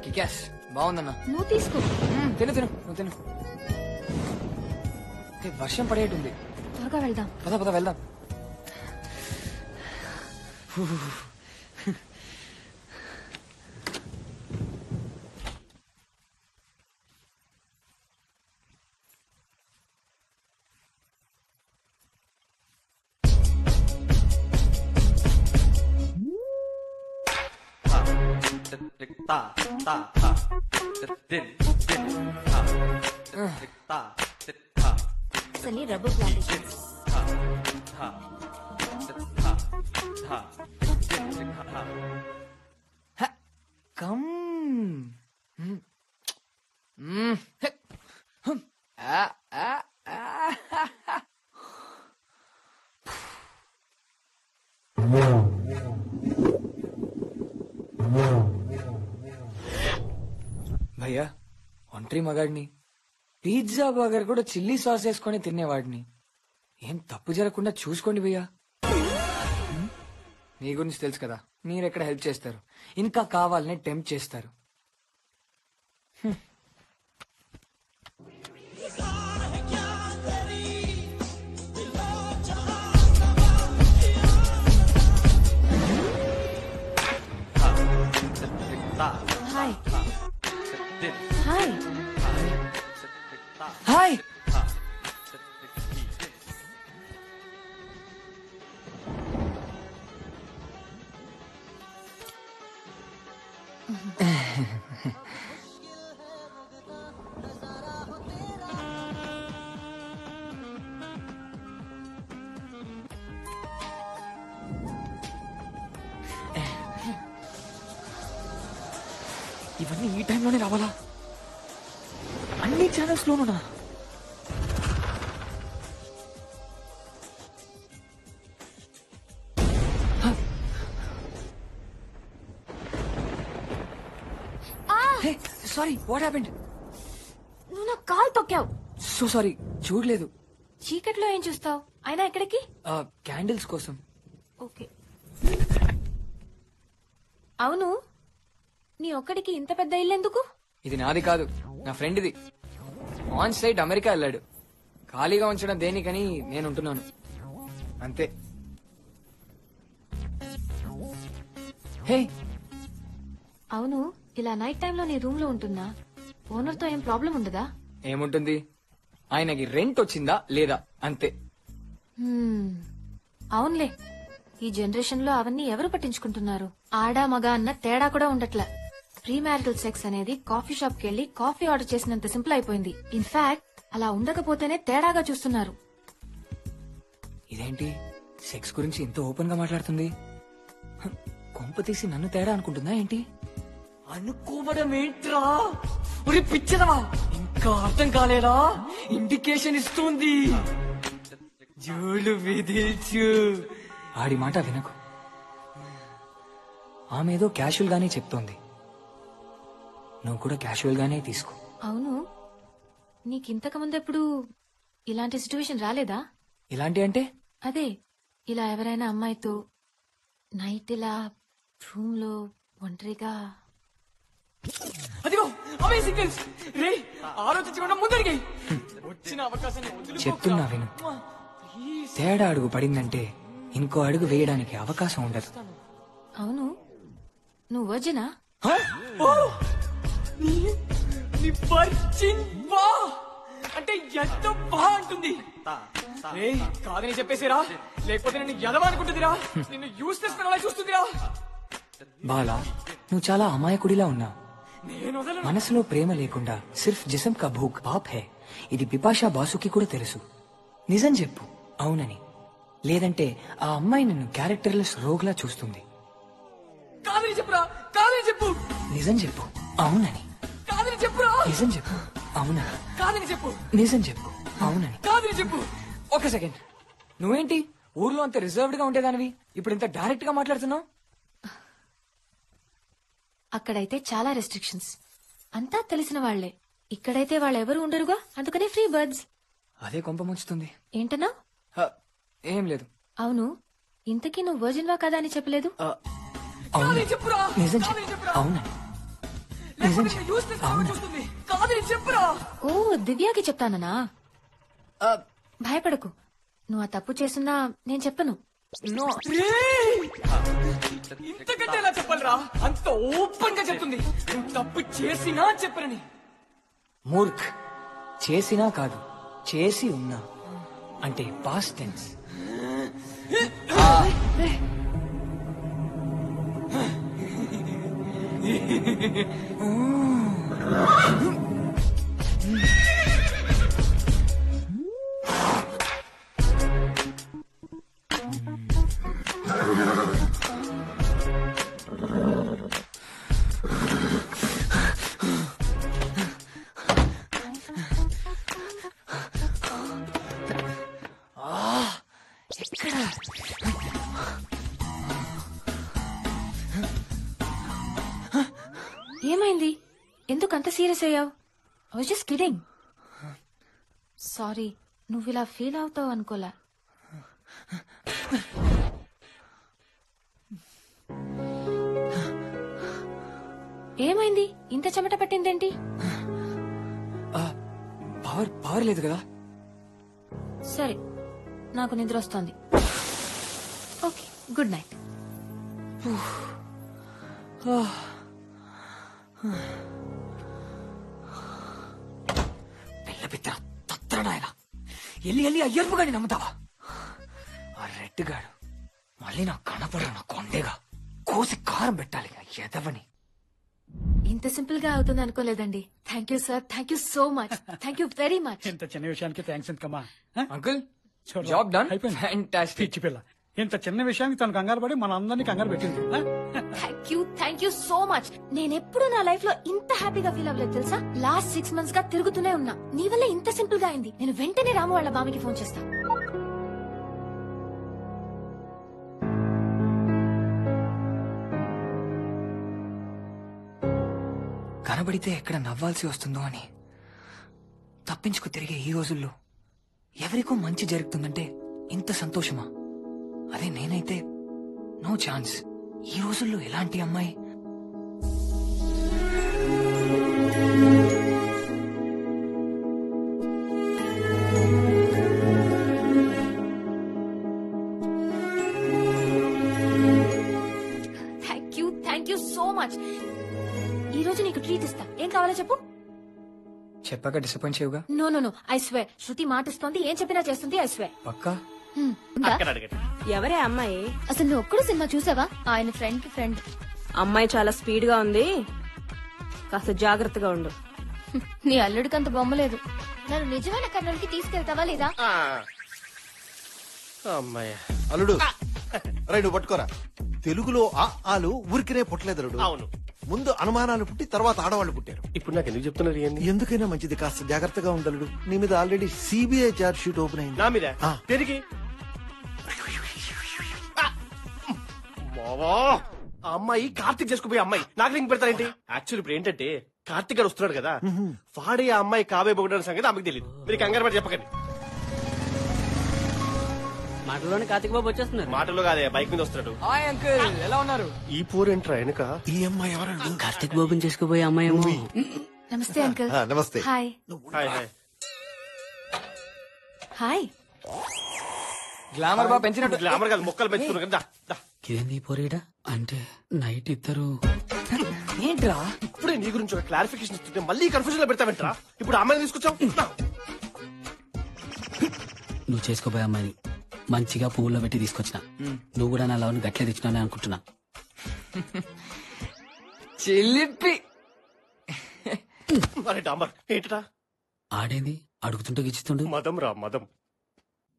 కికాస్ బాగుందన్నా. నువ్వు తీసుకో. తిను తిను, నువ్వు తిను. వర్షం పడేటుంది, త్వరగా వెళ్దాం. పద పద వెళ్దాం. Sali rubber plantations. Come. భయ్యా, ఒంటరి మగాడిని, పిజ్జా బర్గర్ కూడా చిల్లీ సాస్ వేసుకొని తినేవాడిని. ఏం తప్పు జరగకుండా చూసుకోండి భయ్యా. మీ గురించి తెలుసు కదా, మీరెక్కడ హెల్ప్ చేస్తారు, ఇంకా కావాలని టెంప్ట్ చేస్తారు. Hi hi hi. ఇవన్నీ ఈ టైంలోనే రావాలా? అన్ని ఛానల్స్ లోనునా? Hey sorry what happened? నువ్వు నా కాల్ తొక్కావు. సో సారీ చూడలేదు. చీకట్లో ఏం చూస్తావు? అయినా ఎక్కడికి? క్యాండిల్స్ కోసం. ఓకే. అవును, నీ ఒక్కడికి ఇంత పెద్ద ఇల్లు ఎందుకు? ఇది నాది కాదు, నా ఫ్రెండ్ ఇది. ఆన్ సైట్ అమెరికా వెళ్ళాడు. ఖాళీగా ఉంచడం దేనికని నేను ఉంటున్నాను అంతే. హే అవును, ఇలా నైట్ టైంలో నీ రూమ్ లో ఉంటున్నా ఓనర్ తో ఏం ప్రాబ్లం ఉండదా? ఏముంటుంది, ఆయనకి రెంట్ వచ్చిందా లేదా అంతే. అవునులే, ఈ జనరేషన్ లో అవన్నీ ఎవరు పట్టించుకుంటున్నారు? ఆడా మగ అన్న తేడా కూడా ఉండట్లే. ప్రీ మ్యారిటల్ సెక్స్ అనేది కాఫీ షాప్ కెళ్లి కాఫీ ఆర్డర్ చేసినంత సింపుల్ అయిపోయింది. ఇన్ఫాక్ట్ అలా ఉండకపోతేనే తేడాగా చూస్తున్నారు. ఇదేంటి సెక్స్ గురించి ఇంత ఓపెన్ గా మాట్లాడుతుంది? కొంప తీసి నన్ను తేడా అనుకుంటుందా ఏంటి? అనుకోవడం ఏంట్రా? ఒరే పిచ్చదవా, ఇంకా అర్థం కాలేదా? ఇండికేషన్ ఇస్తుంది. జోలు విదిల్చు. ఆడి మాట వినకు. ఆమె ఏదో క్యాషువల్ గానే చెప్తోంది, నువ్వు కూడా క్యాషువల్ గానే తీసుకో. అవును, నీకింతకు ముందెప్పుడు ఇలాంటి సిచ్యువేషన్ రాలేదా? ఇలాంటి అంటే? అదే, ఇలా ఎవరైనా అమ్మాయితో నైట్ ఇలా రూమ్ లో ఒంటరిగా. అదిగో అవే సిగ్నల్స్. రే ఆలోచించకుండా ముందరికి వచ్చిన అవకాశాన్ని చెప్తున్నా విను. తేడా అడుగు పడిందంటే ఇంకో అడుగు వేయడానికి అవకాశం ఉండదు. అవును, నువ్వు వర్జినా? అంటే ఎంత బాగా అంటుంది. కాదని చెప్పేసిరా, లేకపోతే నన్ను ఎదవా అనుకుంటుందిరా. నిన్ను యూస్ చేసుకుని చూస్తుందిరా. బాలా, నువ్వు చాలా అమాయకుడిలా ఉన్నావు. మనసులో ప్రేమ లేకుండా సిర్ఫ్ జిస్మ్ కా భూక్ బాప్ హై. ఇది బిపాషా బాసుకి కూడా తెలుసు. నిజం చెప్పు అవునని, లేదంటే ఆ అమ్మాయి నిన్ను క్యారెక్టర్లెస్ రోగ్లా చూస్తుంది. కాదని చెప్పురా, కాదని చెప్పు. నిజం చెప్పు అవునని. కాదని చెప్పురా. నిజం చెప్పు అవునని. కాదని చెప్పు. నిజం చెప్పు అవునని. కాదని చెప్పు. ఒక సెకండ్, నువ్వేంటి ఊర్లో అంత రిజర్వ్డ్ గా ఉండేదానివి, ఇప్పుడు ఇంత డైరెక్ట్ గా మాట్లాడుతున్నావు? అక్కడైతే చాలా రెస్ట్రిక్షన్స్, అంతా తెలిసిన వాళ్లే. ఇక్కడైతే వాళ్ళెవరు ఉండరుగా, అందుకనే ఫ్రీ బర్డ్స్. అదే కొంప ముంచుతుంది. ఏంటన్నా? ఏం లేదు. అవును, ఇంతకీ నువ్వు వర్జిన్ వా కదా అని చెప్పలేదు? అవును. నిజం చెప్పు అవునని. నిజం చెప్పు అవునని. ఓ దివ్యాకి చెప్తానన్నా. భయపడకు, నువ్వు ఆ తప్పు చేస్తున్నా నేను చెప్పను. ఇంతకంటే ఎలా చెప్పాలరా? అంత ఓపెన్ గా చెప్తుంది. నువ్వు తప్పు చేసినా చెప్పరని. మూర్ఖ్, చేసినా కాదు చేసి ఉన్నా అంటే పాస్ట్ టెన్స్. ఏమైంది? ఎందుకు అంత సీరియస్ అయ్యావు? I was just kidding. Sorry, నువ్వు ఇలా ఫీల్ అవుతావు అనుకోలే. ఏమైంది? ఇంత చెమట పట్టిందేంటి? పవర్ లేదు కదా. సరే, నాకు నిద్ర వస్తోంది. Okay, good night. పిల్ల పిత్ర తత్తరనాయన, ఎల్లి ఎల్లి అయ్యర్పు గాని నమ్ముతావా? ఆ రెడ్ గాడు మళ్ళీ నా కనపడరు. నా కొండేగా కోసి కారం పెట్టాలి ఎదవని. ఇంత సింపుల్ గా అవుతుంది అనుకోలేదండి. Thank you sir, thank you so much, thank you very much. ఇంత చిన్న విషయానికి థ్యాంక్స్ ఎందుకమ్మా? Uncle job done. ఫ్యాంటాస్టిక్. పిచ్చి పిల్ల, ఇంత చిన్న విషయానికి తను కంగారు పడి మన అందరినీ కంగారు పెట్టింది. Thank you so much. నేను ఎప్పుడు నా లైఫ్ లో ఇంత హ్యాపీగా ఫీల్ అవ్వలేదు తెలుసా. లాస్ట్ 6 months గా తిరుగుతూనే ఉన్నా. నీ వల్ల ఇంత సింపుల్ గా అయింది. నేను వెంటనే రాము వాళ్ళ బామ్మకి ఫోన్ చేస్తా. కనబడితే ఎక్కడ నవ్వాల్సి వస్తుందో అని తప్పించుకు తిరిగే ఈ రోజుల్లో ఎవరికో మంచి జరుగుతుందంటే ఇంత సంతోషమా? అదే నేనైతే నో ఛాన్స్. ఈ రోజుల్లో ఎలాంటి అమ్మాయి థ్యాంక్ యూ సో మచ్. ఈ రోజు నీకు ట్రీట్ ఇస్తా. ఏం కావాలో చెప్పు. చెప్పాక డిసప్పాయింట్ చేయవుగా? No no no, I swear. Shruti మాట ఇస్తోంది, ఏం చెప్పినా చేస్తుంది. I swear. పక్కా? ఎవరే అమ్మాయి? అసలు నువ్వు ఒక్కడు సినిమా చూసావా? ఆయన ఫ్రెండ్ కి ఫ్రెండ్. అమ్మాయి చాలా స్పీడ్ గా ఉంది, కాస్త జాగ్రత్తగా ఉండు. నీ అల్లుడికి అంత బొమ్మలేదు. నన్ను నిజమైన కర్నూలుకి తీసుకెళ్తావా లేదా? అమ్మాయి అల్లుడు రై నువ్వు పట్టుకోరా. తెలుగులో ఆలు ఊరికినే పుట్టలేదరుడు. అవును, ముందు అనుమానాలు పుట్టి తర్వాత ఆడవాళ్ళు పుట్టారు. ఇప్పుడు నాకు ఎందుకు చెప్తున్నారు? ఎందుకైనా మంచిది కాస్త జాగ్రత్తగా ఉండలుడు. నీ మీద already CBI charge sheet open అయింది. నా మీద తిరిగి ఆ అమ్మాయి కార్తీక్ చేసుకుపోయే అమ్మాయి నాకు లింక్ పెడతారేంటి? యాక్చువల్ ఇప్పుడు ఏంటంటే కార్తీక్ గారు వస్తున్నాడు కదా, వాడే ఆ అమ్మాయి కాబోయే సంగతి ఆమెకు తెలియదు. మీరు కంగారు పడి చెప్పకండి. మాటలోనే కార్తీక్ బాబు వచ్చేస్తున్నారు. మాటలో కాదే, బైక్ మీద వస్తున్నాడు. హాయ్ అంకుల్, ఎలా ఉన్నారు? ఈ పూరేంట్రా వెనక? ఈ అమ్మాయి ఎవరు? కార్తీక్ బాబుని చేసుకుపోయే అమ్మాయి ఏమో. నమస్తే అంకుల్. నమస్తే. Hi hi hi. Hi. Glamour బాగా పెంచినట్టు. గ్లామర్ కాదు, మొక్కలు పెంచుతున్నారు కదా. ఇదేంది పోరేడా అంటే నైట్ ఇద్దరు ఏంట్రా? ఇప్పుడే నీ గురించి ఒక క్లారిఫికేషన్ ఇస్తుంటే మళ్ళీ కన్ఫ్యూజన్ లో పెడతావేంట్రా? ఇప్పుడు అమ్మాయిని తీసుకొచ్చావు. నువ్వు చేసుకోబోయే అమ్మాయిని మంచిగా పువ్వుల్లో పెట్టి తీసుకొచ్చిన. నువ్వు కూడా నా లవ్ని గట్లే తెచ్చినా అనుకుంటున్నా. చిలిపి. అరే డాంబర్ ఏంటరా ఆడేంది అడుగుతుంటూ గిచ్చుతుండు? మదం రా మదం.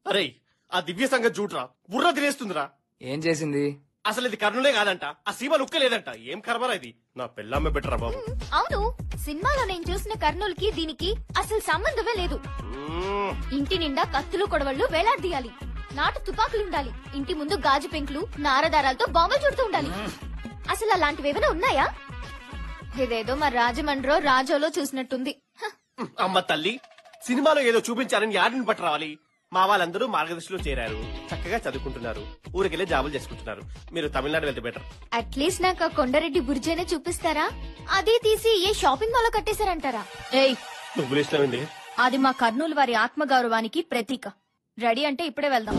అరే ఆ దివ్య సంగతి చూడరా, బుర్ర తినేస్తుందిరా. ఏం చేసింది? అసలు ఇది కర్ణులే కాదంట, ఆ సీమ లుక్క లేదంట. ఏం కర్మరా ఇది? నా పెళ్ళామే బెటరా బాబు. అవును, సినిమాలో నేను చూసిన కర్నూలుకి దీనికి అసలు సంబంధమే లేదు. ఇంటి నిండా కత్తులు కొడవళ్లు వేలాడదీయాలి, నాటు తుపాకులుండాలి, ఇంటి ముందు గాజు పెంకులు నారదారాలతో బాంబులు చుడుతూ ఉండాలి. అసలు అలాంటివి ఏమైనా ఉన్నాయా? ఇదేదో మా రాజమండ్రో రాజోలో చూసినట్టుంది. అమ్మ తల్లి, సినిమాలో ఏదో చూపించారని యాడిని పట్టు రావాలి. మా వాళ్ళందరూ మార్గదర్శిలో చేరారు, చక్కగా చదువుకుంటున్నారు, ఊరికెళ్ళి జాబులు చేసుకుంటున్నారు. మీరు తమిళనాడు వెళ్తే బెటర్. అట్లీస్ట్ నాకు ఆ కొండారెడ్డి బుర్జైనా చూపిస్తారా? అదే తీసి ఏ షాపింగ్ మాల్ లో కట్టేశారంటారా? ఏయ్, నువ్వు ఇష్టమైంది అది మా కర్నూలు వారి ఆత్మగౌరవానికి ప్రతీక. రెడీ అంటే ఇప్పుడే వెళ్దాం.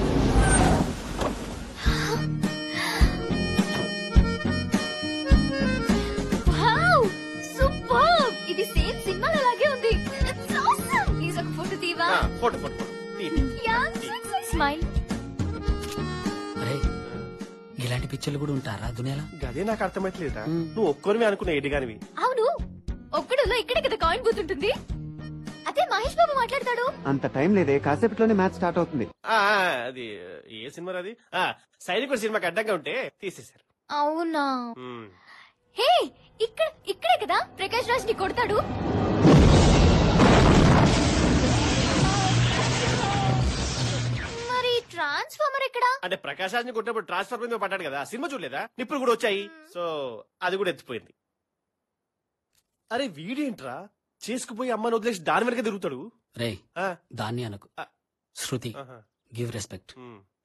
Wow, super! ఇది సేమ్ సినిమాలో లాగే ఉంది. It's awesome. ప్లీజ్ ఒక ఫోటో తీవా? Photo photo smile. అరే ఇలాంటి పిక్చర్లు కూడా ఉంటారా దునియాలో? అదే నాకు అర్థమైతలేదా? నువ్వు ఒక్కరివి అనుకున్నా ఎడిగానివి. అవును, ఒక్కడులో ఇక్కడే కదా కాయిన్ బూత్ ఉంటుంది. అదే మహేష్ బాబు మాట్లాడతాడు. అంత టైం లేదే, కాసేపట్లోనే మ్యాచ్ స్టార్ట్ అవుతుంది. అది ఏ సినిమా? అది సైనికుడు సినిమాకి అడ్డంగా ఉంటే తీసేశారు. అవునా? హే, ఇక్కడే కదా ప్రకాష్ రాజ్ ని కొడతాడు. మరి ట్రాన్స్ఫార్మర్ ఎక్కడా? అంటే ప్రకాశ్ రాజ్ ని కొట్టినప్పుడు ట్రాన్స్ఫర్ మీద పడ్డాడు కదా, సినిమా చూడలేదా? నిప్పులు కూడా వచ్చాయి, సో అది కూడా ఎత్తిపోయింది. అరే వీడేంట్రా చేసుకుపోయి అమ్మని వదిలేసి దాని వెనక తిరుగుతాడు? రే దాన్ని అనకు, శృతి. Give respect,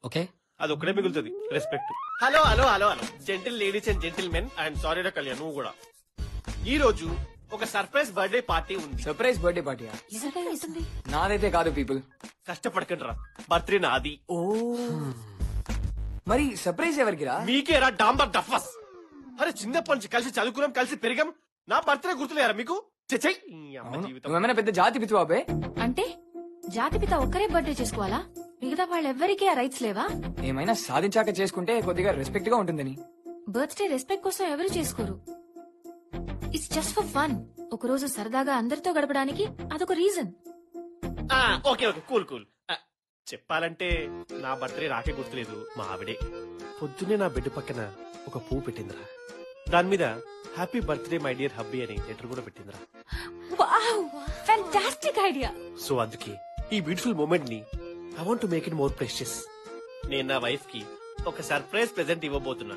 okay? అది ఒక్కడే మిగులుతుంది, respect. Hello hello hello hello gentle ladies and gentlemen, and sorry రా కళ్యాణ్ నువ్వు కూడా. ఈ రోజు ఒక సర్ప్రైజ్ బర్త్డే పార్టీ ఉంది. సర్ప్రైజ్ బర్త్డే పార్టీయా? నాదైతే కాదు పీపుల్. కష్టపడకండి రా, బర్త్డే నాది. ఓ మరి సర్ప్రైజ్ ఎవరికిరా? మీకేరా డాంబర్ డఫస్. అరే చిన్నప్పటి నుంచి కలిసి చదువుకున్నాం, కలిసి పెరిగాం. నా బర్త్డే గుర్తులేరా మీకు? నువ్వేమైనా పెద్ద జాతి పితు బాబే? అంటే జాతిపిత ఒక్కరే బర్త్డే చేసుకోవాలా? మిగతా వాళ్ళెవ్వరికీ ఆ రైట్స్ లేవా? ఏమైనా సాధించాక చేసుకుంటే కొద్దిగా రెస్పెక్ట్ గా ఉంటుందని. బర్త్డే రెస్పెక్ట్ కోసం ఎవరు చేసుకోరు. It's just for fun. ఒక రోజు సరదాగా అందరితో గడపడానికి అదొక reason. Okay okay cool cool. చెప్పాలంటే నా బర్త్డే నాకే గుర్తులేదు, మా ఆవిడే పొద్దున్నే నా బెడ్ పక్కన ఒక పువ్వు పెట్టిందిరా. దాని మీద happy birthday my dear hubby అని లెటర్ కూడా పెట్టిందిరా. Wow, fantastic idea. సో అందుకే ఈ బ్యూటిఫుల్ మూమెంట్ ని I want to make it more precious. నేను నా వైఫ్ కి ఒక సర్ప్రైజ్ ప్రెజెంట్ ఇవ్వబోతున్నా.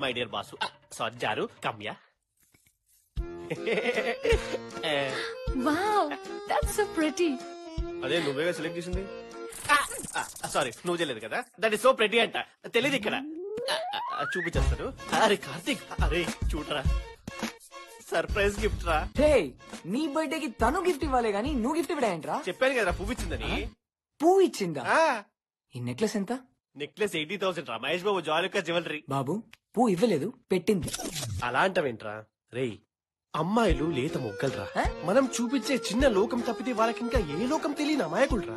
మై డియర్ బాసు, సారీ జారు కమ్యా. Wow that's so pretty. అదే నువ్వేగా సెలెక్ట్ చేసింది. సారీ నువ్వు చేయలేదు కదా. దట్ ఇస్ సో ప్రెటీ అంట. తెలియదు ఇక్కడ. చూపించేస్తాను. అరే కార్తీక్, అరే చూడరా, సర్ప్రైజ్ గిఫ్ట్ రా. హే, నీ బర్త్డే కి తను గిఫ్ట్ ఇవ్వాలి గానీ నువ్వు గిఫ్ట్ ఇవ్వడాయంట్రా? చెప్పాను కదా పువ్వు ఇచ్చిందని. పువ్వు ఇచ్చిందా? ఈ నెక్లెస్ ఎంత? నెక్లెస్ 80,000 రా. మహేష్ బాబు జాలికా జ్యువెలరీ. బాబు పువ్వు ఇవ్వలేదు, పెట్టింది. అలా అంటావేంట్రా? రేయ్, అమ్మాయిలు లేత మొగ్గలరా. మనం చూపించే చిన్న లోకం తప్పితే వాళ్ళకి ఇంకా ఏ లోకం తెలియని అమాయకులరా.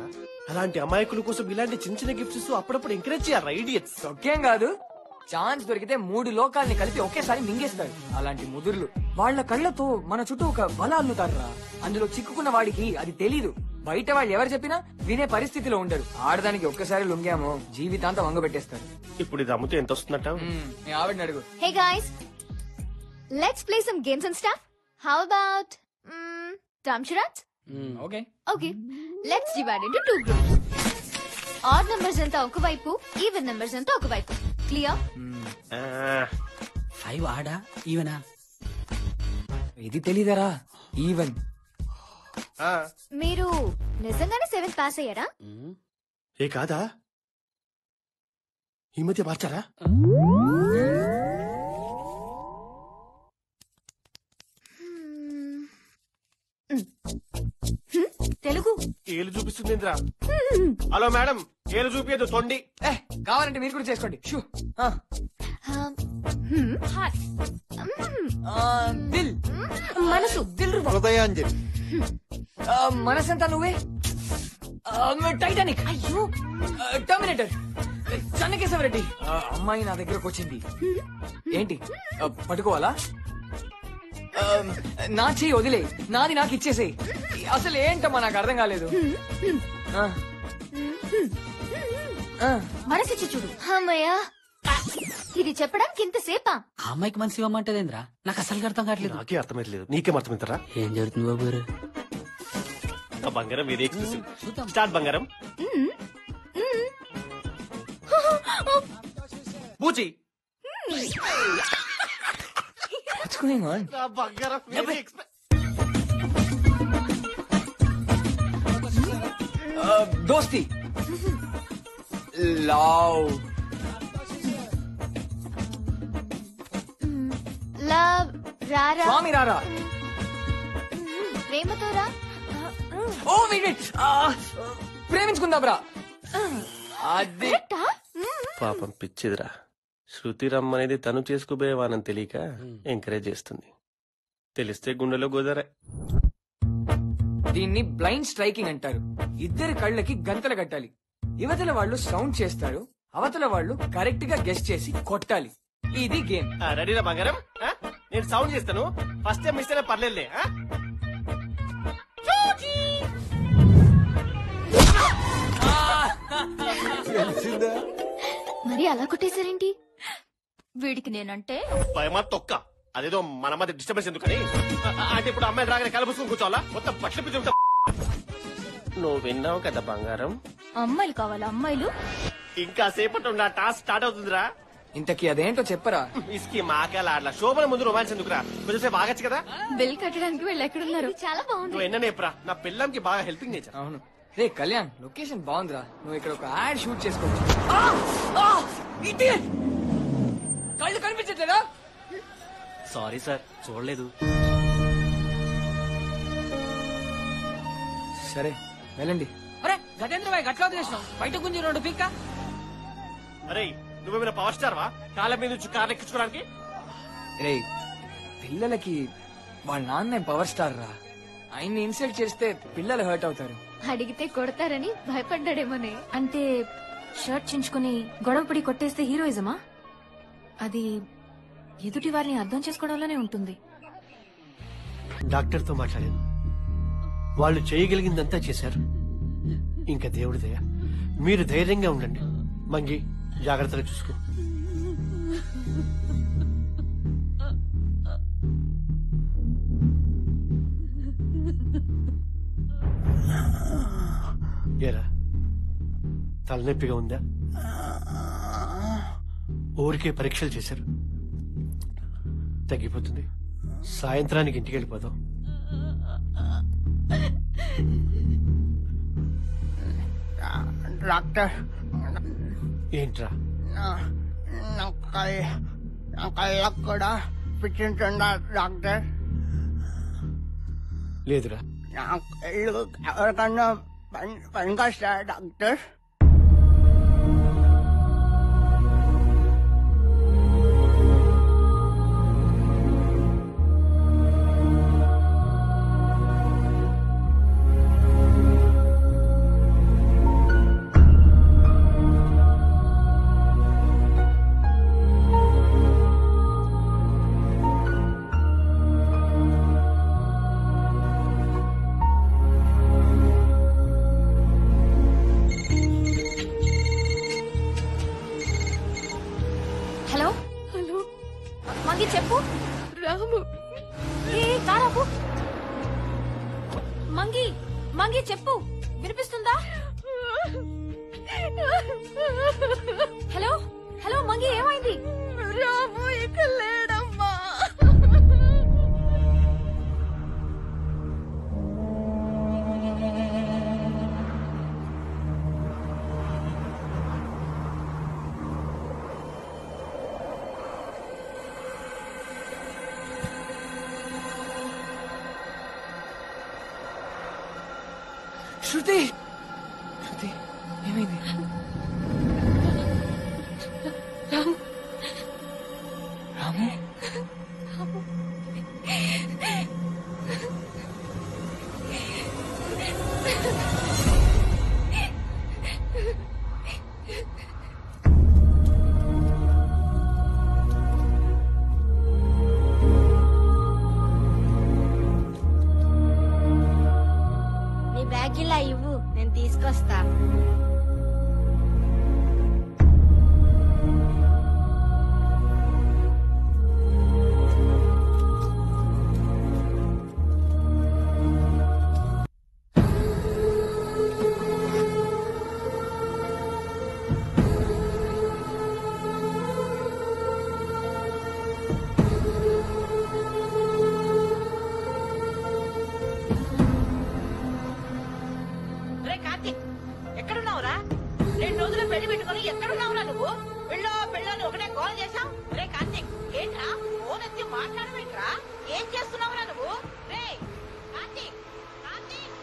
అలాంటి అమాయకుల కోసం ఇలాంటి చిన్న చిన్న గిఫ్ట్స్ ఇస్తూ అప్పుడప్పుడు ఎంకరేజ్ చేయాలి. ఐడియట్స్ ఒకేం కాదు, ఛాన్స్ దొరికితే 3 లోకాల్ని కలిపి ఒకేసారి మింగేస్తారు. అలాంటి ముదుర్లు వాళ్ళ కళ్ళతో మన చుట్టూ ఒక వల అల్లుతారురా. అందులో చిక్కుకున్న వాడికి అది తెలీదు. బయట వాళ్ళు ఎవరు చెప్పినా వినే పరిస్థితిలో ఉండరు. ఆడదానికి ఒక్కసారి లొంగామో జీవితాంతం వంగబెట్టేస్తారు. ఇప్పుడు ఇది అమ్ముతే ఎంత వస్తుందట? మీ ఆవిడని అడుగు. Hey guys, let's play some games and stuff. How about dumb charades? Okay okay, let's divide into 2 groups. Odd numbers అంతా ఒకవైపు, ఈవెన్ నంబర్స్ అంతా ఒకవైపు. క్లియర్? 5 ఆడా ఈవెనా? ఇది తెలీదరా. ఈవెన్. మీరు నిజంగానే 7th పాస్ అయ్యారా? ఏ కాదా, ఈ మధ్య మార్చారా? తెలుగు ఏలు చూపిస్తుందిరా. హలో మేడం, ఏలు చూపియదు తొండి. కావాలంటే మీరు కూడా చేసుకోండి. షూ. దిల్. మనసు. దిల్ హృదయాంజలి. మనసంతా నువ్వే. టైటానిక్. అయ్యో. టర్మినేటర్. చెన్నకేశవరెడ్డి. అమ్మాయి నా దగ్గరకు వచ్చింది. ఏంటి పట్టుకోవాలా? నా చెయ్యి వదిలే, నాది నాకు ఇచ్చేసేయి. అసలు ఏంటమ్మా నాకు అర్థం కాలేదు. మనసిచ్చి చూడు. అమ్మయ్యా, ఇది చెప్పడానికి ఇంతసేపా? ఆ అమ్మాయికి మనసు ఇవ్వమంటదేంద్రా? నాకు అసలు అర్థం కావట్లేదు. నాకే అర్థమైతలేదు. నీకేం అర్థమవుతారా? ఏం జరుగుతుంది బాబు గారు? బంగారం ఇది ఎక్స్క్లూసివ్. స్టార్ట్ బంగారం. పూచి. What's going on? బంగారం దోస్తి. లవ్. లవ్. రారా. స్వామి రారా. ప్రేమతో రా. ఓ వెయిట్, ప్రేమించుకుందాబ్రా. అది పాపం పిచ్చిదిరా. శృతి రమ్మనేది తను చేసుకుపోయేవానని తెలియక ఎంకరేజ్ చేస్తుంది. తెలిస్తే గుండెలో గోదరే. దీన్ని బ్లైండ్ స్ట్రైకింగ్ అంటారు. ఇద్దరి కళ్ళకి గంతలు కట్టాలి. యువతల వాళ్ళు సౌండ్ చేస్తారు, అవతల వాళ్ళు కరెక్ట్ గా గెస్ చేసి కొట్టాలి. ఇది గేమ్. రెడీరా బంగారం? నేను సౌండ్ చేస్తాను. ఫస్ట్ టైం మిస్ అయినా పర్లేదులే. మరి అలా కొట్టేశారేంటి? వీడికి నేనంటే భయమా తొక్క. అదేదో మన మధ్య డిస్టర్బెన్స్ ఎందుకని. అంటే ఇప్పుడు అమ్మాయి రాగానే కలపసుకుని కూర్చోవాలా? మొత్తం పట్ల పిచ్చి. నువ్వు విన్నావు కదా బంగారం. అమ్మాయిలు కావాలా? అమ్మాయిలు ఇంకా సేపటి నా టాస్క్ స్టార్ట్ అవుతుందిరా. ఇంతకీ అదేంటో చెప్పరా? ఇస్కి మాకేలా ఆడలా. శోభన ముందు రొమాన్స్ ఎందుకురా? కొంచెంసేపు ఆగచ్చు కదా. బిల్ కట్టడానికి వీళ్ళు ఎక్కడున్నారు? చాలా బాగుంది. నువ్వు ఎన్న నేపరా. నా పిల్లంకి బాగా హెల్పింగ్ నేచర్. అవును. రే కళ్యాణ్, లొకేషన్ బాగుందిరా. నువ్వు ఇక్కడ ఒక యాడ్ షూట్ చేసుకోవచ్చు. కళ్ళు కనిపించట్లేదా? సారీ సార్, చూడలేదు. సరే వెళ్ళండి. అరే గజేంద్ర భాయ్ గట్లా వదిలేసినావు. బయట గుంజి 2 పీక్క. అరే నువ్వేమైనా పవర్ స్టార్ వా? కాళ్ళ మీద నుంచి కార్ ఎక్కించుకోవడానికి. రే పిల్లలకి వాళ్ళ నాన్న పవర్ స్టార్ రా. ఆయన్ని ఇన్సల్ట్ చేస్తే పిల్లలు హర్ట్ అవుతారు. అడిగితే కొడతారని భయపడ్డాడేమోనే. అంటే షర్ట్ చించుకుని గొడవపడి కొట్టేస్తే హీరోయిజమా? అది ఎదుటి వారిని అర్థం చేసుకోవడంలోనే ఉంటుంది. డాక్టర్తో మాట్లాడాను. వాళ్ళు చేయగలిగిందంతా చేశారు. ఇంకా దేవుడి దయ. మీరు ధైర్యంగా ఉండండి. మంగి జాగ్రత్తగా చూసుకో. ఏరా తలనొప్పిగా ఉందా? ఊరికే పరీక్షలు చేశారు. తగ్గిపోతుంది. సాయంత్రానికి ఇంటికి వెళ్ళిపోదాం. డాక్టర్ ఏంట్రా? నా కళ్ళకు కూడా పిచ్చింటుందా డాక్టర్? లేదురా. నా కళ్ళు ఎవరికన్నా పనికొస్తా డాక్టర్? హలో హలో మంగి చెప్పు. రాము కారాపు. మంగి మంగి చెప్పు, వినిపిస్తుందా? హలో హలో మంగి ఏమైంది? రాము ఇక్కడ లేడమ్మా. శృతి శృతి ఏమైంది? రాము రాము నీ బ్యాగ్ ఇలా ఇవ్వు, నేను తీసుకొస్తా. రే కార్తీక్, ఎక్కడున్నావురా? 2 రోజులు పెళ్లి పెట్టుకుని ఎక్కడున్నావురా నువ్వు? పెళ్ళో పెళ్ళని ఒకటే కాల్ చేశాం. రే కార్తీక్, ఏంట్రా ఫోన్ ఎత్తి మాట్లాడమేంట్రా? ఏం చేస్తున్నావురా నువ్వు? రే కార్తీక్, కార్తీక్.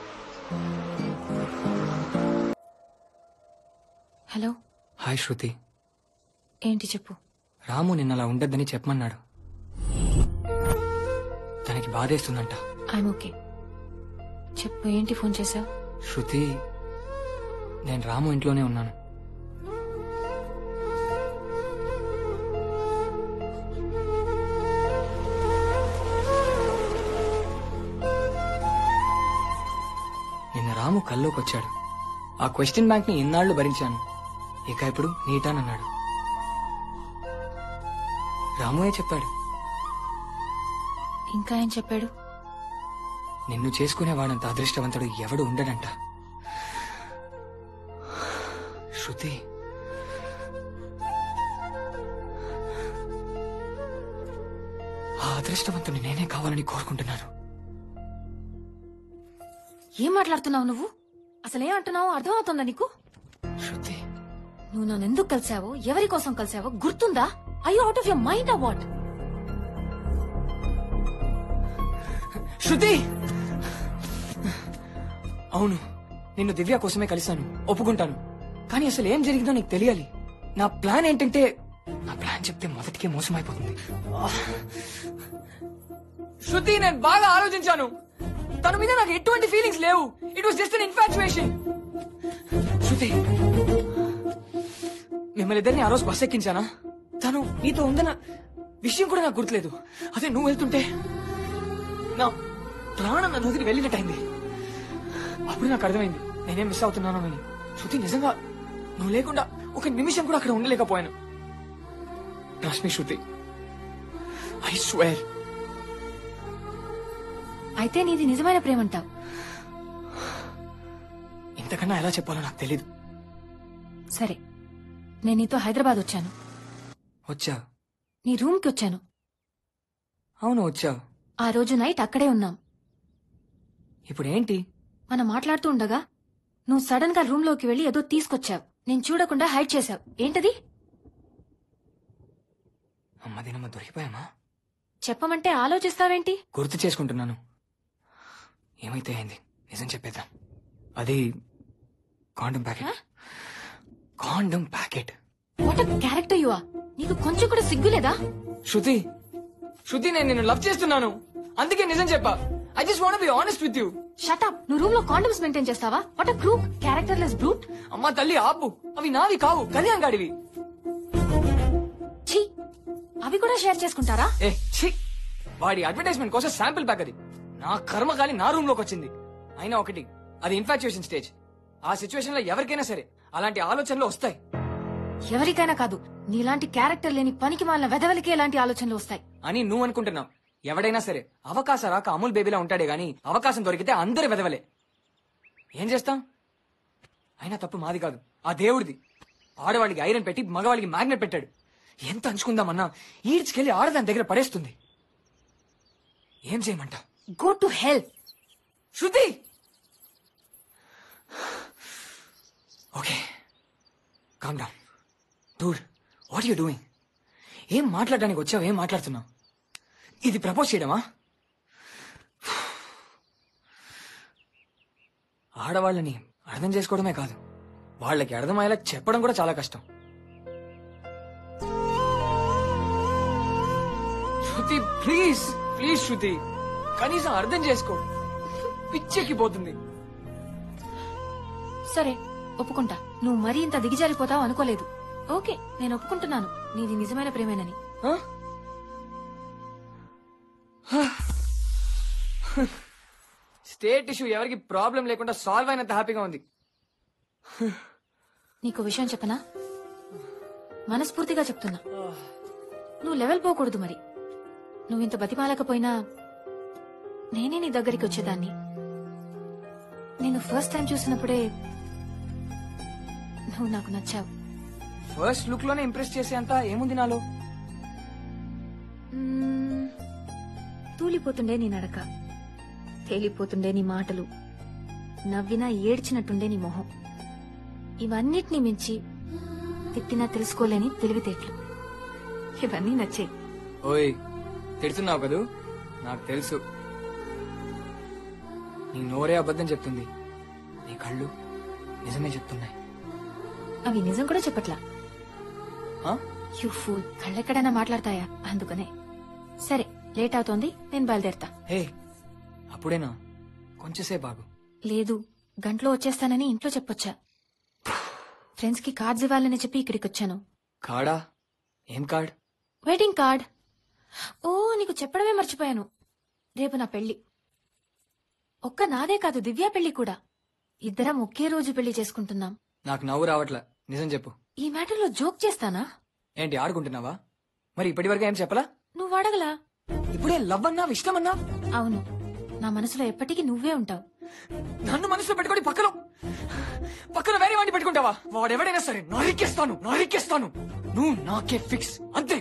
హలో హాయ్ శృతి. ఏంటి చెప్పు. రాము నిన్న అలా ఉండద్దని చెప్పమన్నాడు. తనకి బాధేస్తుందంట. I'm okay. చెప్పు, ఏంటి ఫోన్ చేశావు? శృతి, నేను రాము ఇంట్లోనే ఉన్నాను. నిన్న రాము కల్లోకి వచ్చాడు. ఆ క్వశ్చన్ బ్యాంక్ ని ఇన్నాళ్లు భరించాను, ఇక ఇప్పుడు నీటానన్నాడు. రాముయే చెప్పాడు. ఇంకా ఏం చెప్పాడు? నిన్ను చేసుకునేవాడంత అదృష్టవంతుడు ఎవడు ఉండడంట. శృతి, ఆ అదృష్టవంతుని నేనే కావాలని కోరుకుంటున్నాను. ఏం మాట్లాడుతున్నావు నువ్వు? అసలేం అంటున్నావు అర్థమవుతుందా నీకు? శృతి, నువ్వు నన్ను ఎందుకు కలిసావో, ఎవరి కోసం కలిసావో గుర్తుందా? I you out of your mind or what? Shruti, అవును, నిన్ను దివ్య కోసమే కలిశాను, ఒప్పుకుంటాను. కానీ అసలు ఏం జరిగిందో నీకు తెలియాలి. నా ప్లాన్ ఏంటంటే, నా ప్లాన్ చెప్తే మొదటికే మోసమైపోతుంది. శృతి, నేను బాగా ఆలోచించాను. తన మీద నాకు ఎటువంటి ఫీలింగ్స్ లేవు. It was just an infatuation. Shruti, మిమ్మల్ని ఇద్దరిని ఆ రోజు బస్ ఎక్కించానా? తను నీతో ఉందన్న విషయం కూడా నాకు గుర్తులేదు. అదే నువ్వు వెళ్తుంటే నా ప్రాణం నా దగ్గరికి వెళ్ళినట్టయింది. అప్పుడు నాకు అర్థమైంది నేనేం మిస్ అవుతున్నాను అని. శృతి, నిజంగా నువ్వు లేకుండా ఒక నిమిషం కూడా అక్కడ ఉండలేకపోయాను. Trust me Shruti, I swear. అయితే నీది నిజమైన ప్రేమంటావు? ఇంతకన్నా ఎలా చెప్పాలో నాకు తెలీదు. సరే, నేను నీతో హైదరాబాద్ వచ్చాను. వచ్చా? నీ రూమ్ కి వచ్చాను. అవును వచ్చావు. ఆ రోజు నైట్ అక్కడే ఉన్నాం. ఇప్పుడు ఏంటి? మనం మాట్లాడుతూ ఉండగా నువ్వు సడన్ గా రూమ్ లోకి వెళ్లి ఏదో తీసుకొచ్చావు. నేను చూడకుండా హైడ్ చేశావు. ఏంటది? అమ్మదినమ్మ దొరికిపోయామా? చెప్పమంటే ఆలోచిస్తావేంటి? గుర్తు చేసుకుంటున్నాను. ఏమైతే అయింది, నిజం చెప్పేద్దాం. అది condom packet. Condom packet. What character you are. నీకు కొంచెం కూడా సిగ్గులేదా? శృతి, శృతి, నేను నిన్ను లవ్ చేస్తున్నాను, అందుకే నిజం చెప్పా. I just want be honest with you. Shut up. నువ్వు రూమ్ లో కాండమ్స్ మెయింటైన్ చేస్తావా? What crook characterless brute. అమ్మా తల్లి ఆపు, అవి నావి కావు, కళ్యాణ్ గాడివి. ఛీ, అవి కూడా షేర్ చేసుకుంటారా? ఏ ఛీ, వాడి అడ్వర్టైజ్మెంట్ కోసం శాంపిల్ ప్యాక్ అది. నా కర్మకాలి నా రూమ్ లోకి వచ్చింది. అయినా ఒకటి, అది ఇన్ఫాక్చుయేషన్ స్టేజ్. ఆ సిచ్యువేషన్ లో ఎవరికైనా సరే అలాంటి ఆలోచనలు వస్తాయి. ఎవరికైనా కాదు, నీలాంటి క్యారెక్టర్ లేని పనికి మాలిన వెధవలకి ఎలాంటి ఆలోచనలు వస్తాయి అని నువ్వు అనుకుంటున్నావు. ఎవడైనా సరే అవకాశం రాక అమూల్ బేబీలా ఉంటాడే గాని అవకాశం దొరికితే అందరు వెదవలే. ఏం చేస్తాం? అయినా తప్పు మాది కాదు, ఆ దేవుడిది. ఆడవాళ్ళకి ఐరన్ పెట్టి మగవాళ్ళకి మ్యాగ్నెట్ పెట్టాడు. ఎంత అంచుకుందామన్నా ఈడ్చుకెళ్లి ఆడదాని దగ్గర పడేస్తుంది. ఏం చేయమంటావు? Go to hell. Shruti, okay calm down. Dude, what you doing? ఏం మాట్లాడడానికి వచ్చావు? ఏం మాట్లాడుతున్నావు? ఇది ప్రపోజ్ చేయడమా? ఆడవాళ్ళని అర్థం చేసుకోవడమే కాదు, వాళ్ళకి అర్థమయ్యేలా చెప్పడం కూడా చాలా కష్టం. శృతి ప్లీజ్, ప్లీజ్ శృతి, కనీసం అర్థం చేసుకో. పిచ్చెక్కిపోతుంది. సరే ఒప్పుకుంటా. నువ్వు మరీ ఇంత దిగజారిపోతావు అనుకోలేదు. ఓకే, నేను ఒప్పుకుంటున్నాను నీది నిజమైన ప్రేమేనని. స్టేట్ ఇష్యూ ఎవరికి ప్రాబ్లం లేకుండా సాల్వ్ అయినంత హ్యాపీగా ఉంది. నీకు విషయం చెప్పనా? మనస్ఫూర్తిగా చెప్తున్నా, నువ్వు లెవెల్ పోకూడదు. మరి నువ్వు ఇంత బతిమాలకపోయినా నేనే నీ దగ్గరికి వచ్చేదాన్ని. నేను ఫస్ట్ టైం చూసినప్పుడే నువ్వు నాకు నచ్చావు. ఫస్ట్ లుక్ లోనే ఇంప్రెస్ చేసేంత ఏముంది నాలో? తూలిపోతుండే నీ నడక, తేలిపోతుండే నీ మాటలు, నవ్వినా ఏడ్చినట్టుండే నీ మొహం. ఇవన్నిటినీ మించి తిట్టినా తెలుసుకోలేని తెలివితేట్లు. ఇవన్నీ నచ్చాయి. ఓయ్, తిడుతున్నావు కదూ? నాకు తెలుసు. నీ నోరే అబద్ధం చెప్తుంది, నీ కళ్ళు నిజమే చెప్తున్నాయి. అవి నిజం కూడా చెప్పట్లా. You fool. కళ్ళెక్కడైనా మాట్లాడతాయా? అందుకనే. సరే, లేట్ అవుతోంది, నేను బయలుదేరతా. హే, అప్పుడేనా? కొంచెంసేపు ఆగు. లేదు, గంటలో వచ్చేస్తానని ఇంట్లో చెప్పొచ్చా. ఫ్రెండ్స్ కి కార్డ్స్ ఇవ్వాలని చెప్పి ఇక్కడికి వచ్చాను. కార్డా? ఏం కార్డ్? Wedding card. ఓ, నీకు చెప్పడమే మర్చిపోయాను. రేపు నా పెళ్లి. ఒక్క నాదే కాదు, దివ్య పెళ్లి కూడా. ఇద్దరం ఒకే రోజు పెళ్లి చేసుకుంటున్నాం. నాకు నవ్వు రావట్లా, నిజం చెప్పు. ఈ మ్యాటర్లో జోక్ చేస్తానా? ఏంటి ఆడుకుంటున్నావా? మరి ఇప్పటివరకు ఏం చెప్పలా? నువ్వు అడగలా. ఇప్పుడే లవ్ అన్నా, ఇష్టమన్నా? అవును, నా మనసులో ఎప్పటికీ నువ్వే ఉంటావు. నన్ను మనసులో పెట్టుకొని పక్కన వేరే వాడిని పెట్టుకుంటావా? వాడెవడైనా సరే నరికేస్తాను. నువ్వు నాకే ఫిక్స్, అంతే.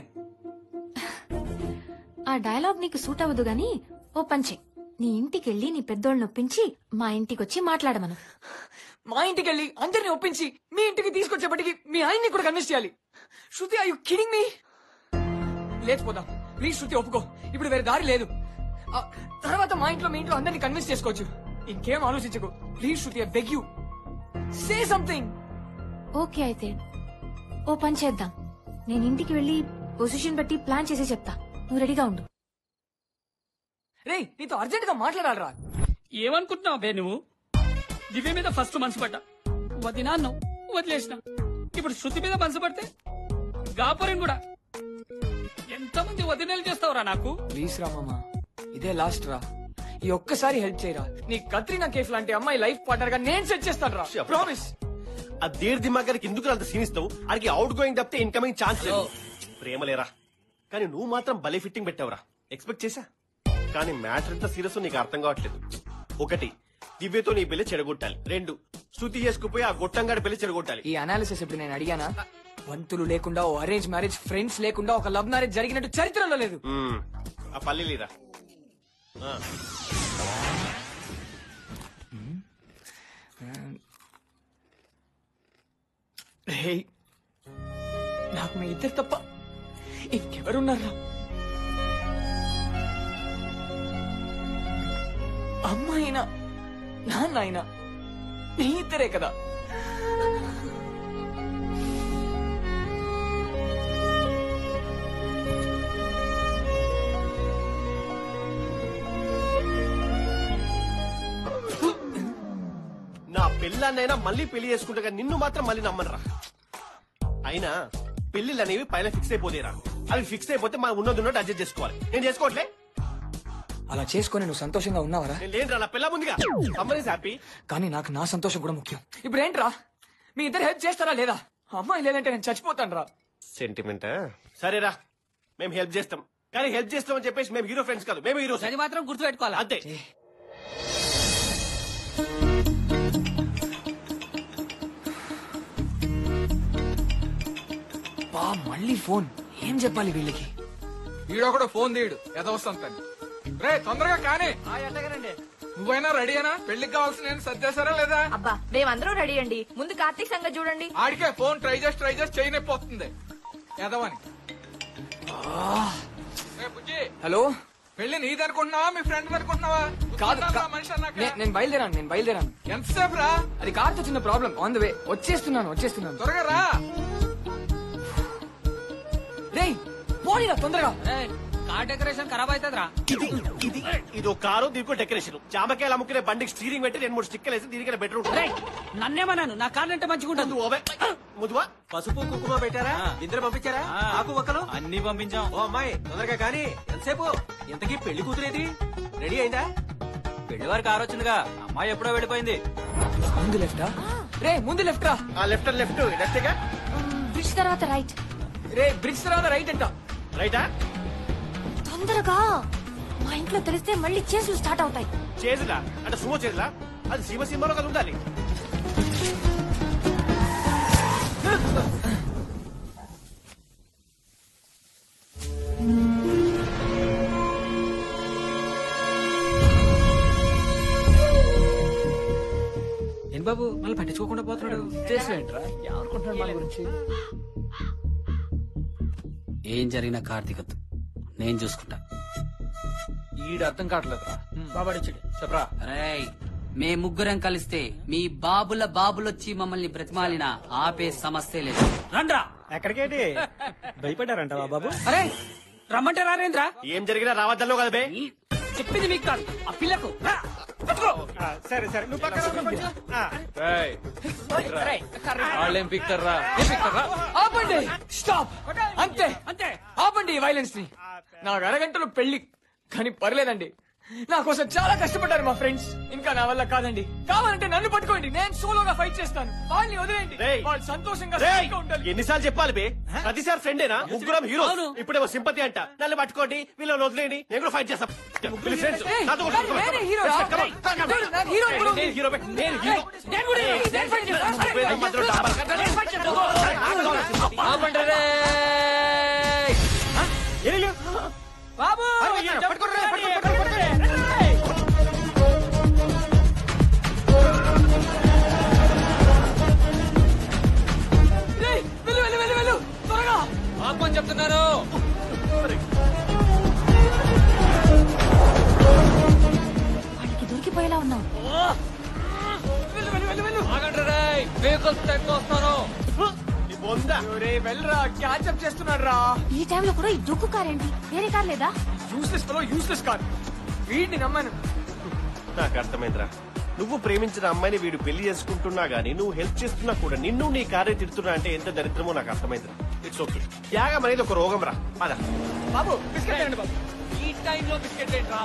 ఆ డైలాగ్ నీకు సూట్ అవ్వదు గాని ఓ పంచే. నీ ఇంటికెళ్ళి నీ పెద్దోళ్ళని ఒప్పించి మా ఇంటికొచ్చి మాట్లాడమను. మా ఇంటికెళ్ళి అందరిని ఒప్పించి మీ ఇంటికి తీసుకొచ్చేపటికి మీ ఆయన్ని కూడా కన్విన్స్ చేయాలి. Shruti, are you kidding me? లేచిపోదాం ప్లీజ్ శృతి, ఒప్పుకో. ఇప్పుడు వేరే దారి లేదు. తర్వాత మా ఇంట్లో మీ ఇంట్లో అందరిని కన్విన్స్ చేసుకోవచ్చు. ఇంకేం ఆలోచించకు please Shruti, I beg you, say something. Okay, అయితే ఓ పని చేద్దాం. నేను ఇంటికి వెళ్ళి పొజిషన్ బట్టి ప్లాన్ చేసి చెప్తా. నువ్వు రెడీగా ఉండు. రే, నీతో అర్జెంట్ గా మాట్లాడాలరా. ఏమనుకుంటున్నావు బే నువ్వు? దివ్య మీద ఫస్ట్ మనసు పడ్డా, వదినాను వదిలేసిన. ఇప్పుడు శృతి మీద మనసు పడితే గాపురం కూడా. ఎంతమంది వదినలు చేస్తావురా నాకు? ప్లీజ్ రా మామా, ఇదే లాస్ట్ రా. ఈ ఒక్కసారి హెల్ప్ చేయరా. నీ కత్రినా కేఫ్ లాంటి అమ్మాయి లైఫ్ పార్ట్నర్ గా నేను సెట్ చేస్తాను రా, ప్రామిస్. ఆ దేర్ దిమాగారికి ఎందుకు అంత సీన్ ఇస్తావు? ఆడికి అవుట్ గోయింగ్ తప్పితే ఇన్కమింగ్ ఛాన్స్ లేదు. ప్రేమలేరా, కానీ నువ్వు మాత్రం భలే ఫిట్టింగ్ పెట్టావురా. ఎక్స్పెక్ట్ చేశా, కానీ మ్యాటర్ ఎంత సీరియస్ నీకు అర్థం కావట్లేదు. ఒకటి, దివ్యతో నీ పెళ్లి చెడగొట్టాలి. 2, శృతి చేసుకుపోయి ఆ గొట్టంగాడి పెళ్లి చెడగొట్టాలి. ఈ అనాలిసిస్ ఇప్పుడు నేను అడిగానా? వంతులు లేకుండా ఓ అరేంజ్ మ్యారేజ్, ఫ్రెండ్స్ లేకుండా ఒక లవ్ మ్యారేజ్ జరిగినట్టు చరిత్రలో లేదు. ఆ పల్లీలీరా. నాకు మీ ఇద్దరు తప్ప ఇంకెవరున్నారా? అమ్మ అయినా నాన్న అయినా మీ ఇద్దరే కదా. నా పెళ్ళాన్నైనా మళ్ళీ పెళ్లి చేసుకుంటా, నిన్ను మాత్రం మళ్ళీ నమ్మనరా. అయినా పెళ్లిళ్ళు అనేవి పైన ఫిక్స్ అయిపోతేరా, అవి ఫిక్స్ అయిపోతే మనం ఉన్నట్టు అడ్జస్ట్ చేసుకోవాలి. నేను చేసుకోవట్లే. అలా చేసుకుని నువ్వు సంతోషంగా ఉన్నావరా? నేను లేదురా, నా పిల్ల ముందుగా అమ్మనేసి హ్యాపీ. కానీ నాకు నా సంతోషం కూడా ముఖ్యం. ఇప్పుడు ఏంట్రా, మీ ఇద్దరు హెల్ప్ చేస్తారా లేదా? అమ్మాయి లేదంటే నేను చచ్చిపోతాను రా. సెంటిమెంట్ సరేరా, మేము హెల్ప్ చేస్తాం. కానీ హెల్ప్ చేస్తామని చెప్పేసి మేము హీరో ఫ్రెండ్స్ కాదు, మేము హీరోస్. అది మాత్రం గుర్తుపెట్టుకోవాలి అంతే. మళ్ళీ ఫోన్ ఏం చెప్పాలి వీళ్ళకి? వీడొకడు ఫోన్ తీయడు ఎదవస్తాను. రే తొందరగా కానీ. నువ్వైనా రెడీ అయినా? పెళ్లికి కావాల్సిన నేను సర్దేశారా లేదా? అబ్బా మేమందరూ రెడీ అండి. ముందు కార్తీక్ సంగతి చూడండి. ఆడికే ఫోన్ ట్రై చేసి చేయనైపోతుంది ఎదవని. హలో, పెళ్లి నీది అనుకుంటున్నావా మీ ఫ్రెండ్ అనుకుంటున్నావా? కాదు మనిషి అన్నాక నేను బయలుదేరాను. ఎంతసేపు రా? అది కార్తో చిన్న ప్రాబ్లం, ఆన్ ద వే. వచ్చేస్తున్నాను. త్వరగా రా. రేయ్ పోనీరా తొందరగా. కార్ డెకరేషన్ ఖరాబ్ అవుతుందిరా. ఇది కారు, దీనికో డెకరేషన్. జామకాయలు అమ్ముకునే బండికి స్టీరింగ్ పెట్టి 2-3 స్టిక్కలు వేసి దీనికైనా బెటర్ ఉంటుంది. నన్నేమన్నాను, నా కార్ అంటే మంచిగా ఉంటుంది. ముదువా పసుపు కుంకుమ పెట్టారా? ఇద్దరు పంపించారా? ఆకు ఒక్కలు అన్ని పంపించాం. ఓ అమ్మాయి తొందరగా కానీ. ఎంతసేపు? ఇంతకీ పెళ్లి కూతురేది? రెడీ అయిందా? పెళ్లి వారి కారు వచ్చిందిగా, అమ్మాయి ఎప్పుడో వెళ్ళిపోయింది. ముందు లెఫ్టా? రే ముందు లెఫ్ట్ రా. లెఫ్ట్ లెఫ్ట్గా బ్రిడ్జ్ తర్వాత రైట్. రే బ్రిడ్జ్ తర్వాత రైట్ అంట. రైటా? తొందరగా, మా ఇంట్లో తెలిస్తే మళ్ళీ చేతులు స్టార్ట్ అవుతాయి. చేతులా అంటే సుమో చేతులా? అది సీమలో కదా ఉండాలి. ఏం బాబు మళ్ళీ పట్టించుకోకుండా పోతున్నాడు? చేసేంట్రా, ఎవరుకుంటున్నాడు మన గురించి? ఏం జరిగినా కార్తీకత్ నేను చూసుకుంటా. ఈడు అర్థం కావట్లేదురా. బాబాడిచ్చాడు చెప్పరా. రేయ్, మే ముగ్గురం కలిస్తే మీ బాబులొచ్చి మమ్మల్ని బ్రతిమాలినా ఆపే సమస్య లేదు. రండ్రా. ఎక్కడికేంటి భయపడ్డారంటావా బాబు? అరే రమ్మంటే రారేంద్రా? ఏం జరిగినా రావద్దలో కదా బే. చెప్పింది మీకు కాదు, ఆ పిల్లకు. సరే నువ్వు వాళ్ళేం పిక్తారా? ఆపండి, స్టాప్. అంతే ఆపండి ఈ వైలెన్స్ ని. నాకు అరగంటలో పెళ్లి, కానీ పర్లేదండి. నా కోసం చాలా కష్టపడ్డారు మా ఫ్రెండ్స్. ఇంకా నా వల్ల కాదండి. కావాలంటే నన్ను పట్టుకోండి, నేను సోలోగా ఫైట్ చేస్తాను. వాళ్ళని వదిలేయండి, వాళ్ళు సంతోషంగా ఉండాలి. ఎన్నిసార్లు చెప్పాలి బే? ప్రతిసారి ఫ్రెండేనా? ముగ్గురం హీరో. ఇప్పుడేమో సింపతి అంట. నన్ను పట్టుకోండి, వీళ్ళని వదిలేయండి, నేను కూడా ఫైట్ చేస్తాం. బాబు వెళ్ళు త్వరగా ఆపని చెప్తున్నారు. వాడికి దొరికిపోయేలా ఉన్నావు. వెహికల్స్ వస్తాను. వెళ్ళరా, క్యాచ్అప్ చేస్తున్నాడు రా. ఈ టైంలో కూడా ఈ దుక్కు కార్ ఏంటి? వేరే కార్ లేదా? Useless car. వీడిని నమ్మాను. నాకు అర్థమైందిరా, నువ్వు ప్రేమించిన అమ్మాయిని వీడు పెళ్లి చేసుకుంటున్నా గానీ నువ్వు హెల్ప్ చేస్తున్నా కూడా నిన్ను నీ కారే తిడుతున్నా అంటే ఎంత దరిద్రమో నాకు అర్థమైందిరా. It's okay. త్యాగం అనేది ఒక రోగం రా. అదా బాబు బిస్కెట్ తినండి బాబు. ఈ టైంలో బిస్కెట్ ఏంట్రా?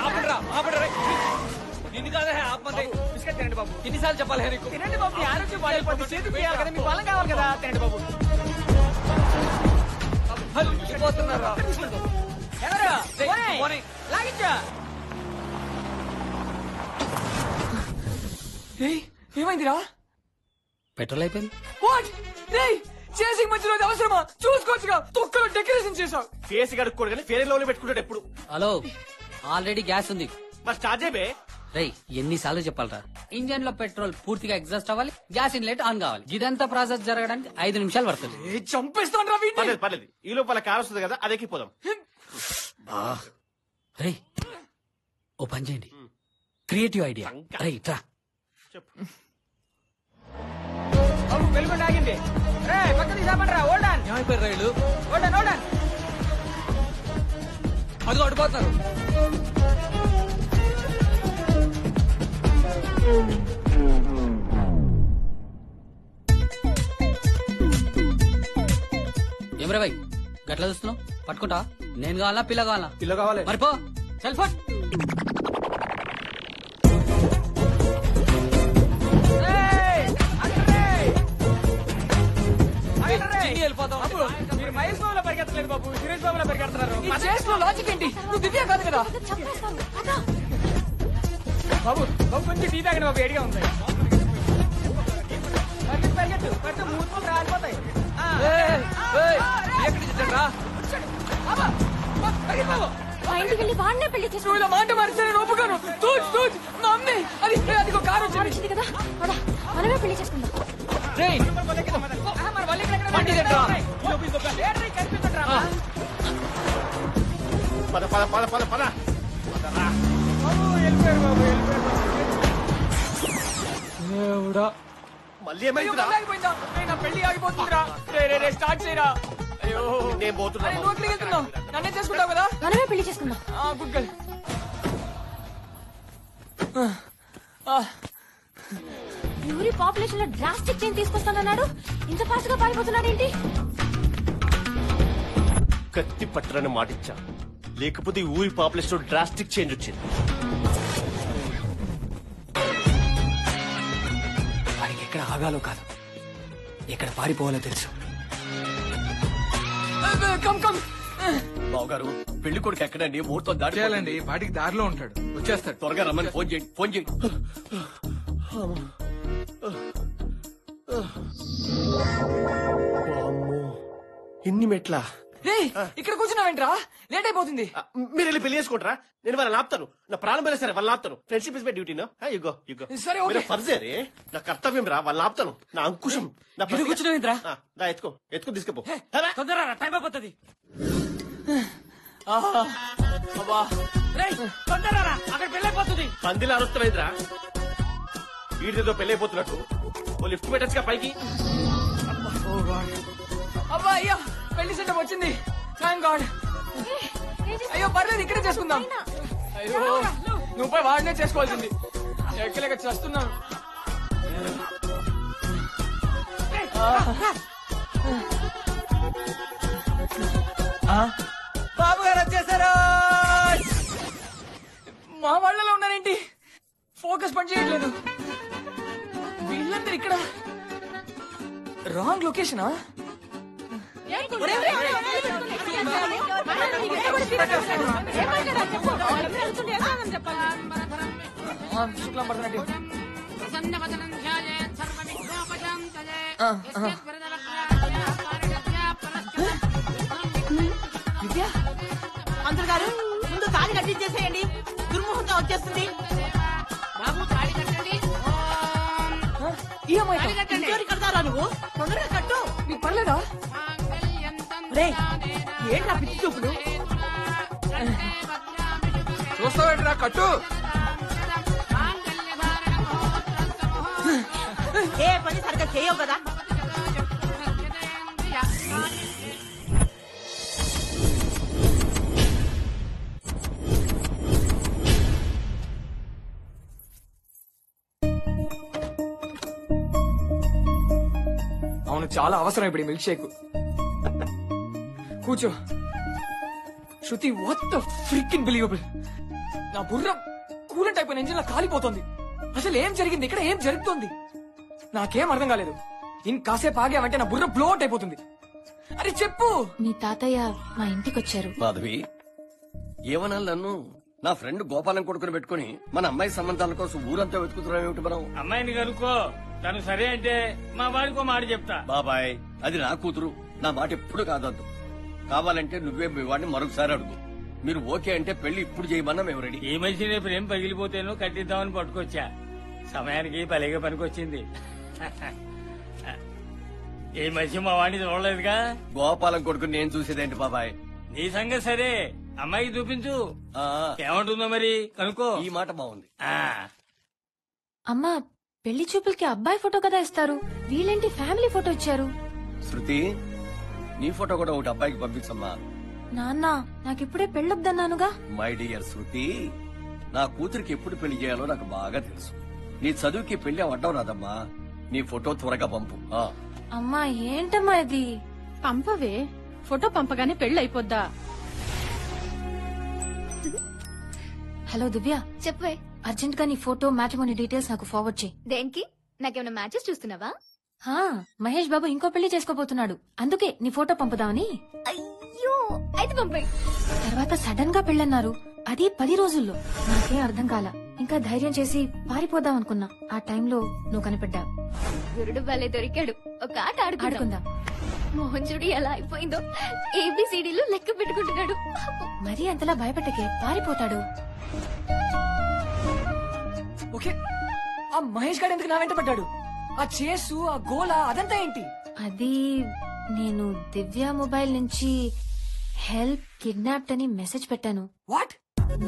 ఆపడరా. నిన్ను కాదే ఆపమంది. బిస్కెట్ తినండి బాబు. ఎన్నిసార్లు చెప్పాలి నీకు? తినండి బాబు, మీ ఆరోగ్యం పాడైపోతుంది. చేతికి తీయాలి కదా, మీ బలం కావాలి కదా. తినండి బాబు. పోతున్నారా? లాగించా. ఏమైందిరా? పెట్రోల్ అయిపోయింది. వాట్? చేసి మంచి రోజు అవసరమా? చూసుకోవచ్చుగా, తొక్కలో డెకరేషన్ చేసావు. ఫేస్ కడుక్కోడు కానీ ఫేర్ లోనే పెట్టుకుంటాడు ఎప్పుడు. హలో, ఆల్రెడీ గ్యాస్ ఉంది. మరి స్టార్ట్ చేయబే. రై, ఎన్నిసార్లు చెప్పాలరా? ఇంజన్ లో పెట్రోల్ పూర్తిగా ఎగ్జాస్ట్ అవ్వాలి, గ్యాస్ ఇన్లెట్ ఆన్ కావాలి. ఇదంతా ప్రాసెస్ జరగడానికి 5 నిమిషాలు పడుతుంది. చంపేస్తాను రా వీడిని. పర్లేదు పర్లేదు, ఈ లోపల కార్ వస్తుంది కదా, అదెక్కిపోదాం. రై, ఓ పని చేయండి, క్రియేటివ్ ఐడియా. రై ట్రా. వెలుగుండి ఆగింది. రే పక్కన తీసామంటారా? ఓల్డాన్ ఏమైపోయారు రైలు? ఓల్డాన్ ఓల్డాన్. అది అడిపోతున్నారు. ఏమరా భాయ్, గట్లా చూస్తున్నావు? పట్టుకుంటా. నేను కావాలా, పిల్ల కావాలా? పిల్ల కావాలి. మరిపో సెల్ ఫోన్. మీరు మహేష్ బాబులో పరిగెత్తలేదు బాబు, సురేష్ బాబులో పరిగెడుతున్నారు. ఈ చేసిన లాజిక్ ఏంటి? నువ్వు దివ్య కాదు కదా బాబు. బాబు కొంచెం టీ తాగండి బాబు, వేడిగా ఉంది. పరిగెత్తు పరిగెత్తు, మూతులు రాలిపోతాయి. నువ్వు మాట మరిచాను ఒప్పుకోను. తూచ్ తూచ్ మా అమ్మే. అది అదిగో కారు వచ్చింది కదా, మనమే పెళ్లి చేసుకుందాం. పద పద పద పద పద. మళ్ళీ ఏమైందిరా? పెళ్లి ఆగిపోతుందిరా. స్టార్ట్ చేయరా. అయ్యో నేను పోతున్నా. నువ్వు ఎక్కడికి వెళ్తున్నావు? నన్నే చేసుకుంటావు కదా. మనమే పెళ్లి చేసుకుందాం. Good girl. యూరి పాపులేషన్ లో డ్రాస్టిక్ చేంజ్ తీసుకొస్తానన్నాడు, ఇంత ఫాస్ట్ గా పారిపోతున్నాడు ఏంటి? కత్తి పట్టరని మాటిచ్చా, లేకపోతే ఈ ఊరి పాపులేషన్ డ్రాస్టిక్ చేంజ్ వచ్చింది. వాడికి ఎక్కడ ఆగాలో కాదు, ఎక్కడ పారిపోవాలో తెలుసు. బావగారు, పెళ్లి కొడుకు ఎక్కడండి? ముహూర్తం దాడి చేయాలండి, వాటికి దారిలో ఉంటాడు, వచ్చేస్తాడు. త్వరగా రమ్మని ఫోన్ చేయండి, ఫోన్ చేయండి. ఇన్ని మెట్లా? ఇక్కడ కూర్చున్నావేంట్రా? లేట్ అయిపోతుంది. మీరు వెళ్ళి పెళ్లి చేసుకుంటారా? నేను వాళ్ళని ఆపుతాను. నా ప్రాణం పోయినా సరే వాళ్ళని ఆపుతాను. Friendship is my duty. You go you go సరే, ఓకే. ఫర్జే రే, నా కర్తవ్యం రా. వాళ్ళని ఆపుతాను. నా అంకుశం. నా కూర్చున్నావేంట్రా? ఎత్తుకో ఎత్తుకో తీసుకుపో. తొందరరా, టైం అయిపోతుంది. అక్కడ పెళ్లి అయిపోతుంది. పందిలో అరుస్తమైందిరా. వీడితో పెళ్లి అయిపోతున్నట్టు ఓ లిఫ్ట్ పెట్టచ్చుగా పైకి. అబ్బా అయ్యో, పెళ్లి సెటప్ వచ్చింది. Thank God. అయ్యో పర్లేదు, ఇక్కడే చేసుకుందాం. అయ్యో నువ్వు పోయి వాడినే చేసుకోవాల్సింది. ఎక్కలేక చేస్తున్నాను. బాబు గారు వచ్చేసారు. మా వాళ్ళలో ఉన్నారేంటి? ఫోకస్ పని చేయట్లేదు. వీళ్ళందరూ ఇక్కడ రాంగ్ లొకేషనా? శుక్లం పడుతున్నట్టు. మంత్రులు గారు, ముందు తాళి కట్టించేసేయండి, దుర్ముహూర్తం వచ్చేస్తుంది. బాబు తాళి కట్టండి. ఇంకోటి కడతారా నువ్వు? తొందరగా కట్టు. నీకు పర్లేదా? ఏంట్రా పిచ్చి చూపులు? చూస్తావేంట్రా? కట్టు. ఏ పని సరిగ్గా చేయవు కదా. అవును, చాలా అవసరం ఇప్పుడు ఈ మిల్క్ షేక్. కూర్చో. శృతి, వాట్ ద ఫ్రీకింగ్ బిలీవబుల్. నా బుర్ర కూలెంట్ అయిపోయిన ఇంజిన్ లా కాలిపోతుంది. అసలు ఏం జరిగింది ఇక్కడ? ఏం జరుగుతోంది? నాకేం అర్థం కాలేదు. ఇంకాసేపు ఆగామంటే నా బుర్ర బ్లో అవుట్ అయిపోతుంది. అరే చెప్పు. మీ తాతయ్య మా ఇంటికి వచ్చారు. మాధవి, ఏమనాలి నన్ను? నా ఫ్రెండ్ గోపాలం కొడుకుని పెట్టుకుని మన అమ్మాయి సంబంధాల కోసం ఊరంతా వెతుకుతున్నాం ఏమిటి మనం? అమ్మాయిని కనుక్కో, తను సరే అంటే మా వాడికో మాట చెప్తా. బాబాయ్, అది నా కూతురు, నా మాట ఎప్పుడు కాదద్దు. కావాలంటే నువ్వే మీ వాడిని మరొకసారి అడుగు. మీరు ఓకే అంటే పెళ్లి ఇప్పుడు చేయమన్నా మేము రెడీ. ఈ మనిషిని ప్రేమ పగిలిపోతేనో కట్టిద్దామని పట్టుకొచ్చా, సమయానికి భలేగా పనికొచ్చింది. ఈ మనిషి మా వాడిని చూడలేదుగా. గోపాలం కొడుకుని నేను చూసేదేంటి బాబాయ్? నీ సంగతి సరే, అమ్మాయికి చూపించు. ఏమంటుందో మరి కనుక్కో. ఈ మాట బాగుంది. అమ్మా, పెళ్లి చూపులకి అబ్బాయి ఫోటో కదా ఇస్తారు, వీళ్ళేంటి ఫ్యామిలీ ఫోటో ఇచ్చారు? శృతి, నీ ఫోటో కూడా ఒకటి అబ్బాయికి పంపించమ్మా. నాన్న, నాకిప్పుడే పెళ్ళొద్దన్నానుగా. మై డియర్ శృతి, నా కూతురికి ఎప్పుడు పెళ్లి చేయాలో నాకు బాగా తెలుసు. నీ చదువుకి పెళ్లి అవ్వడం రాదమ్మా. నీ ఫోటో త్వరగా పంపు. అమ్మా, ఏంటమ్మా ఇది? పంపవే, ఫోటో పంపగానే పెళ్లి అయిపోద్దా? హలో దివ్య, చెప్పే. అర్జెంట్ గా నీ ఫోటో మ్యాట్రిమోనీ డీటెయిల్స్ నాకు ఫార్వర్డ్ చేయి. దేనికి? నాకేమైనా మ్యాచెస్ చూస్తున్నావా? మహేష్ బాబు ఇంకో పెళ్లి చేసుకోబోతున్నాడు, అందుకే నీ ఫోటో పంపుదామని. అయ్యో, అయితే పంపాయి. తర్వాత సడన్ గా పెళ్ళన్నారు, అది 10 రోజుల్లో. నాకేం అర్థం కాల, ఇంకా ధైర్యం చేసి పారిపోదాం అనుకున్నా. ఆ టైంలో నువ్వు కనిపెట్టావు. గురుడు భలే దొరికాడు. ఒక ఆట ఆడుకుందాం. మోహన్ చూడు ఎలా అయిపోయిందో, ఏబిసిడీలు లెక్క పెట్టుకుంటున్నాడు. మరీ అంతలా భయపెట్టకే, పారిపోతాడు. ఓకే, ఆ మహేష్ గారు ఎందుకు నా వెంట పడ్డాడు? ఆ చేసు, ఆ గోల, అదంతా ఏంటి? అది నేను దివ్య మొబైల్ నుంచి హెల్ప్ కిడ్నాప్డ్ అని మెసేజ్ పెట్టాను. వాట్?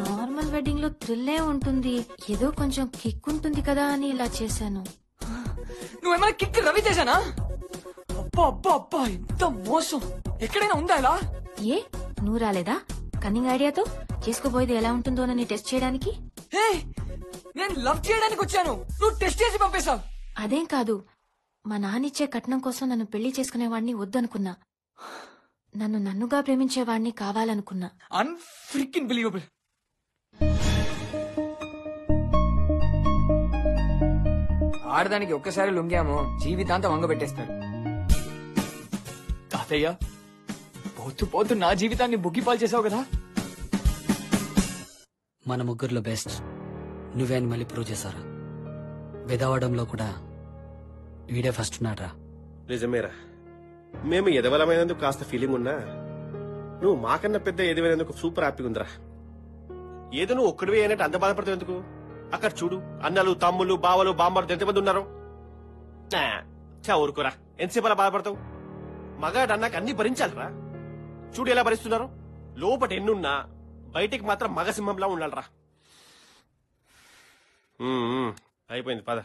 నార్మల్ వెడ్డింగ్ లో థ్రిల్లే ఉంటుంది, ఏదో కొంచెం కిక్ ఉంటుంది కదా అని ఇలా చేశాను. నువ్వేమైనా కిక్ రవి చేశానా? అబ్బా అబ్బా అబ్బా, ఎంత మోసం! ఎక్కడైనా ఉందా ఇలా? ఏ, నువ్వు రాలేదా కన్నింగ్ ఐడియాతో? చేసుకోబోయేది ఎలా ఉంటుందోనని టెస్ట్ చేయడానికి. నేను లవ్ చేయడానికి వచ్చాను, నువ్వు టెస్ట్ చేసి పంపేశావు. అదేం కాదు, మా నాన్నిచ్చే కట్నం కోసం నన్ను పెళ్లి చేసుకునేవాడిని వద్దనుకున్నా, నన్ను నన్నుగా ప్రేమించేవాడిని కావాలనుకున్నా. అన్ఫ్రీకిన్ బిలీవబుల్. ఆడదానికి ఒక్కసారి లొంగామో జీవితాంతం వంగబెట్టేస్తారు. తాతయ్య, పోతూ పోతూ నా జీవితాన్ని బుగ్గిపాలు చేసావు కదా. మన ముగ్గురులో బెస్ట్ నువ్వే అని మళ్ళీ ప్రూవ్ చేశారా? విధవడంలో కూడా వీడే ఫస్ట్ ఉన్నాడ్రా. నిజమేరా, మేము ఎదవలమైనందుకు కాస్త ఫీలింగ్ ఉన్నా నువ్వు మాకన్నా పెద్ద ఎదవైనందుకు సూపర్ హ్యాపీగా ఉందిరా. ఏదో నువ్వు ఒక్కడివే అయినట్టు అంత బాధపడతావు ఎందుకు? అక్కడ చూడు, అన్నలు, తమ్ముళ్ళు, బావలు, బామ్మలు ఎంతమంది ఉన్నారు. ఊరుకోరా, ఎంతసేపు అలా బాధపడతావు? మగాడు అన్నాక అన్ని భరించాలరా. చూడు ఎలా భరిస్తున్నారు. లోపట ఎన్నున్నా బయటికి మాత్రం మగసింహంలా ఉండాలరా. అయిపోయింది పద.